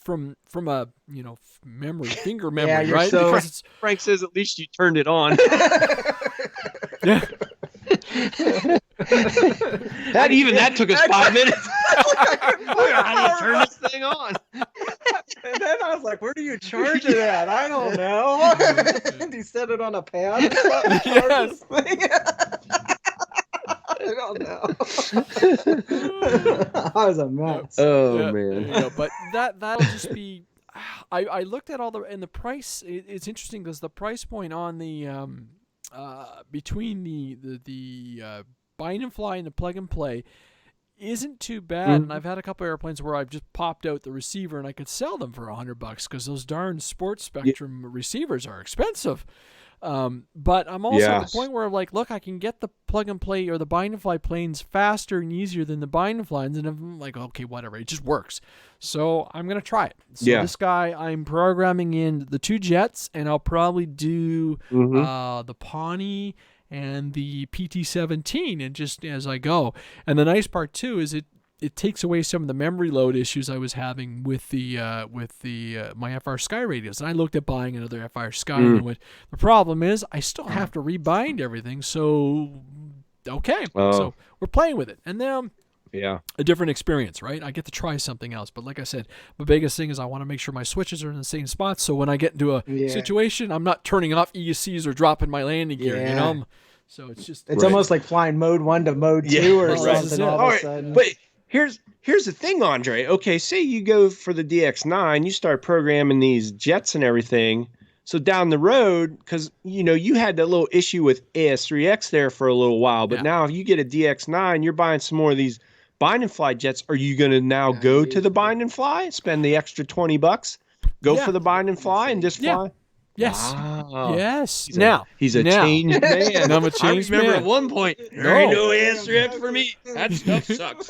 a finger memory, right? So Frank says at least you turned it on. Yeah. that took us 5 minutes. How do you turn this thing on? And then I was like, where do you charge it at? I don't know. And he set it on a pad. Yes. don't know. I was a mess. Oh man. But that'll just be. I looked at all and the price. It's interesting because the price point on the between the bind and fly and the plug and play isn't too bad. And I've had a couple airplanes where I've just popped out the receiver and I could sell them for $100 because those darn Sports Spectrum receivers are expensive. But I'm also at the point where I'm like, look, I can get the plug and play or the bind and fly planes faster and easier than the bind and flies, and I'm like, okay, whatever, it just works. So I'm gonna try it. So this guy, I'm programming in the 2 jets, and I'll probably do the Pawnee and the PT-17, and just as I go. And the nice part too is it takes away some of the memory load issues I was having with my FR Sky radios. And I looked at buying another FR Sky, and the problem is I still have to rebind everything. So so we're playing with it, and then a different experience, right? I get to try something else. But like I said, the biggest thing is I want to make sure my switches are in the same spot, so when I get into a situation, I'm not turning off ESCs or dropping my landing gear. You know, so it's almost like flying mode 1 to mode 2 or something. All of a sudden. But here's the thing, Andre. Okay, say you go for the DX9, you start programming these jets and everything. So down the road, because you had that little issue with AS3X there for a little while, but now if you get a DX9, you're buying some more of these bind and fly jets. Are you going to now go to the bind and fly, spend the extra $20, go for the bind and fly, and just fly? Yes. Wow. Yes. He's a changed man. I'm a changed man. I remember at one point, there ain't no AS3X for me. That stuff sucks.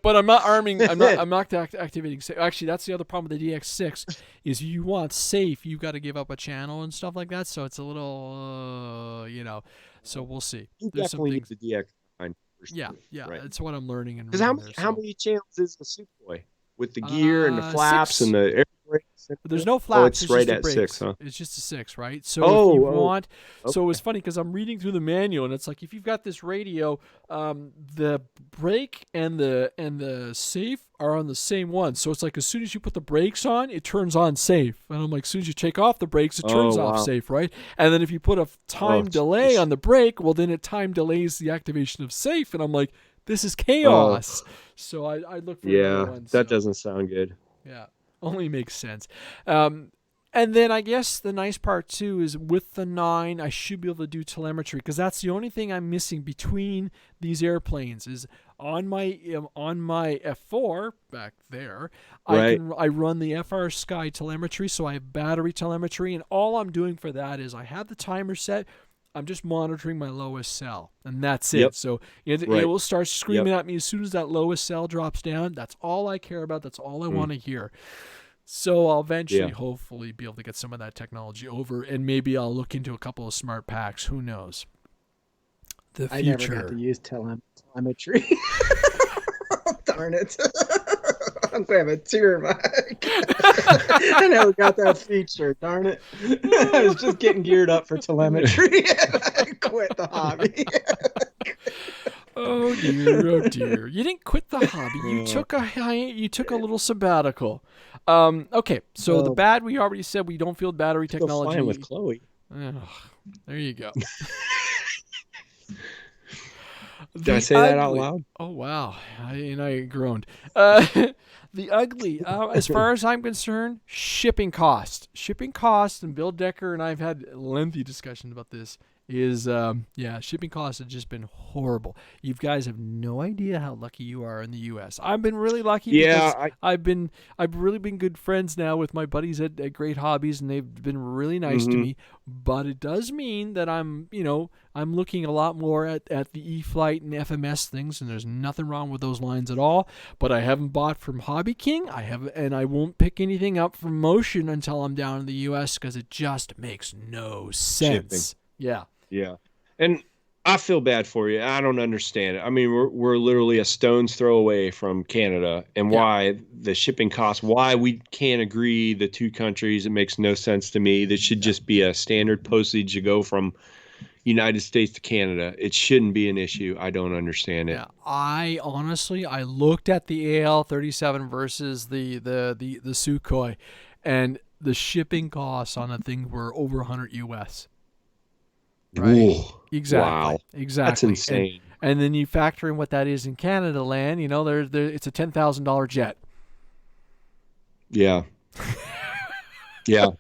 But I'm not arming. I'm not activating. Actually, that's the other problem with the DX6 is you want safe. You got to give up a channel and stuff like that. So it's a little, So we'll see. You definitely need the DX9. Yeah. Right. That's what I'm learning. Because how many channels is the Sukhoi with the gear and the flaps 6. And the air brakes? There's no flaps. It's right at 6, huh? It's just a 6, right? So if you want, so it was funny because I'm reading through the manual and it's like if you've got this radio, the brake and the safe are on the same one. So it's like as soon as you put the brakes on, it turns on safe, and I'm like, as soon as you take off the brakes, it turns off safe, right? And then if you put a time delay on the brake, well, then it time delays the activation of safe, and I'm like, this is chaos. So I look for another one. That doesn't sound good. Yeah. Only makes sense. And then I guess the nice part too is with the 9, I should be able to do telemetry because that's the only thing I'm missing between these airplanes is on my F4 back there. I run the FR Sky telemetry, so I have battery telemetry, and all I'm doing for that is I have the timer set. I'm just monitoring my lowest cell, and that's it. So it will start screaming at me as soon as that lowest cell drops down. That's all I care about. That's all I want to hear. So I'll eventually, hopefully, be able to get some of that technology over, and maybe I'll look into a couple of smart packs. Who knows? The future. I never got to use telemetry. Darn it. I'm going to have a tear in my eye. I never got that feature. Darn it. I was just getting geared up for telemetry. I quit the hobby. Oh dear. You didn't quit the hobby. You took a little sabbatical. Okay, so the bad, we already said we don't feel battery technology. Flying with Chloe. There you go. Did I say that out loud? Oh wow, I groaned. The ugly, as far as I'm concerned, shipping cost, and Bill Decker and I've had lengthy discussions about this. Shipping costs have just been horrible. You guys have no idea how lucky you are in the U.S. I've been really lucky. Yeah, because I've really been good friends now with my buddies at Great Hobbies, and they've been really nice to me. But it does mean that I'm looking a lot more at the E-flite and FMS things, and there's nothing wrong with those lines at all. But I haven't bought from Hobby King. I won't pick anything up from Motion until I'm down in the U.S. because it just makes no sense. Shipping. Yeah. And I feel bad for you. I don't understand it. I mean, we're literally a stone's throw away from Canada, and why the shipping costs, why we can't agree the two countries, it makes no sense to me. There should just be a standard postage to go from United States to Canada. It shouldn't be an issue. I don't understand it. Yeah, I looked at the AL-37 versus the Sukhoi, and the shipping costs on the thing were over $100 US. right? Ooh, Exactly. wow. Exactly. That's insane. And then you factor in what that is in Canada land. You know, it's a $10,000 jet. Yeah. Yeah.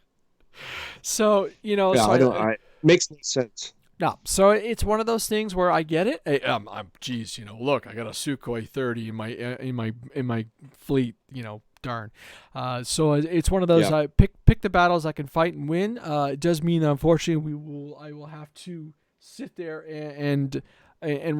So Yeah, so makes no sense. no. So it's one of those things where I get it. Geez, look, I got a Sukhoi 30 in my fleet. Darn. So it's one of those. Yeah. I pick the battles I can fight and win. It does mean that unfortunately I will have to sit there and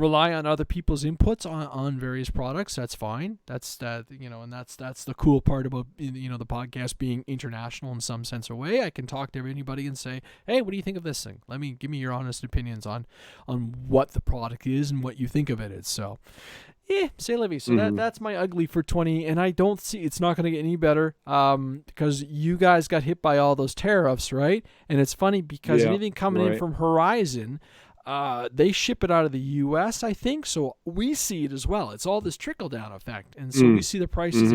rely on other people's inputs on various products. That's fine. That's and that's the cool part about the podcast being international in some sense or way. I can talk to anybody and say, hey, what do you think of this thing? Give me your honest opinions on what the product is and what you think of it. So say Livy. So that's my ugly for 20, and I don't see it's not going to get any better because you guys got hit by all those tariffs, right? And it's funny because anything coming in from Horizon, they ship it out of the U.S., I think, so we see it as well. It's all this trickle-down effect, and so we see the prices,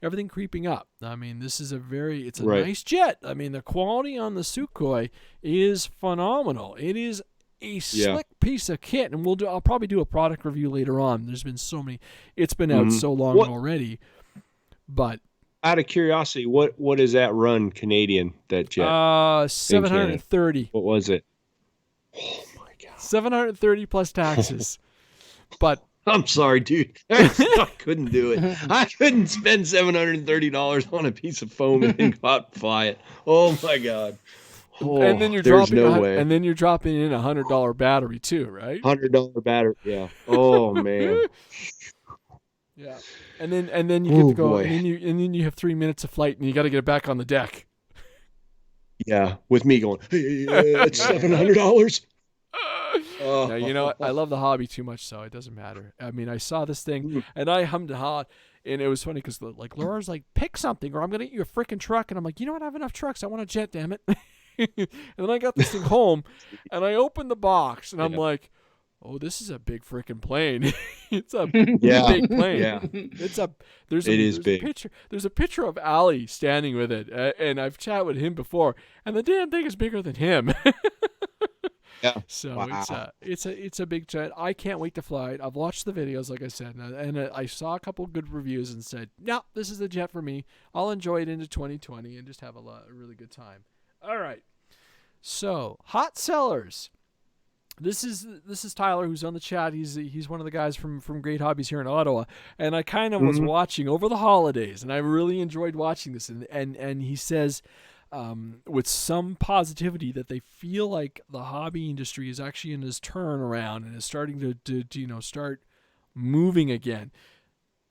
everything creeping up. I mean, this is it's a nice jet. I mean, the quality on the Sukhoi is phenomenal. It is a slick piece of kit, and I'll probably do a product review later on. There's been so many. It's been out so long already, but out of curiosity, what is that run Canadian, that jet? 730. What was it? 730 plus taxes. But I'm sorry, dude. I couldn't do it. I couldn't spend $730 on a piece of foam and then go out and fly it. Oh my God. Oh, and then you're dropping and then you're dropping in $100 battery too, right? $100 battery, yeah. Oh man. Yeah. And then you get to go and then you have 3 minutes of flight and you got to get it back on the deck. Yeah, with me going, hey, it's $700. Now, I love the hobby too much, so it doesn't matter. I mean, I saw this thing, and I hummed and hawed, and it was funny because, Laura's like, pick something, or I'm going to eat your freaking truck. And I'm like, you know what? I have enough trucks. I want a jet, damn it. And then I got this thing home, and I opened the box, and I'm like, oh, this is a big freaking plane. It's a big plane. Yeah. There's a picture of Ali standing with it, and I've chatted with him before, and the damn thing is bigger than him. Yeah. So it's a big jet. I can't wait to fly it. I've watched the videos, like I said, and I saw a couple good reviews and said, no, this is the jet for me. I'll enjoy it into 2020 and just have a really good time. All right. So hot sellers. This is Tyler, who's on the chat. He's one of the guys from Great Hobbies here in Ottawa, and I kind of was watching over the holidays, and I really enjoyed watching this. And he says, with some positivity, that they feel like the hobby industry is actually in this turnaround and is starting to start moving again.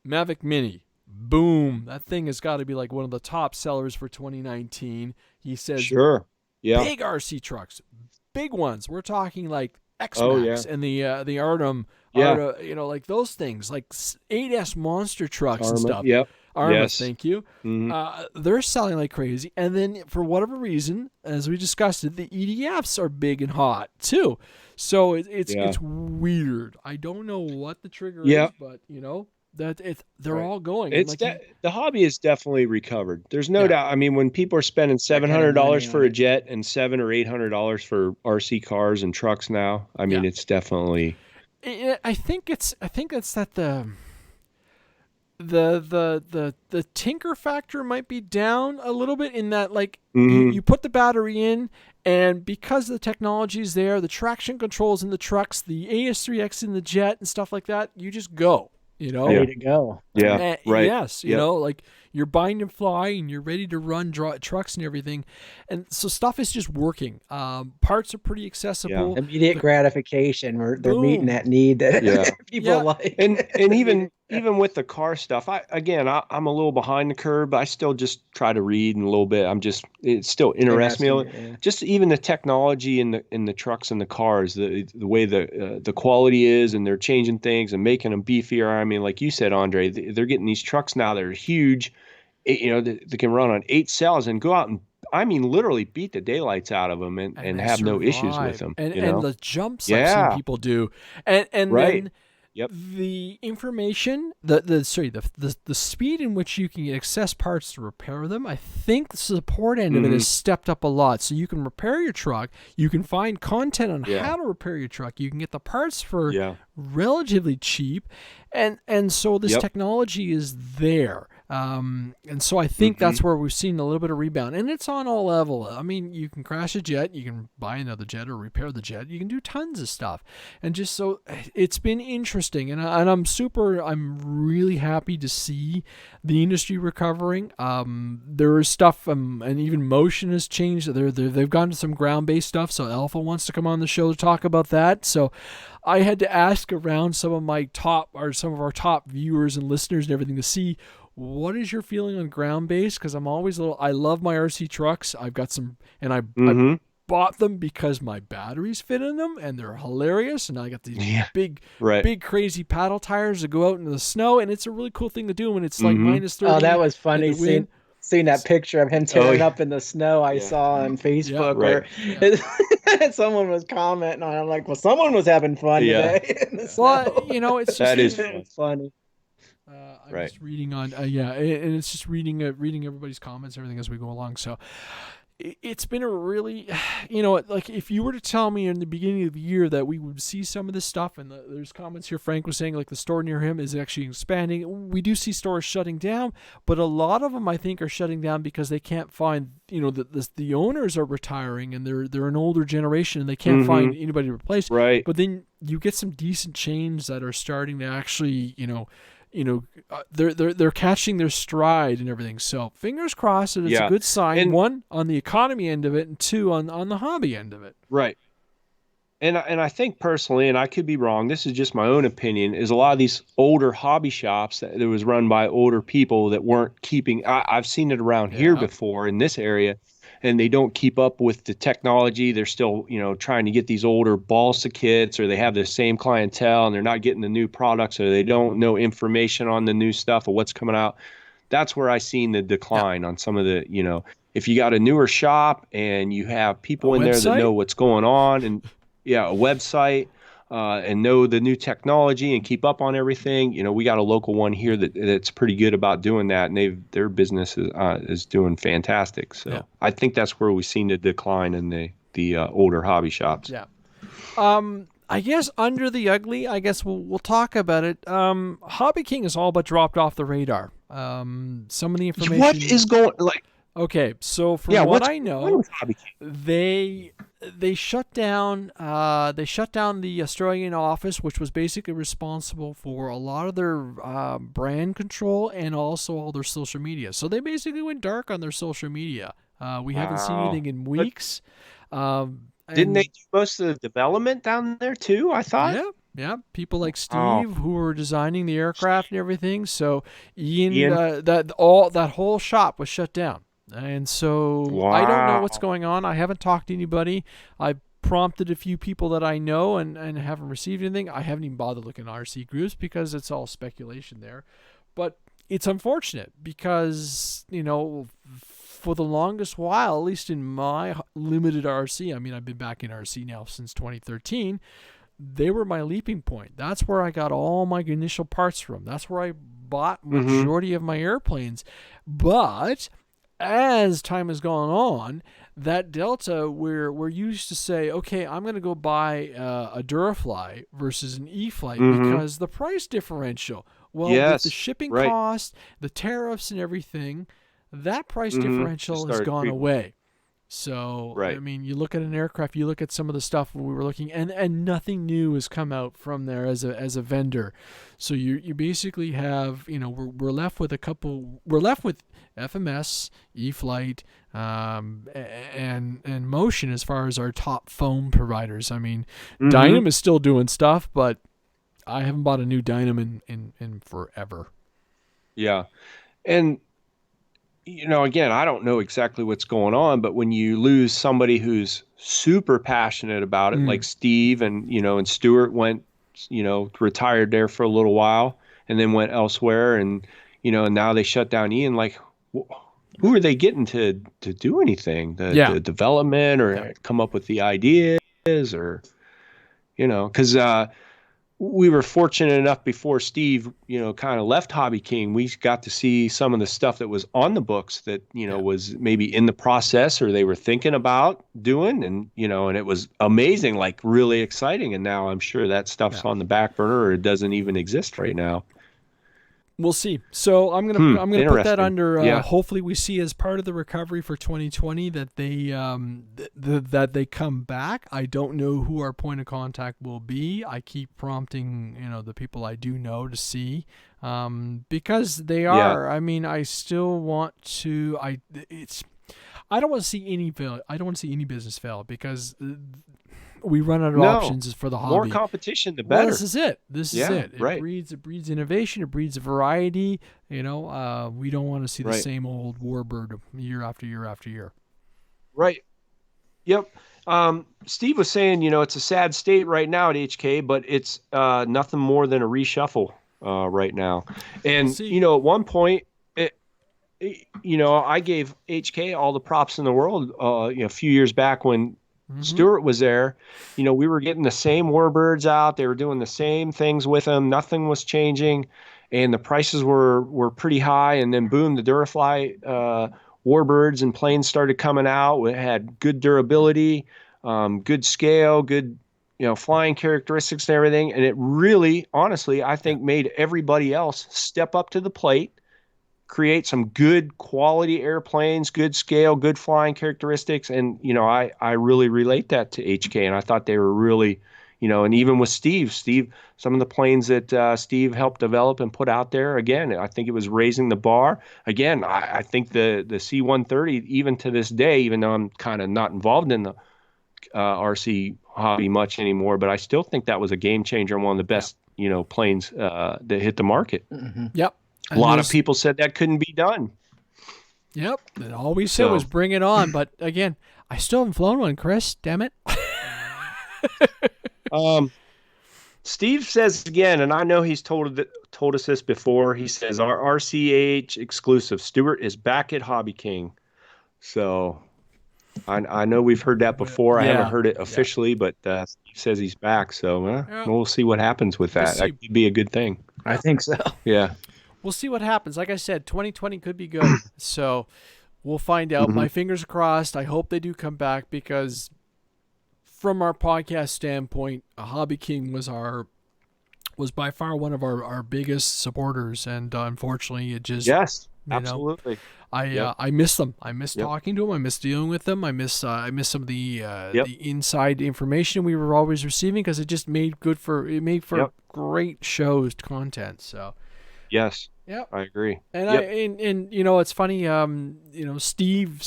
Mavic Mini, boom! That thing has got to be like one of the top sellers for 2019. He says, sure, yeah, big RC trucks. Big ones. We're talking like X-Max and the Artem, like those things, like 8S monster trucks and stuff. Yep. Arma, yes. Thank you. They're selling like crazy. And then for whatever reason, as we discussed it, the EDFs are big and hot too. So it's weird. I don't know what the trigger is, but they're all going. The hobby is definitely recovered. There's no doubt. I mean, when people are spending $700 for a jet and $700 or $800 for RC cars and trucks now, I mean, it's definitely. I think it's that the tinker factor might be down a little bit in that, like, you put the battery in, and because the technology is there, the traction controls in the trucks, the AS3X in the jet and stuff like that, you just go. Ready to go. Yeah, right. Yes, like you're bind and fly, and you're ready to run trucks and everything, and so stuff is just working. Parts are pretty accessible. Yeah. Immediate gratification. They're meeting that need that people like. And even with the car stuff, I'm a little behind the curve, but I still just try to read a little bit. It still interests me. Yeah. Just even the technology in the trucks and the cars, the way the quality is, and they're changing things and making them beefier. I mean, like you said, Andre, they're getting these trucks now that are huge. They can run on 8 cells and go out and, I mean, literally beat the daylights out of them and have no issues with them. And the jumps I've seen people do. And then Yep. The information, the speed in which you can access parts to repair them, I think the support end of it has stepped up a lot. So you can repair your truck, you can find content on how to repair your truck, you can get the parts for relatively cheap, and so this technology is there. And so I think that's where we've seen a little bit of rebound, and it's on all level. I mean, you can crash a jet, you can buy another jet or repair the jet, you can do tons of stuff, and just so it's been interesting, and I'm really happy to see the industry recovering. There is stuff, and even Motion has changed. They've gone to some ground-based stuff. So Alpha wants to come on the show to talk about that. So I had to ask around some of our top viewers and listeners and everything to see, what is your feeling on ground-based? Because I'm always I love my RC trucks. I've got some, and I bought them because my batteries fit in them, and they're hilarious. And I got these big crazy paddle tires that go out into the snow, and it's a really cool thing to do when it's like minus 30. Oh, that was funny. Seeing that picture of him tearing up in the snow I saw on Facebook where someone was commenting on it. I'm like, well, someone was having fun today. Well, it's just that is funny. I'm just reading on, and it's just reading everybody's comments, everything as we go along. So it's been a really, like if you were to tell me in the beginning of the year that we would see some of this stuff, and there's comments here, Frank was saying like the store near him is actually expanding. We do see stores shutting down, but a lot of them I think are shutting down because they can't find, the owners are retiring and they're an older generation and they can't find anybody to replace. Right. But then you get some decent chains that are starting to actually, they're catching their stride and everything. So fingers crossed that it's a good sign. And one, on the economy end of it, and two, on the hobby end of it. Right. And I think personally, and I could be wrong, this is just my own opinion, is a lot of these older hobby shops that was run by older people that weren't keeping. I've seen it around here before in this area. And they don't keep up with the technology. They're still, trying to get these older Balsa kits, or they have the same clientele and they're not getting the new products, or they don't know information on the new stuff or what's coming out. That's where I seen the decline on some of the, if you got a newer shop and you have people in there that know what's going on, and a website, and know the new technology and keep up on everything. We got a local one here that's pretty good about doing that, and their business is doing fantastic. So I think that's where we've seen the decline in the older hobby shops. Yeah. I guess under the ugly, I guess we'll talk about it. Hobby King is all but dropped off the radar. Some of the information. What is going Okay, so from what I know, they shut down the Australian office, which was basically responsible for a lot of their brand control and also all their social media. So they basically went dark on their social media. We haven't seen anything in weeks. Didn't they do most of the development down there too, I thought? Yeah, people like Steve who were designing the aircraft and everything. So Ian. That whole shop was shut down. And so I don't know what's going on. I haven't talked to anybody. I prompted a few people that I know and haven't received anything. I haven't even bothered looking at RC groups because it's all speculation there. But it's unfortunate because, for the longest while, at least in my limited RC, I mean, I've been back in RC now since 2013, they were my leaping point. That's where I got all my initial parts from. That's where I bought majority of my airplanes. But as time has gone on, that delta where we're used to say, okay, I'm going to go buy a Durafly versus an E-flite because the price differential. Well, with the shipping cost, the tariffs and everything, that price differential has gone away. So, I mean, you look at an aircraft, you look at some of the stuff we were looking, and nothing new has come out from there as a vendor. So you basically have, we're left with FMS, E-flite, and Motion as far as our top foam providers. I mean, Dynam is still doing stuff, but I haven't bought a new Dynam in forever. Yeah. And again, I don't know exactly what's going on, but when you lose somebody who's super passionate about it, like Steve and Stuart went, retired there for a little while and then went elsewhere, and now they shut down Ian. Like, who are they getting to do anything? The development or come up with the ideas, or because we were fortunate enough before Steve, kind of left Hobby King, we got to see some of the stuff that was on the books that, was maybe in the process or they were thinking about doing. And, and it was amazing, like really exciting. And now I'm sure that stuff's on the back burner or it doesn't even exist right now. We'll see. So I'm gonna put that under. Hopefully, we see as part of the recovery for 2020 that they that they come back. I don't know who our point of contact will be. I keep prompting the people I do know to see, because they are. I mean, I still want to. I don't want to see any fail. I don't want to see any business fail because we run out of options for the hobby. More competition, the better. Well, this is it. This is it. Right. It breeds innovation. It breeds variety. We don't want to see the same old Warbird year after year after year. Right. Yep. Steve was saying, it's a sad state right now at HK, but it's nothing more than a reshuffle right now. And, at one point, I gave HK all the props in the world, a few years back when Stuart was there. We were getting the same Warbirds out. They were doing the same things with them. Nothing was changing, and the prices were pretty high. And then boom, the Durafly Warbirds and planes started coming out. It had good durability, good scale, good flying characteristics and everything. And it really, honestly, I think made everybody else step up to the plate, create some good quality airplanes, good scale, good flying characteristics. And, I really relate that to HK. And I thought they were really, and even with Steve, some of the planes that Steve helped develop and put out there, again, I think it was raising the bar. Again, I think the C-130, even to this day, even though I'm kind of not involved in the RC hobby much anymore, but I still think that was a game changer and one of the best, planes that hit the market. Mm-hmm. Yep. A lot of people said that couldn't be done. Yep. And all we said was bring it on. But again, I still haven't flown one, Chris. Damn it. Steve says again, and I know he's told us this before. He says our RCH exclusive Stuart is back at Hobby King. So I know we've heard that before. I haven't heard it officially, but Steve says he's back. So we'll see what happens with that. That could be a good thing. I think so. Yeah. We'll see what happens. Like I said, 2020 could be good. So we'll find out. My fingers crossed. I hope they do come back because from our podcast standpoint, Hobby King was by far one of our biggest supporters. And unfortunately, it just... Yes, absolutely. I miss them. I miss talking to them. I miss dealing with them. I miss some of the inside information we were always receiving because it just made for great shows content. So... Yes. Yeah, I agree. And and it's funny. Steve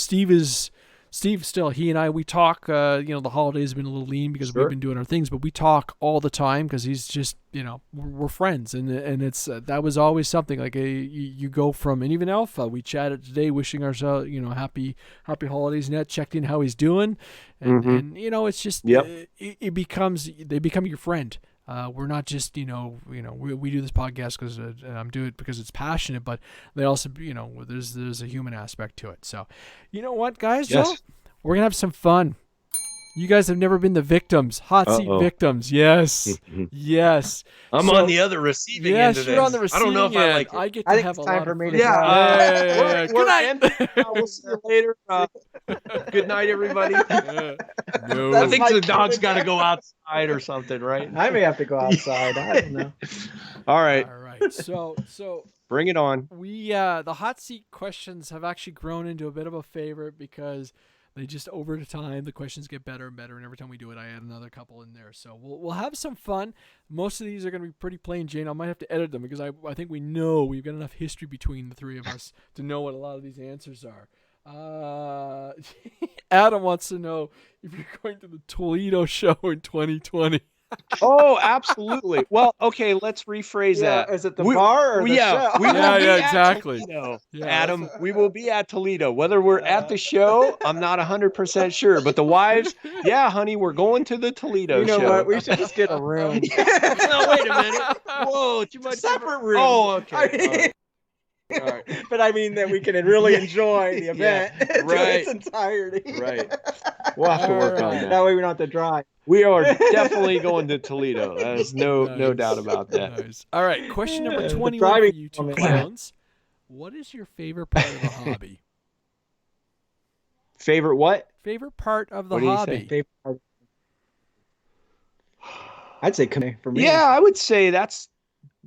still. He and I we talk. The holidays have been a little lean because we've been doing our things, but we talk all the time because he's just we're friends, and it's that was always something like you go from, and even Alpha. We chatted today, wishing ourselves happy holidays. Net checked in how he's doing, and it's just they become your friend. We're not just, we do this podcast because I'm doing it because it's passionate, but they also, there's a human aspect to it. So, you know what, guys? Yes. We're going to have some fun. You guys have never been the victims, hot seat victims. Yes. Yes. I'm on the other receiving end of this. Yes, you're on the receiving end. I don't know if I like it. I get to have a lot of fun. Yeah. Good night. We'll see you later. Good night, everybody. No. I think the dog's got to go outside or something, right? I may have to go outside. I don't know. All right. So bring it on. We the hot seat questions have actually grown into a bit of a favorite because they just over time the questions get better and better, and every time we do it, I add another couple in there. So we'll have some fun. Most of these are going to be pretty plain Jane. I might have to edit them because I think we've got enough history between the three of us to know what a lot of these answers are. Adam wants to know if you're going to the Toledo show in 2020. Oh, absolutely. Well, okay, let's rephrase that. Is it the bar or the show? Exactly. Adam, we will be at Toledo. Whether we're at the show, I'm not 100% sure. But the wives, honey, we're going to the Toledo show. You know what? We should just get a room. No, wait a minute. Whoa, too much separate room. Oh, okay. All right. But I mean that we can really enjoy the event in its entirety. Right. We'll have to work on that. That way we don't have to drive. We are definitely going to Toledo. There's no doubt about that. Nice. All right, question number 21 for you two clowns. What is your favorite part of the hobby? Favorite what? Favorite part of the What do you hobby? say? Favorite part. I'd say for me. Yeah, I would say that's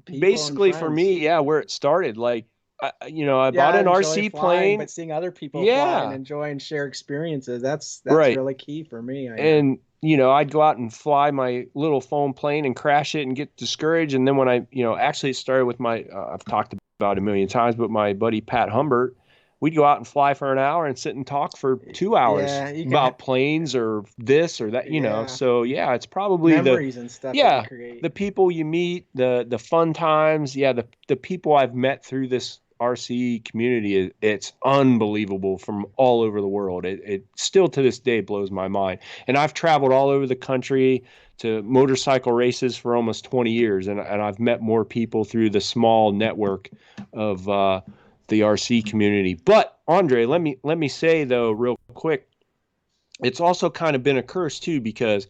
People basically and for friends. me. Yeah, where it started. Like, I Yeah, bought an I enjoy RC flying, plane, but seeing other people Yeah. fly and enjoy and share experiences, that's Right. really key for me. and I'd go out and fly my little foam plane and crash it and get discouraged. And then when I, actually it started with my, I've talked about it a million times, but my buddy Pat Humbert, we'd go out and fly for an hour and sit and talk for 2 hours about planes or this or that, So yeah, it's probably memories and stuff. that you create. the people you meet, the fun times. Yeah, the people I've met through this RC community, it's unbelievable from all over the world. It still to this day blows my mind. And I've traveled all over the country to motorcycle races for almost 20 years, and I've met more people through the small network of the RC community. But Andre, let me say though, real quick, it's also kind of been a curse too, because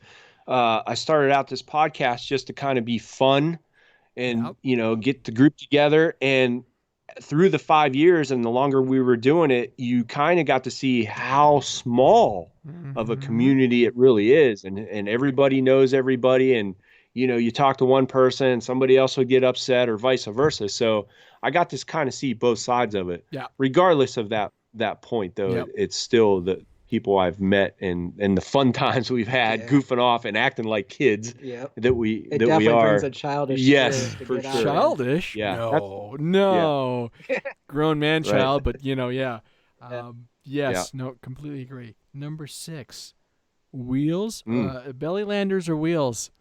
I started out this podcast just to kind of be fun and get the group together. And through the 5 years and the longer we were doing it, you kind of got to see how small of a community it really is, and everybody knows everybody, and you talk to one person, somebody else will get upset or vice versa. So I got to kind of see both sides of it. Yeah. Regardless of that point, though, it's still the people I've met and the fun times we've had goofing off and acting like kids that we It that definitely we are. brings a childish Yes, spirit to for get out sure. there. Childish? Yeah. No. Grown man Right. child, but yes, no, completely agree. Number 6, wheels, belly landers or wheels?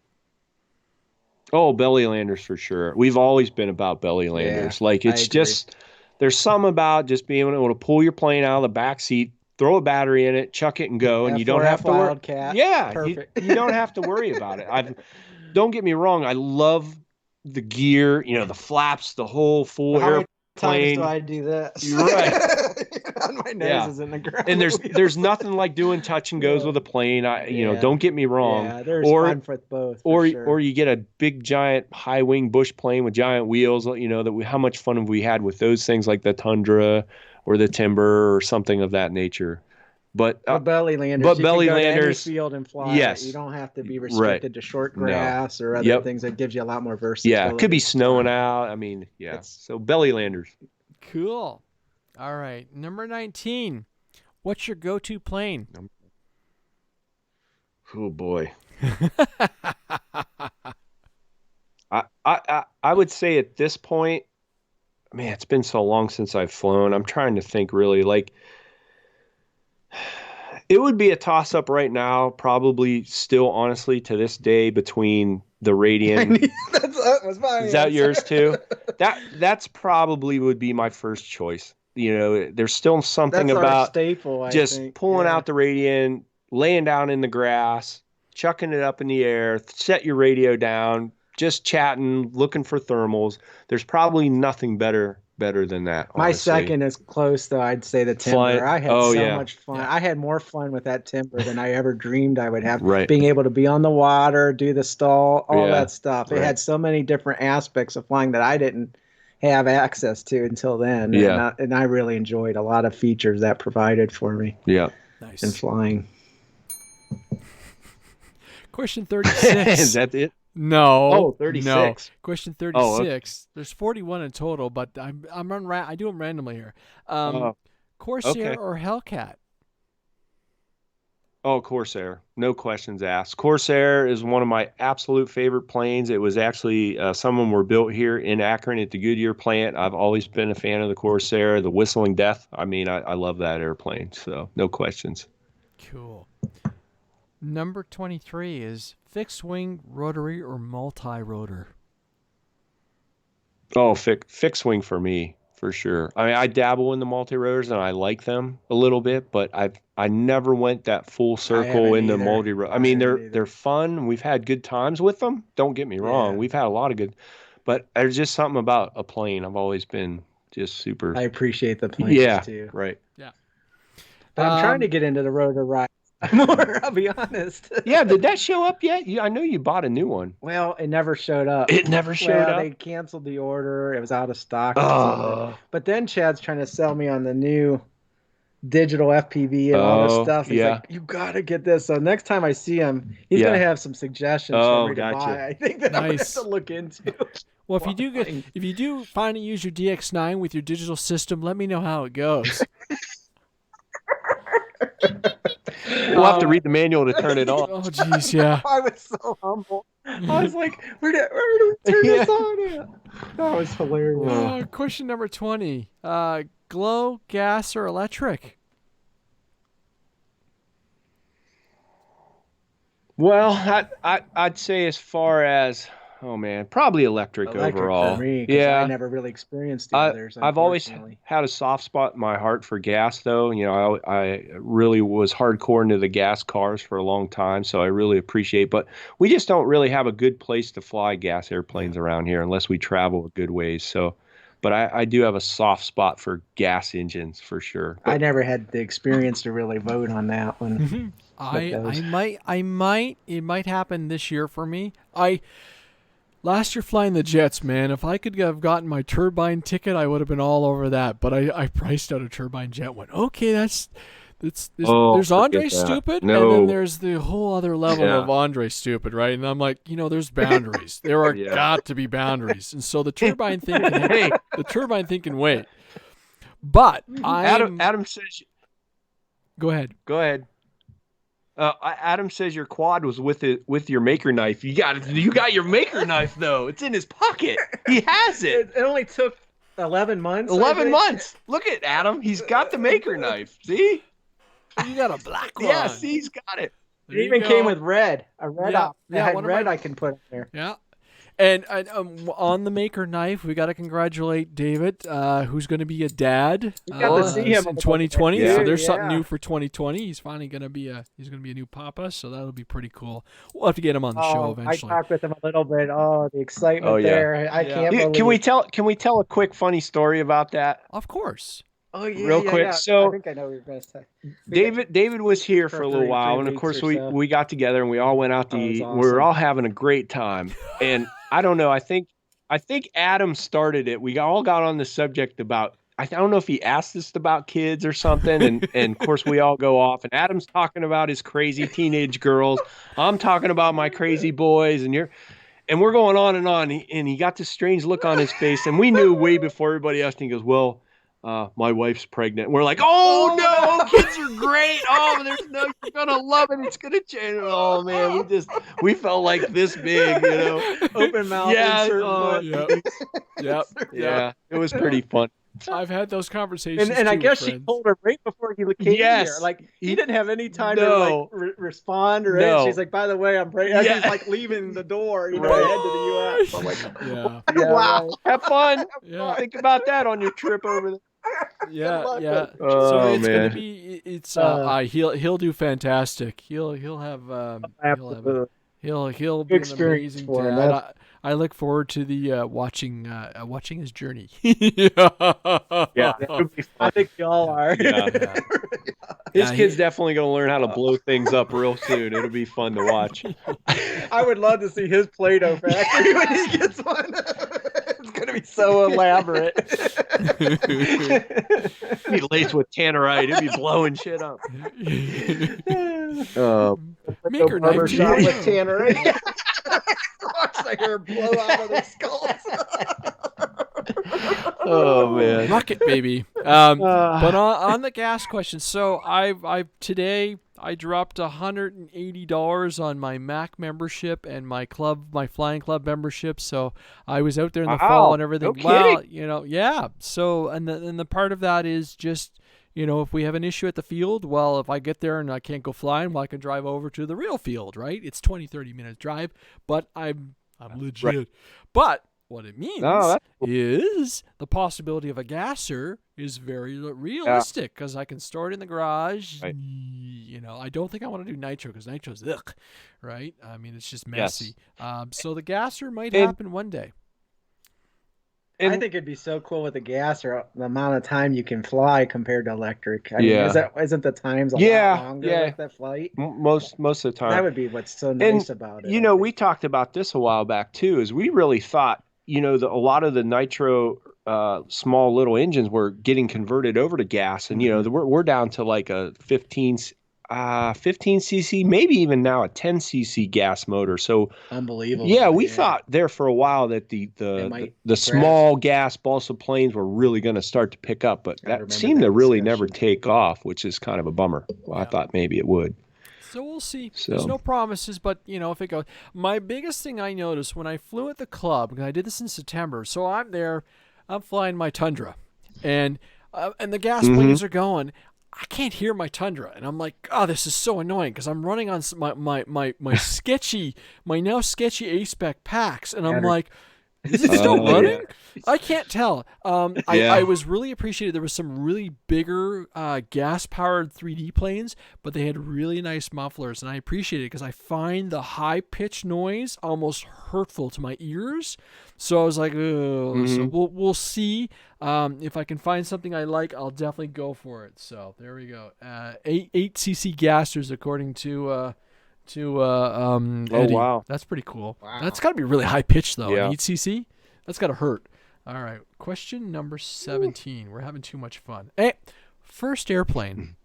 Oh, belly landers for sure. We've always been about belly landers. Like, it's just, there's some about just being able to pull your plane out of the back seat, throw a battery in it, chuck it and go, and you don't have to worry. Wildcat. Yeah, Perfect. you don't have to worry about it. Don't get me wrong. I love the gear, the flaps, the whole full airplane. Times do I do this? You're right. My nose is in the ground. And there's nothing like doing touch and goes with a plane. Don't get me wrong. Yeah, there's fun for both. Or you get a big giant high wing bush plane with giant wheels. How much fun have we had with those things, like the Tundra or the Timber or something of that nature. But belly landers. But you belly can go landers, to any field and fly. Yes, you don't have to be restricted to short grass or other things. That gives you a lot more versatility. Yeah, it could be snowing out. I mean, so belly landers. Cool. All right, number 19. What's your go-to plane? Oh boy. I would say at this point, man, it's been so long since I've flown. I'm trying to think really. Like, it would be a toss-up right now, probably still, honestly, to this day, between the Radian. That was my Is that yours too? That's probably would be my first choice. There's still something about staple, pulling out the Radian, laying down in the grass, chucking it up in the air, set your radio down, just chatting, looking for thermals. There's probably nothing better than that. Honestly. My second is close, though. I'd say the Timber. I had much fun. Yeah. I had more fun with that Timber than I ever dreamed I would have. Right. Being able to be on the water, do the stall, all that stuff. Right. It had so many different aspects of flying that I didn't have access to until then. Yeah. And I really enjoyed a lot of features that provided for me. Yeah. Nice. In flying. Question 36. Is that it? No. Oh, 36. No. Question 36. Oh, okay. There's 41 in total, but I do them randomly here. Corsair or Hellcat? Oh, Corsair. No questions asked. Corsair is one of my absolute favorite planes. It was actually, some of them were built here in Akron at the Goodyear plant. I've always been a fan of the Corsair, the Whistling Death. I mean, I love that airplane, so no questions. Cool. Number 23 is fixed wing, rotary, or multi-rotor? Oh, fixed wing for me, for sure. I mean, I dabble in the multi-rotors and I like them a little bit, but I never went that full circle in the multi-rotor. I mean, they're fun. We've had good times with them. Don't get me wrong. We've had a lot of good, but there's just something about a plane. I've always been just super. I appreciate the planes too. Right. Yeah. But I'm trying to get into the rotor ride. more. I'll be honest. Yeah, did that show up yet? I know you bought a new one. Well, it never showed up. It never showed up? They canceled the order. It was out of stock. Oh. But then Chad's trying to sell me on the new digital FPV and all this stuff. He's like, you got to get this. So next time I see him, he's going to have some suggestions for me to buy. I think that I'm going to have to look into. Well, if you do finally use your DX9 with your digital system, let me know how it goes. We'll have to read the manual to turn it on. Oh, jeez, yeah. I was so humble. I was like, where do we turn this on? That was hilarious. Question number 20. Glow, gas, or electric? Well, I'd say as far as, probably electric overall. For me, 'cause I never really experienced the others. I've always had a soft spot in my heart for gas, though. You know, I really was hardcore into the gas cars for a long time, so I really appreciate. But we just don't really have a good place to fly gas airplanes around here unless we travel a good ways. So, but I do have a soft spot for gas engines for sure. But I never had the experience to really vote on that one. It might happen this year for me. Last year flying the jets, man, if I could have gotten my turbine ticket, I would have been all over that. But I priced out a turbine jet. Went, okay, there's André stupid, and then there's the whole other level of André stupid, right? And I'm like, there's boundaries. There are got to be boundaries, and so the turbine thing can wait. But Adam says, go ahead. Adam says your quad was with your maker knife. You got your maker knife though. It's in his pocket. He has it. It only took 11 months. 11 months. Look at Adam. He's got the maker knife. See? You got a black one. Yeah, see, he's got it. It even came with red. A red I can put in there. Yeah. And on the maker knife, we got to congratulate David, who's going to be a dad. You got to see him in 2020. Yeah. So there's something new for 2020. He's finally going to be a new papa, so that'll be pretty cool. We'll have to get him on the show eventually. I talked with him a little bit. Oh, the excitement there! I can't believe. Can we tell a quick funny story about that? Of course. Oh yeah, real quick. Yeah. So I think I know what you're going to say. David was here for a little while, and of course we got together and we all went out to eat. Awesome. We were all having a great time, and I don't know. I think Adam started it. We all got on the subject about. I don't know if he asked us about kids or something, and of course we all go off. And Adam's talking about his crazy teenage girls. I'm talking about my crazy boys, and we're going on. And he got this strange look on his face, and we knew way before everybody else. And he goes, "Well, my wife's pregnant." And we're like, "Oh no, kids are great. Oh, you're gonna love it. It's gonna change." Oh man, we felt like this big, open mouth. Yeah. It was pretty fun. I've had those conversations. And I guess she told her right before he came here. Like he didn't have any time to respond or anything. She's like, "By the way, I'm pregnant." He's like leaving the door, head to the U.S. I'm like, wow, have fun. Think about that on your trip over there. Yeah. Oh, so it's man. gonna be. He'll do fantastic. He'll be an amazing dad. I look forward to the watching his journey. Yeah, I think y'all are. Yeah. His kid's definitely gonna learn how to blow things up real soon. It'll be fun to watch. I would love to see his Play-Doh factory when he gets one. It's gonna be so elaborate. Be laced with tannerite. It'll be blowing shit up. Maker knife shop with tannerite. Watch the hair blow out of their skulls. Oh man, rocket baby. But on the gas question, so today I dropped $180 on my MAC membership and my flying club membership. So I was out there in the fall and everything. No So and the part of that is just. If we have an issue at the field, well, if I get there and I can't go flying, well, I can drive over to the real field, right? It's 20-30 minutes drive, but I'm legit. Right. But what it means is the possibility of a gasser is very realistic because I can store it in the garage. Right. I don't think I want to do nitro because nitro's right? I mean, it's just messy. Yes. So the gasser might happen one day. I think it'd be so cool with the gas or the amount of time you can fly compared to electric. I mean, isn't the times a lot longer with that flight? Most of the time. That would be what's so nice about it. You know, we talked about this a while back too, is we really thought, you know, a lot of the nitro small little engines were getting converted over to gas, and you know, we're down to like a 15 cc, maybe even now a 10 cc gas motor. So unbelievable. Yeah, we thought there for a while that the small gas balsa planes were really going to start to pick up, but that seemed to really never take off, which is kind of a bummer. Well, I thought maybe it would. So we'll see. There's no promises, but you know, if it goes. My biggest thing I noticed when I flew at the club, and I did this in September, so I'm there, I'm flying my Tundra, and the gas planes are going. I can't hear my Tundra, and I'm like, oh, this is so annoying because I'm running on my sketchy, my now sketchy A-spec packs, and I'm like, is it still running? Yeah. I can't tell. I was really appreciated. There was some really bigger gas-powered 3D planes, but they had really nice mufflers, and I appreciate it because I find the high-pitched noise almost hurtful to my ears. So I was like, oh. So we'll see. If I can find something I like, I'll definitely go for it. So there we go. 8 cc gasters according to Eddie. Oh, wow. That's pretty cool. Wow. That's got to be really high pitched though. Yeah. An 8cc? That's got to hurt. All right. Question number 17. We're having too much fun. Hey, first airplane.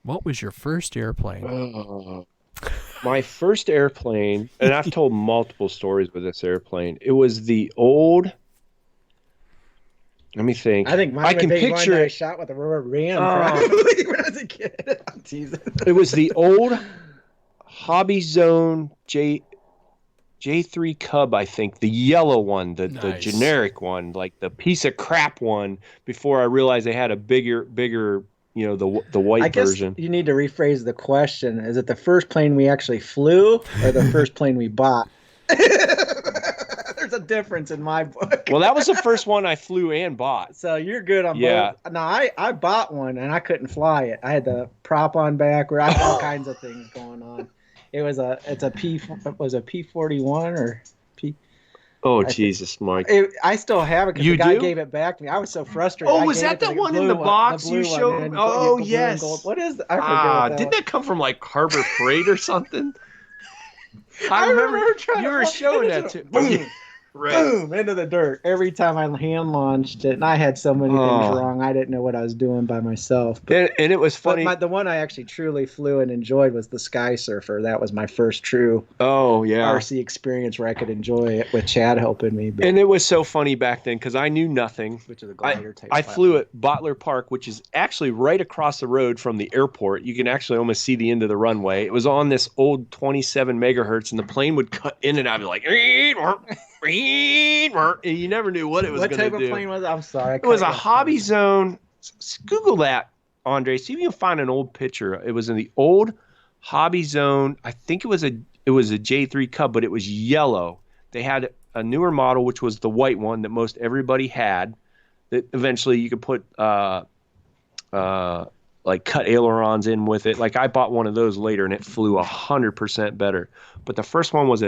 What was your first airplane? My first airplane, and I've told multiple stories with this airplane. It was the old. Let me think. I think I can picture it. I shot with a rubber ram probably when I was a kid. I'm teasing. It was the old Hobby Zone J3 Cub, I think, the yellow one, the generic one, like the piece of crap one. Before I realized they had a bigger, you know, the white version. You need to rephrase the question. Is it the first plane we actually flew or the first plane we bought? There's a difference in my book. Well, that was the first one I flew and bought. So you're good on both. No, I bought one and I couldn't fly it. I had the prop on back where I had all kinds of things going on. It was a P41 or P. Oh, Jesus, Mike. I still have it because the guy gave it back to me. I was so frustrated. Oh, was that the one in the box you showed? Oh, yes. What is that? I forget. Didn't that come from like Harbor Freight or something? I remember trying you were showing that to boom, boom, into the dirt every time I hand launched it, and I had so many things wrong. I didn't know what I was doing by myself. But, and it was funny. The one I actually truly flew and enjoyed was the Sky Surfer. That was my first true RC experience where I could enjoy it with Chad helping me. And it was so funny back then because I knew nothing. Which is a glider type. I flew at Bottler Park, which is actually right across the road from the airport. You can actually almost see the end of the runway. It was on this old 27 megahertz, and the plane would cut in and out, like, and you never knew what it was going to do. What type of plane was it? I'm sorry. It was a Hobby Zone. Google that, Andre. See if you can find an old picture. It was in the old Hobby Zone. I think it was a J3 Cub, but it was yellow. They had a newer model, which was the white one that most everybody had. That eventually you could put like cut ailerons in with it. Like I bought one of those later, and it flew 100% better. But the first one was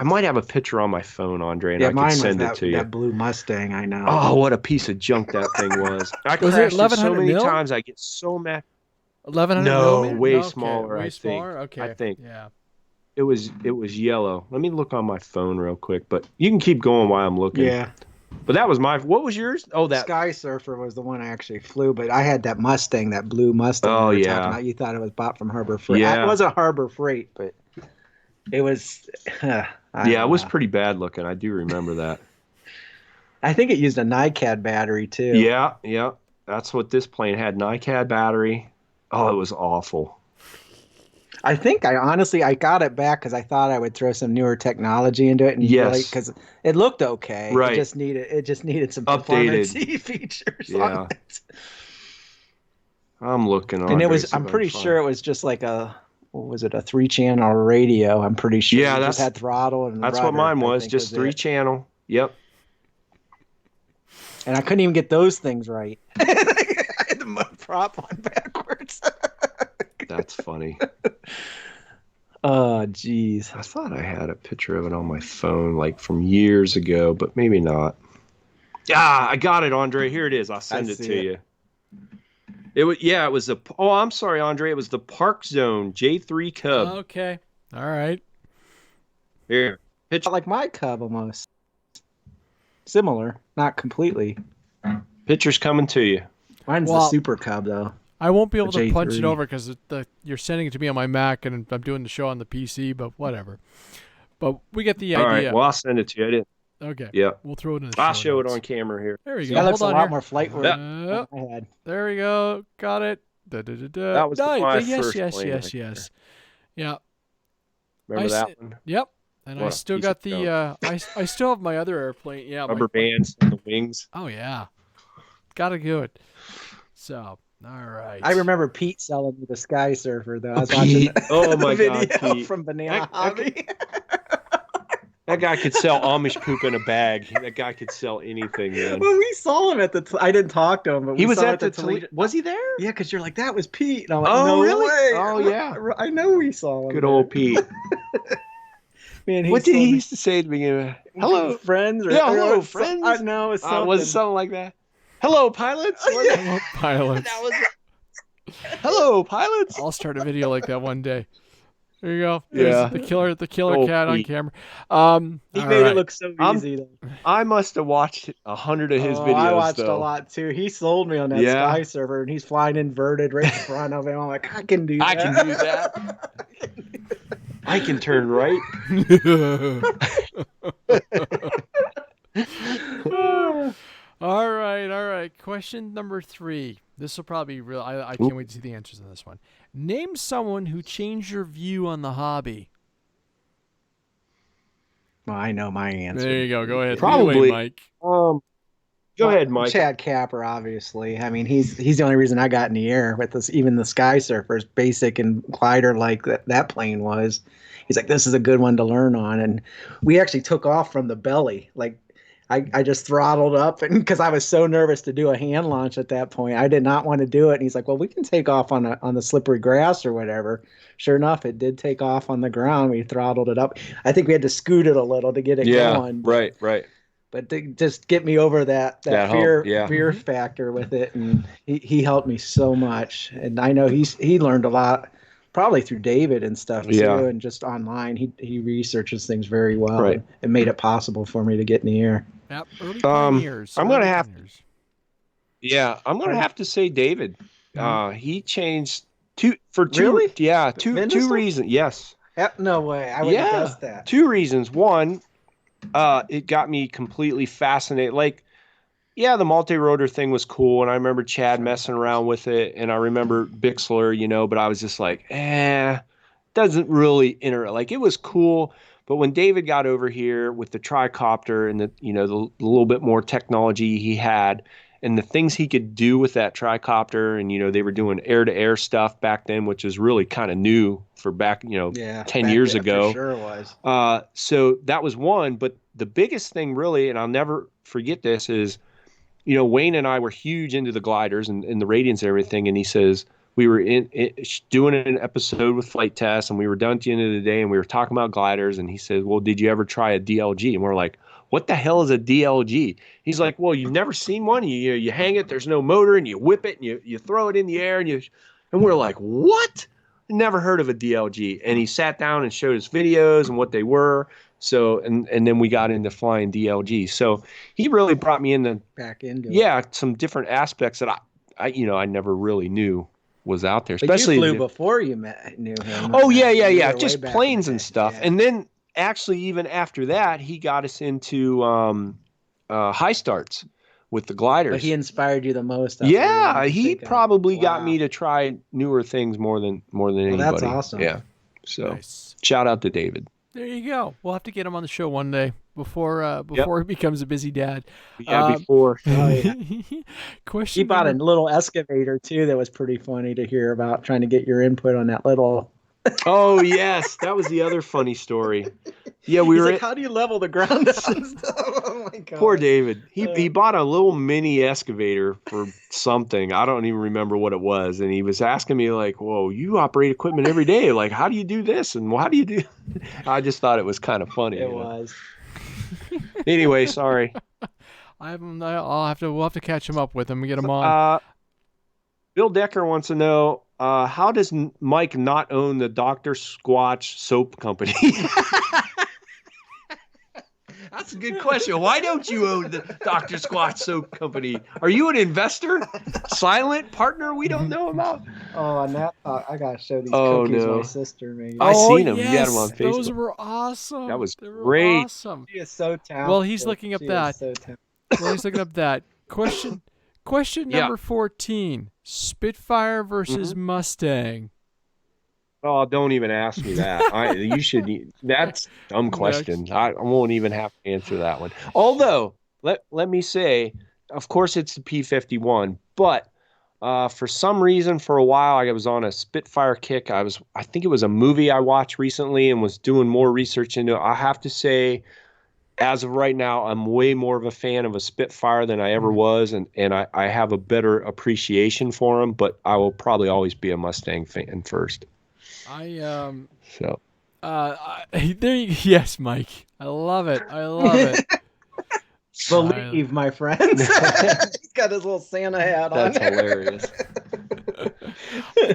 I might have a picture on my phone, Andre, and I can send it to you. That blue Mustang, I know. Oh, what a piece of junk that thing was! I crashed it so many times. I get so mad. 1100? No, way smaller. Way I think. Smaller? Okay. I think. Yeah. It was yellow. Let me look on my phone real quick, but you can keep going while I'm looking. Yeah. But that was what was yours? Oh, that Sky Surfer was the one I actually flew, but I had that Mustang, that blue Mustang. Oh, you were talking about. You thought it was bought from Harbor Freight. Yeah. It was a Harbor Freight, but it was. It was pretty bad looking. I do remember that. I think it used a NiCad battery too. Yeah. That's what this plane had. NiCad battery. Oh, it was awful. I think I got it back because I thought I would throw some newer technology into it, and because it looked okay. Right. It just needed some performance features on it. I'm looking on. And it was. I'm pretty sure it was just like a. What was it? A 3-channel radio. I'm pretty sure. Yeah, it just had throttle and. That's rudder, what mine was. Just 3-channel. Yep. And I couldn't even get those things right. I had the prop on backwards. That's funny. Oh, geez. I thought I had a picture of it on my phone, like from years ago, but maybe not. Yeah, I got it, Andre. Here it is. I'll send it to you. It was the. Oh, I'm sorry, Andre. It was the Park Zone J3 Cub. Okay. All right. Here, picture. Like my Cub almost. Similar, not completely. Picture's coming to you. Mine's the Super Cub, though. I won't be able to punch it over because you're sending it to me on my Mac, and I'm doing the show on the PC, but whatever. But we get the idea. All right, well, I'll send it to you. I didn't. Okay. Yeah. We'll throw it in the I'll show show notes. it on camera here. There you go. That looks Hold a on lot more flight worthy than I had. There we go. Got it. Da-da-da-da. That was my yes, first yes, plane yes, right yes. Yeah. Remember that one? Yep. And I still got the I still have my other airplane. Yeah. Rubber bands and the wings. Oh yeah. Gotta do it. So, all right. I remember Pete selling me the Sky Surfer, though. I was watching my video God, Pete. from Banana Hobby. That guy could sell Amish poop in a bag. That guy could sell anything, man. When we saw him at the, I didn't talk to him, but He was saw at the Toledo. Was he there? Yeah, because you're like, that was Pete. And I'm like, Oh, no really? way. Oh, yeah. I know we saw him. Good old Pete. Man, What did he used to say to me? Hello, friends. Or, yeah, hello, friends. I know. It's something. Was it something like that? Hello, pilots. Hello, pilots. That was it. Hello, pilots. I'll start a video like that one day. There you go. Yeah. There's the killer cat on camera. He made it look so easy, though. I must have watched 100 of his videos. I watched though. a lot too. He sold me on that Sky Server, and he's flying inverted right in front of him. I'm like, I can do that. I can do that. I can turn right. All right. Question number 3. This will probably be real. I can't wait to see the answers on this one. Name someone who changed your view on the hobby. Well, I know my answer. There you go. Go ahead. Probably, Mike. Go ahead, Mike. Chad Capper, obviously. I mean, he's the only reason I got in the air with this. Even the Sky Surfers, basic and glider like that plane was. He's like, this is a good one to learn on, and we actually took off from the belly. Like, I just throttled up, and because I was so nervous to do a hand launch at that point, I did not want to do it. And he's like, well, we can take off on the slippery grass or whatever. Sure enough, it did take off on the ground. We throttled it up. I think we had to scoot it a little to get it going. Right. But to just get me over that fear factor with it, and he helped me so much. And I know he learned a lot, probably through David and stuff too, and just online. He researches things very well, and made it possible for me to get in the air. Yep, early pioneers. I'm gonna have to say David. He changed two reasons. Yes. No way. I would have guessed that. 2 reasons. One, it got me completely fascinated. Like, the multi-rotor thing was cool, and I remember Chad messing around with it, and I remember Bixler, but I was just like, doesn't really like, it was cool. But when David got over here with the tricopter and the little bit more technology he had, and the things he could do with that tricopter, and they were doing air-to-air stuff back then, which is really kind of new for back 10 years ago. Sure it was. So that was one. But the biggest thing really, and I'll never forget this, is Wayne and I were huge into the gliders and the Radians and everything, and he says, we were doing an episode with Flight Test, and we were done at the end of the day, and we were talking about gliders, and he said, well, did you ever try a DLG? And we're like, what the hell is a DLG? He's like, well, you've never seen one? You hang it, there's no motor, and you whip it, and you throw it in the air, and we're like, what? Never heard of a DLG. And he sat down and showed us videos and what they were. So, and then we got into flying DLG. So he really brought me back into some different aspects that I never really knew was out there. But especially you flew before you knew him. Oh yeah. Just planes and stuff. Yeah. And then actually even after that, he got us into high starts with the gliders. But he inspired you the most. Yeah, he probably got me to try newer things more than anybody. That's awesome. Yeah. So shout out to David. There you go. We'll have to get him on the show one day before he becomes a busy dad. Yeah, before. Question. He bought a little excavator too that was pretty funny to hear about, trying to get your input on that little Oh yes, that was the other funny story. Yeah, we He's were. like, how do you level the ground out and stuff? Oh my god. Poor David. He bought a little mini excavator for something. I don't even remember what it was, and he was asking me like, "Whoa, you operate equipment every day. Like, how do you do this? And how do you do?" I just thought it was kind of funny. It was. Anyway, sorry. We'll have to catch him up with him and get him on. Bill Decker wants to know, how does Mike not own the Dr. Squatch soap company? That's a good question. Why don't you own the Dr. Squatch soap company? Are you an investor? Silent partner we don't know about? Oh, and that I gotta show these cookies my sister made. I seen them. Yes, you got them on Facebook. Those were awesome. That was they were great. Awesome. She is so talented. Well, he's looking up that. Question number 14. Spitfire versus Mustang. Oh, don't even ask me that. You should. That's a dumb question. I won't even have to answer that one. Although, let me say, of course, it's the P-51, but for some reason, for a while, I was on a Spitfire kick. I think it was a movie I watched recently and was doing more research into it. I have to say, as of right now, I'm way more of a fan of a Spitfire than I ever was, and I have a better appreciation for them, but I will probably always be a Mustang fan first. Yes, Mike. I love it. Believe, my friends. He's got his little Santa hat on. That's hilarious.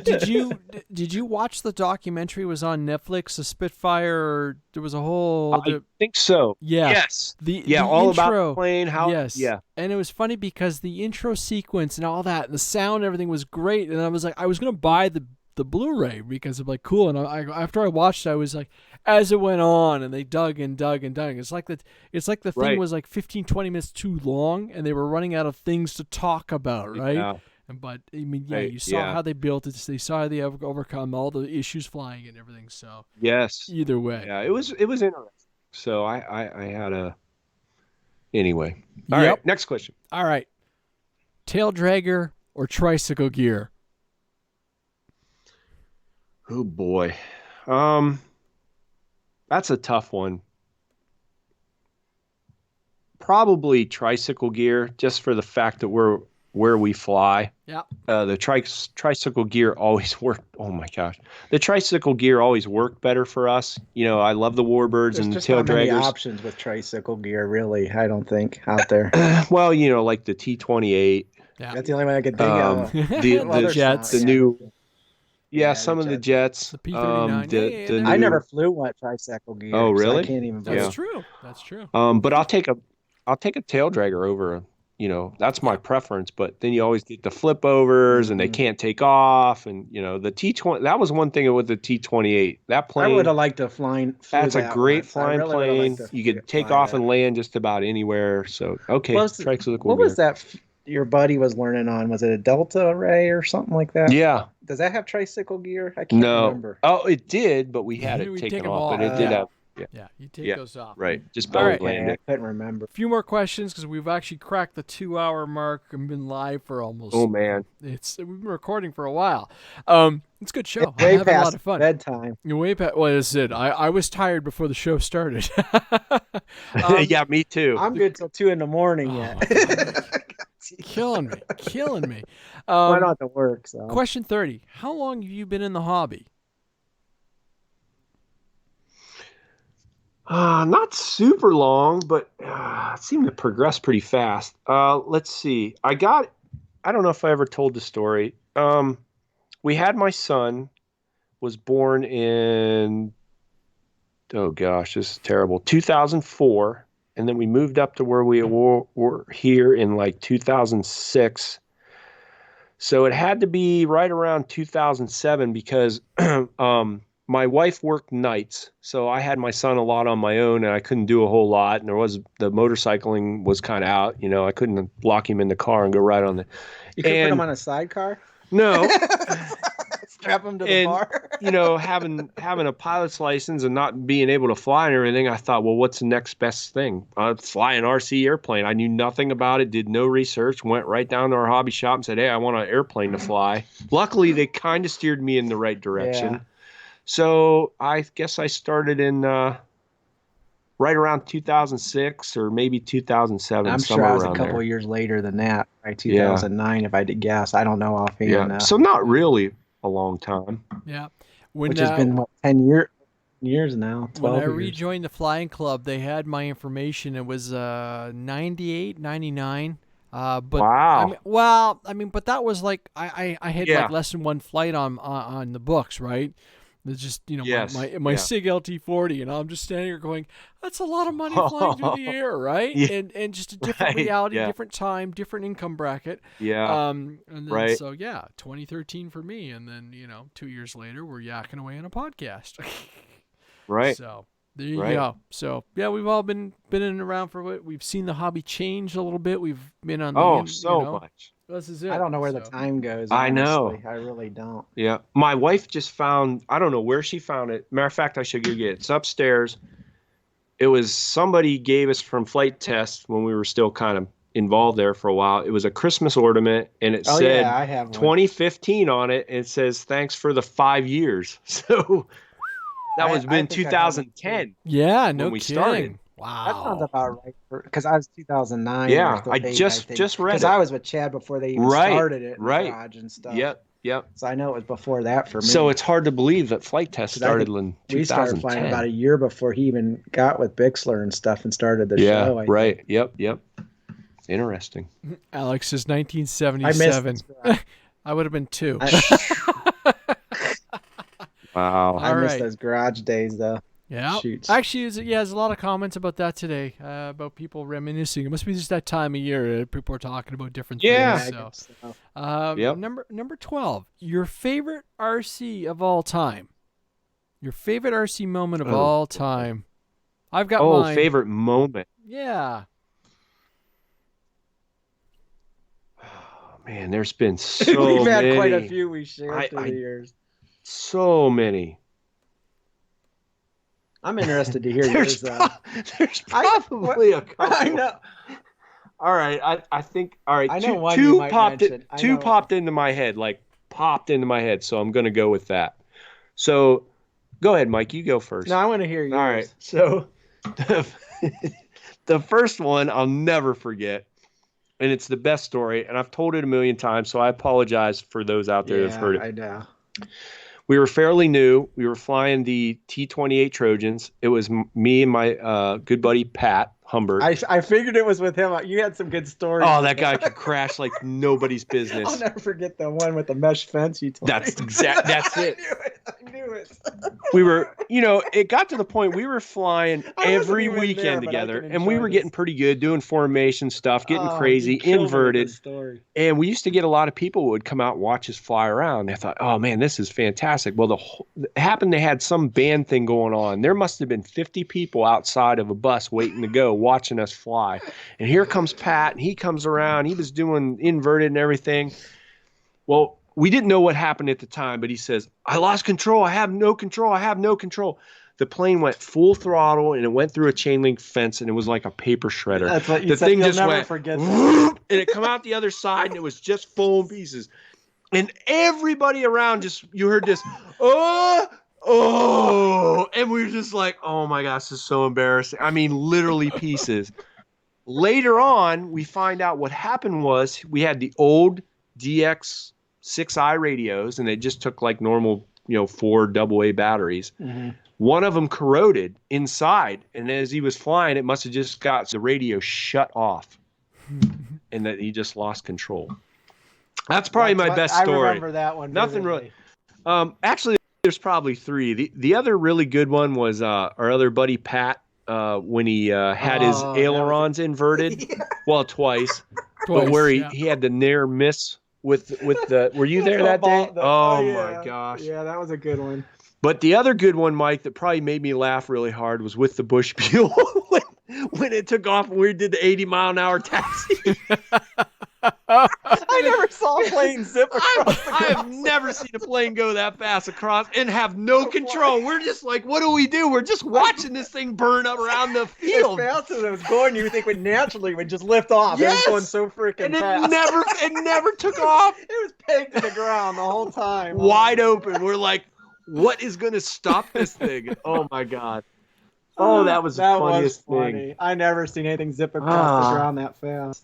Did you watch the documentary? It was on Netflix, the Spitfire? Or there was a whole. I think so. Yeah. Yes. The all intro, about the plane. How? Yes. Yeah. And it was funny because the intro sequence and all that, and the sound, and everything was great. And I was like, I was gonna buy the Blu-ray because I'm like, cool. And after I watched it, I was like, as it went on, and they dug and dug and dug. It's like the thing was like 15, 20 minutes too long, and they were running out of things to talk about, right? Yeah. But I mean, you saw how they built it. They saw how they overcome all the issues flying and everything. So yes, either way, yeah, it was interesting. So I had a anyway. All right, next question. All right, tail dragger or tricycle gear? Oh boy, that's a tough one. Probably tricycle gear, just for the fact that we're where we fly. Yeah. The tricycle gear always worked. Oh my gosh, the tricycle gear always worked better for us. You know, I love the Warbirds and the tail draggers. There's just not many options with tricycle gear, really. I don't think out there. Well, you know, like the T-28. Yeah. That's the only way I could think of. The jets, the new. Yeah, some of the jets. The P-39. I never flew one tricycle gear. Oh, really? So I can't even. That's true. That's true. But I'll take a tail dragger over. You know, that's my preference. But then you always get the flip overs, and they can't take off. And you know, the T-20. That was one thing with the T-28. That plane. I would have liked to fly. That's a great flying plane. You could take off and land just about anywhere. So okay, tricycle gear. What was that? Your buddy was learning on? Was it a Delta Array or something like that? Yeah. Does that have tricycle gear? I can't remember. Oh, it did, but we had it taken off. But it did have. Yeah, you take those off. Right, just belly land it. I couldn't remember. A few more questions because we've actually cracked the 2-hour mark and been live for almost. Oh man, we've been recording for a while. It's a good show. I'm having a lot of fun. Bedtime. Way past. Well, is it? I was tired before the show started. Yeah, me too. I'm good till 2 a.m. yet. Killing me. Why not to work? So. Question 30. How long have you been in the hobby? Not super long, but it seemed to progress pretty fast. Let's see. I don't know if I ever told the story. We had my son, was born in, oh gosh, this is terrible, 2004. And then we moved up to where we were here in like 2006. So it had to be right around 2007 because my wife worked nights. So I had my son a lot on my own and I couldn't do a whole lot. And the motorcycling was kind of out. You know, I couldn't lock him in the car and go right on the. You could put him on a sidecar? No. Strap him to the bar. You know, having a pilot's license and not being able to fly and everything, I thought, well, what's the next best thing? Fly an RC airplane. I knew nothing about it, did no research, went right down to our hobby shop and said, hey, I want an airplane to fly. Luckily, they kind of steered me in the right direction. Yeah. So I guess I started in right around 2006 or maybe 2007. I'm sure I was a couple of years later than that, right? 2009, if I did guess. I don't know offhand. Yeah. So not really a long time. Yeah. Which has been, what, 10 years now, 12 When I years. rejoined the flying club, they had my information. It was 98, 99. But wow. But that was like I had like less than one flight on the books, right? It's just, my SIG LT-40, and I'm just standing here going, that's a lot of money flying through the air, right? Yeah. And just a different reality, different time, different income bracket. Yeah. And then, so 2013 for me, and then 2 years later we're yakking away on a podcast. Right. So there you go. So we've all been in and around for it. We've seen the hobby change a little bit. We've been on much. This is it. I don't know where the time goes. Honestly. I know. I really don't. Yeah. My wife just found, I don't know where she found it. Matter of fact, I should go get it. It's upstairs. It was somebody gave us from Flight Test when we were still kind of involved there for a while. It was a Christmas ornament, and it said I have 2015 on it, and it says thanks for the 5 years. So that was been 2010. Yeah, when we started. Wow, that sounds about right. Because I was 2009. Yeah, I just read it. Because I was with Chad before they even started it in the garage and stuff. Yep. So I know it was before that for me. So it's hard to believe that Flight Test started in 2010. We started flying about a year before he even got with Bixler and stuff and started the show. Yeah, right. Yep. Interesting. Alex says 1977. I would have been 2. Wow. I miss those garage days, though. Yeah. Shoots. Actually, there's a lot of comments about that today, about people reminiscing. It must be just that time of year. People are talking about different things. So. Number 12, your favorite RC of all time. Your favorite RC moment of all time. I've got mine. Favorite moment. Yeah. Oh, man, there's been so We've had many. quite a few we shared through the years. So many. I'm interested to hear yours. There's probably a couple. I know. All right, I think. All right, I know one two you might popped. mention. Two popped into my head, So I'm gonna go with that. So, go ahead, Mike. You go first. No, I want to hear yours. All right. So, the first one I'll never forget, and it's the best story, and I've told it a million times. So I apologize for those out there that've heard it. I know. We were fairly new. We were flying the T-28 Trojans. It was me and my good buddy Pat Humbert. I figured it was with him. You had some good stories. Oh, that guy could crash like nobody's business. I'll never forget the one with the mesh fence you told me. That's it. I knew it. We were, it got to the point we were flying every weekend together, and we were getting pretty good, doing formation stuff, getting crazy, inverted. And we used to get a lot of people who would come out and watch us fly around. They thought, oh man, this is fantastic. Well, it happened they had some band thing going on. There must have been 50 people outside of a bus waiting to go, watching us fly. And here comes Pat, and he comes around. He was doing inverted and everything. Well, we didn't know what happened at the time, but he says, I lost control. I have no control. The plane went full throttle, and it went through a chain link fence, and it was like a paper shredder. That's what you the said. thing You'll just never went, forget that. And it come out the other side, and it was just foam pieces. And everybody around you heard this, oh, and we were just like, oh my gosh, this is so embarrassing. I mean, literally pieces. Later on, we find out what happened was we had the old DX6i radios, and they just took like normal, 4 AA batteries. Mm-hmm. One of them corroded inside, and as he was flying, it must have just got the radio shut off, and that he just lost control. That's probably my best story. I remember that one. Nothing really. Actually, there's probably 3. The other really good one was our other buddy Pat when he had his ailerons inverted. Yeah. Well, twice, but where he had the near miss with the. Were you there that day? My gosh! Yeah, that was a good one. But the other good one, Mike, that probably made me laugh really hard was with the Bush Buell when it took off and we did the 80-mile-an-hour taxi. I never saw a plane zip across. I have never seen a plane go that fast across and have no control. We're just like, what do? We're just watching this thing burn up around the field. As fast as it was going, you would think naturally would just lift off. Yes! It was going so freaking fast. It never took off. It was pegged to the ground the whole time. Wide open. We're like, what is going to stop this thing? Oh my God. Oh, that was the funniest thing. I never seen anything zip across the ground that fast.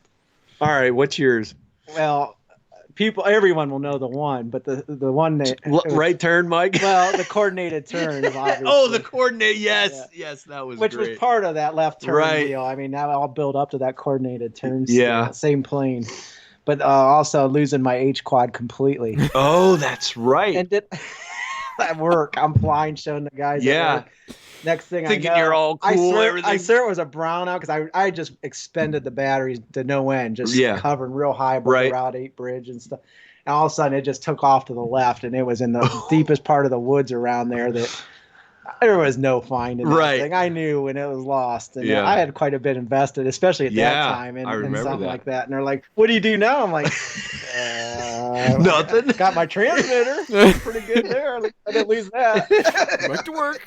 All right, what's yours? Well, everyone will know the one, but the one that right turn, Mike. Well, the coordinated turn. Obviously. Oh, the coordinate. Yes, yes, that was which great. was part of that left turn deal. I mean, that all built up to that coordinated turn. Yeah, same plane, but also losing my H quad completely. Oh, that's right. And at work, I'm flying, showing the guys. Yeah. Next thing thinking I know, you're all cool. I swear it was a brownout because I just expended the batteries to no end, just covering real high above the Route 8 bridge and stuff. And all of a sudden, it just took off to the left, and it was in the deepest part of the woods around there that there was no finding that thing. I knew when it was lost, and I had quite a bit invested, especially at that time, in something like that. And they're like, "What do you do now?" I'm like, nothing. Got my transmitter. Pretty good there. I didn't lose that. Back to work.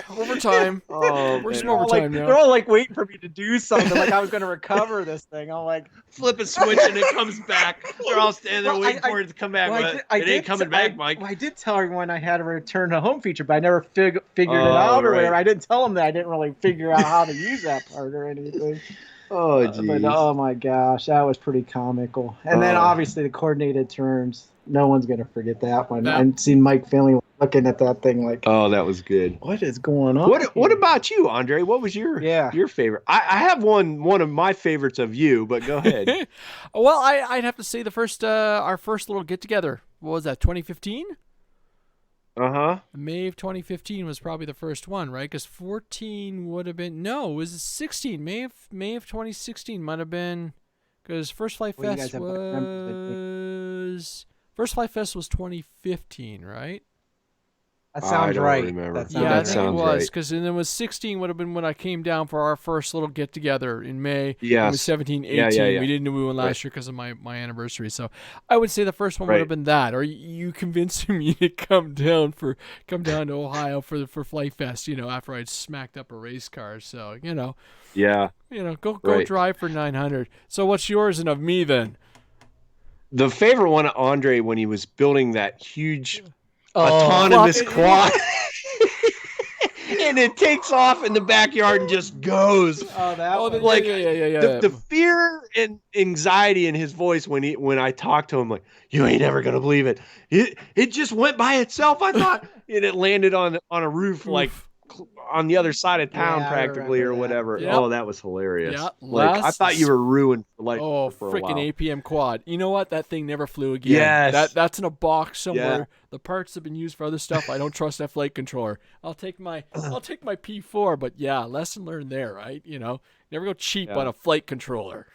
Overtime. Oh, we're some overtime now. They're all like waiting for me to do something. Like I was going to recover this thing. I'm like, flip a switch and it comes back. They're all standing there waiting for it to come back. It ain't coming back, Mike. I did tell everyone I had a return to home feature, but I never figured it out or whatever. I didn't tell them that I didn't really figure out how to use that part or anything. Oh, geez. But oh my gosh, that was pretty comical. And then obviously the coordinated turns. No one's gonna forget that one. I've seen Mike Finley looking at that thing like, oh, that was good. What is going on? What about you, Andre? What was your favorite? I have one of my favorites of you, but go ahead. Well, I'd have to say the first our first little get together. What was that? 2015. May of 2015 was probably the first one, right? Because 14 would have been it was 16. May of 2016 might have been because First Flight Fest was 2015, right? That sounds right. Remember. I think it was because then it was 16 would have been when I came down for our first little get together in May. Yes. It was 17, 18. We didn't do one last year because of my anniversary. So I would say the first one would have been that. Or you convinced me to come down to Ohio for Flight Fest. After I'd smacked up a race car. So go drive for 900. So what's yours and of me then? The favorite one of Andre when he was building that huge autonomous quad. And it takes off in the backyard and just goes. The fear and anxiety in his voice when I talked to him, like, you ain't ever gonna believe it. It just went by itself, I thought. And it landed on a roof like on the other side of town practically or whatever. Yep. Oh, that was hilarious. Yep. I thought you were ruined for freaking APM quad. You know what? That thing never flew again. Yes. That's in a box somewhere. Yeah. The parts have been used for other stuff. I don't trust that flight controller. I'll take my P4, but lesson learned there, right? Never go cheap on a flight controller.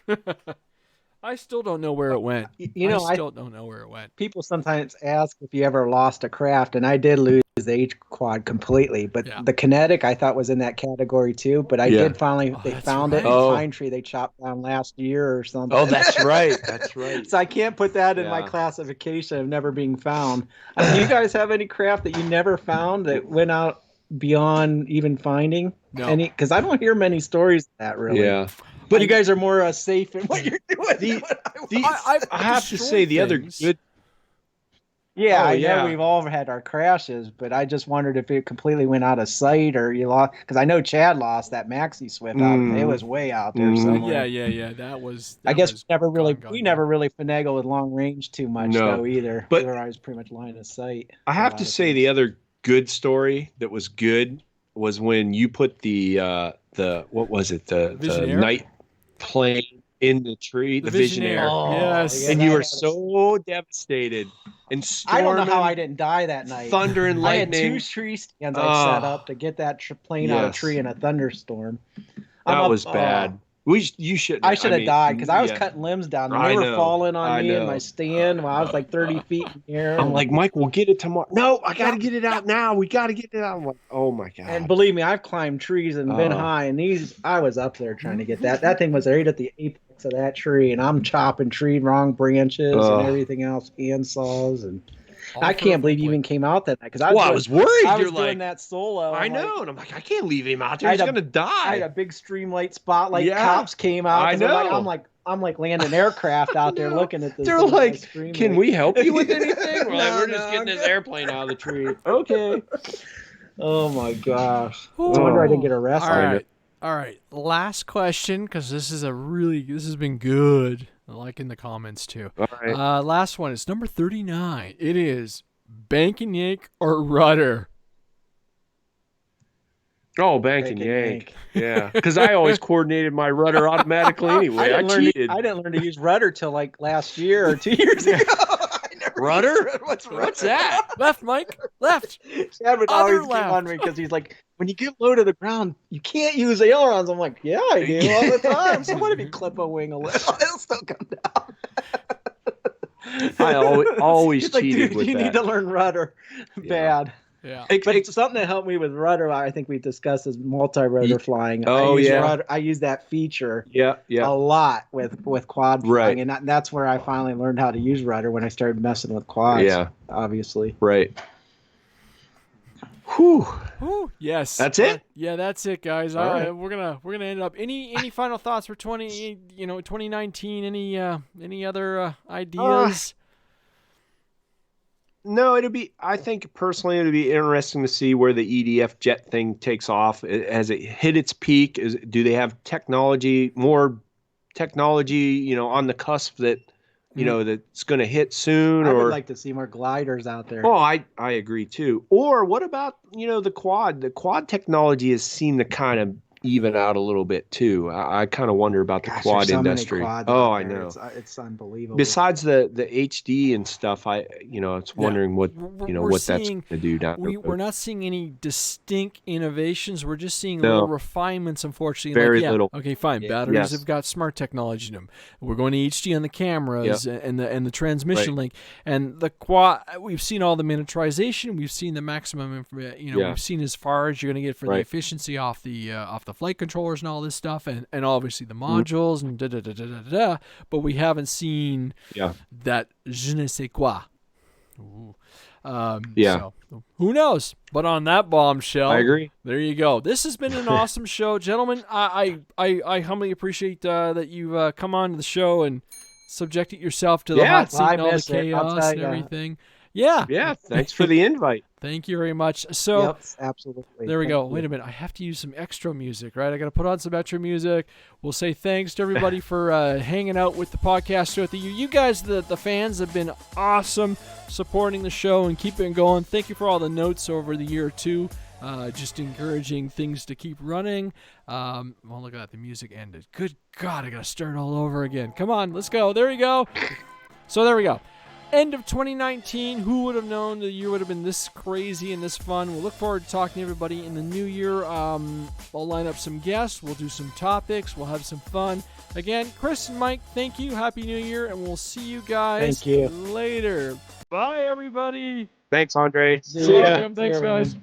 I still don't know where it went. I still don't know where it went. People sometimes ask if you ever lost a craft, and I did lose the H quad completely. But the Kinetic I thought was in that category too. But I did finally they found it in Pine Tree they chopped down last year or something. Oh, that's right. That's right. So I can't put that in my classification of never being found. Do you guys have any craft that you never found that went out beyond even finding? No. Because I don't hear many stories of that really. Yeah. But you guys are more safe in what you're doing. I have to say the other good. Yeah, I know we've all had our crashes, but I just wondered if it completely went out of sight or you lost. Because I know Chad lost that Maxi Swift out. It was way out there somewhere. Yeah. That was. I guess we never really finagle with long range too much though either. But I was pretty much line of sight. I have to say the other good story that was good was when you put the what was it the night plane in the tree, the Visionaire. Yes. And you were so devastated and storming. I don't know how I didn't die that night. Thunder and lightning. I had 2 tree stands I set up to get that plane out of the tree in a thunderstorm. That was bad. You should. I should have died because I was cutting limbs down. And they were falling on me in my stand while I was like 30 feet in the air. I'm like, Mike, we'll get it tomorrow. No, I got to get it out now. We got to get it out. I'm like, oh my God. And believe me, I've climbed trees and been high, and I was up there trying to get that. That thing was right at the apex of that tree, and I'm chopping tree wrong branches and everything else, hand saws and. I can't believe you even came out that night because I was worried. I was You're doing like, that solo. I know, and I'm like, I can't leave him out there. He's gonna die. I had a big streamlight spotlight. Yeah, Cops came out. I know. I'm like landing aircraft out there looking at this. They're like, can we help you with anything? We're No, we're just getting this airplane out of the tree. Okay. Oh my gosh. Ooh. No wonder I didn't get arrested. All right. Last question, because this has been good. I like in the comments too. All right. Last one is number 39. It is bank and yank or rudder. Oh, bank and yank. Yeah, because I always coordinated my rudder automatically anyway. I cheated. I didn't learn to use rudder till like last year or 2 years ago. Rudder? What's that? Left, Mike. Left. Chad would Other always left. keep on me because he's like, when you get low to the ground, you can't use ailerons. I'm like, yeah, I do all the time. So what if you clip a wing a little? It'll still come down. I always He's like, cheated dude, with you that. need to learn rudder. Bad. Yeah. But it's something that helped me with rudder. I think we discussed is multi-rotor flying. Oh, I use that feature Yeah. a lot with quad flying, Right. and that's where I finally learned how to use rudder when I started messing with quads. Yeah. Obviously. Right. Whew. Whew, yes. That's it? Yeah, that's it, guys. All right. We're gonna end up. Any final thoughts for 2019? Any other ideas? No, I think personally it'll be interesting to see where the EDF Jet thing takes off. Has it hit its peak? Do they have more technology, on the cusp that, that's going to hit soon? I would like to see more gliders out there. Oh, I agree too. Or what about, the quad? The quad technology has seemed to kind of even out a little bit too. I kind of wonder about the quad industry. Oh, I know. It's unbelievable. Besides the HD and stuff, it's wondering what that's going to do down the road. We're not seeing any distinct innovations. We're just seeing little refinements, unfortunately. Very little. Okay, fine. Yeah. Batteries have got smart technology in them. We're going to HD on the cameras and the transmission link. And the quad, we've seen all the miniaturization. We've seen the maximum, we've seen as far as you're going to get for the efficiency off the flight controllers and all this stuff, and obviously the modules and da-da-da-da-da-da, but we haven't seen that je ne sais quoi. Ooh. So, who knows? But on that bombshell, I agree. There you go. This has been an awesome show, gentlemen. I humbly appreciate that you've come on to the show and subjected yourself to the hot seat and all the chaos and everything. Yeah. Yeah. Thanks for the invite. Thank you very much. So, absolutely. There we go. Wait a minute. I have to use some extra music, right? I got to put on some extra music. We'll say thanks to everybody for hanging out with the podcast throughout the year. You guys, the fans, have been awesome supporting the show and keeping it going. Thank you for all the notes over the year, too. Just encouraging things to keep running. Well, look at that. The music ended. Good God, I got to start all over again. Come on, let's go. There we go. So there we go. End of 2019. Who would have known the year would have been this crazy and this fun? We'll look forward to talking to everybody in the new year. I'll line up some guests. We'll do some topics. We'll have some fun. Again, Chris and Mike, thank you. Happy New Year, and we'll see you guys later. Bye, everybody. Thanks, Andre. See ya. Thanks, guys.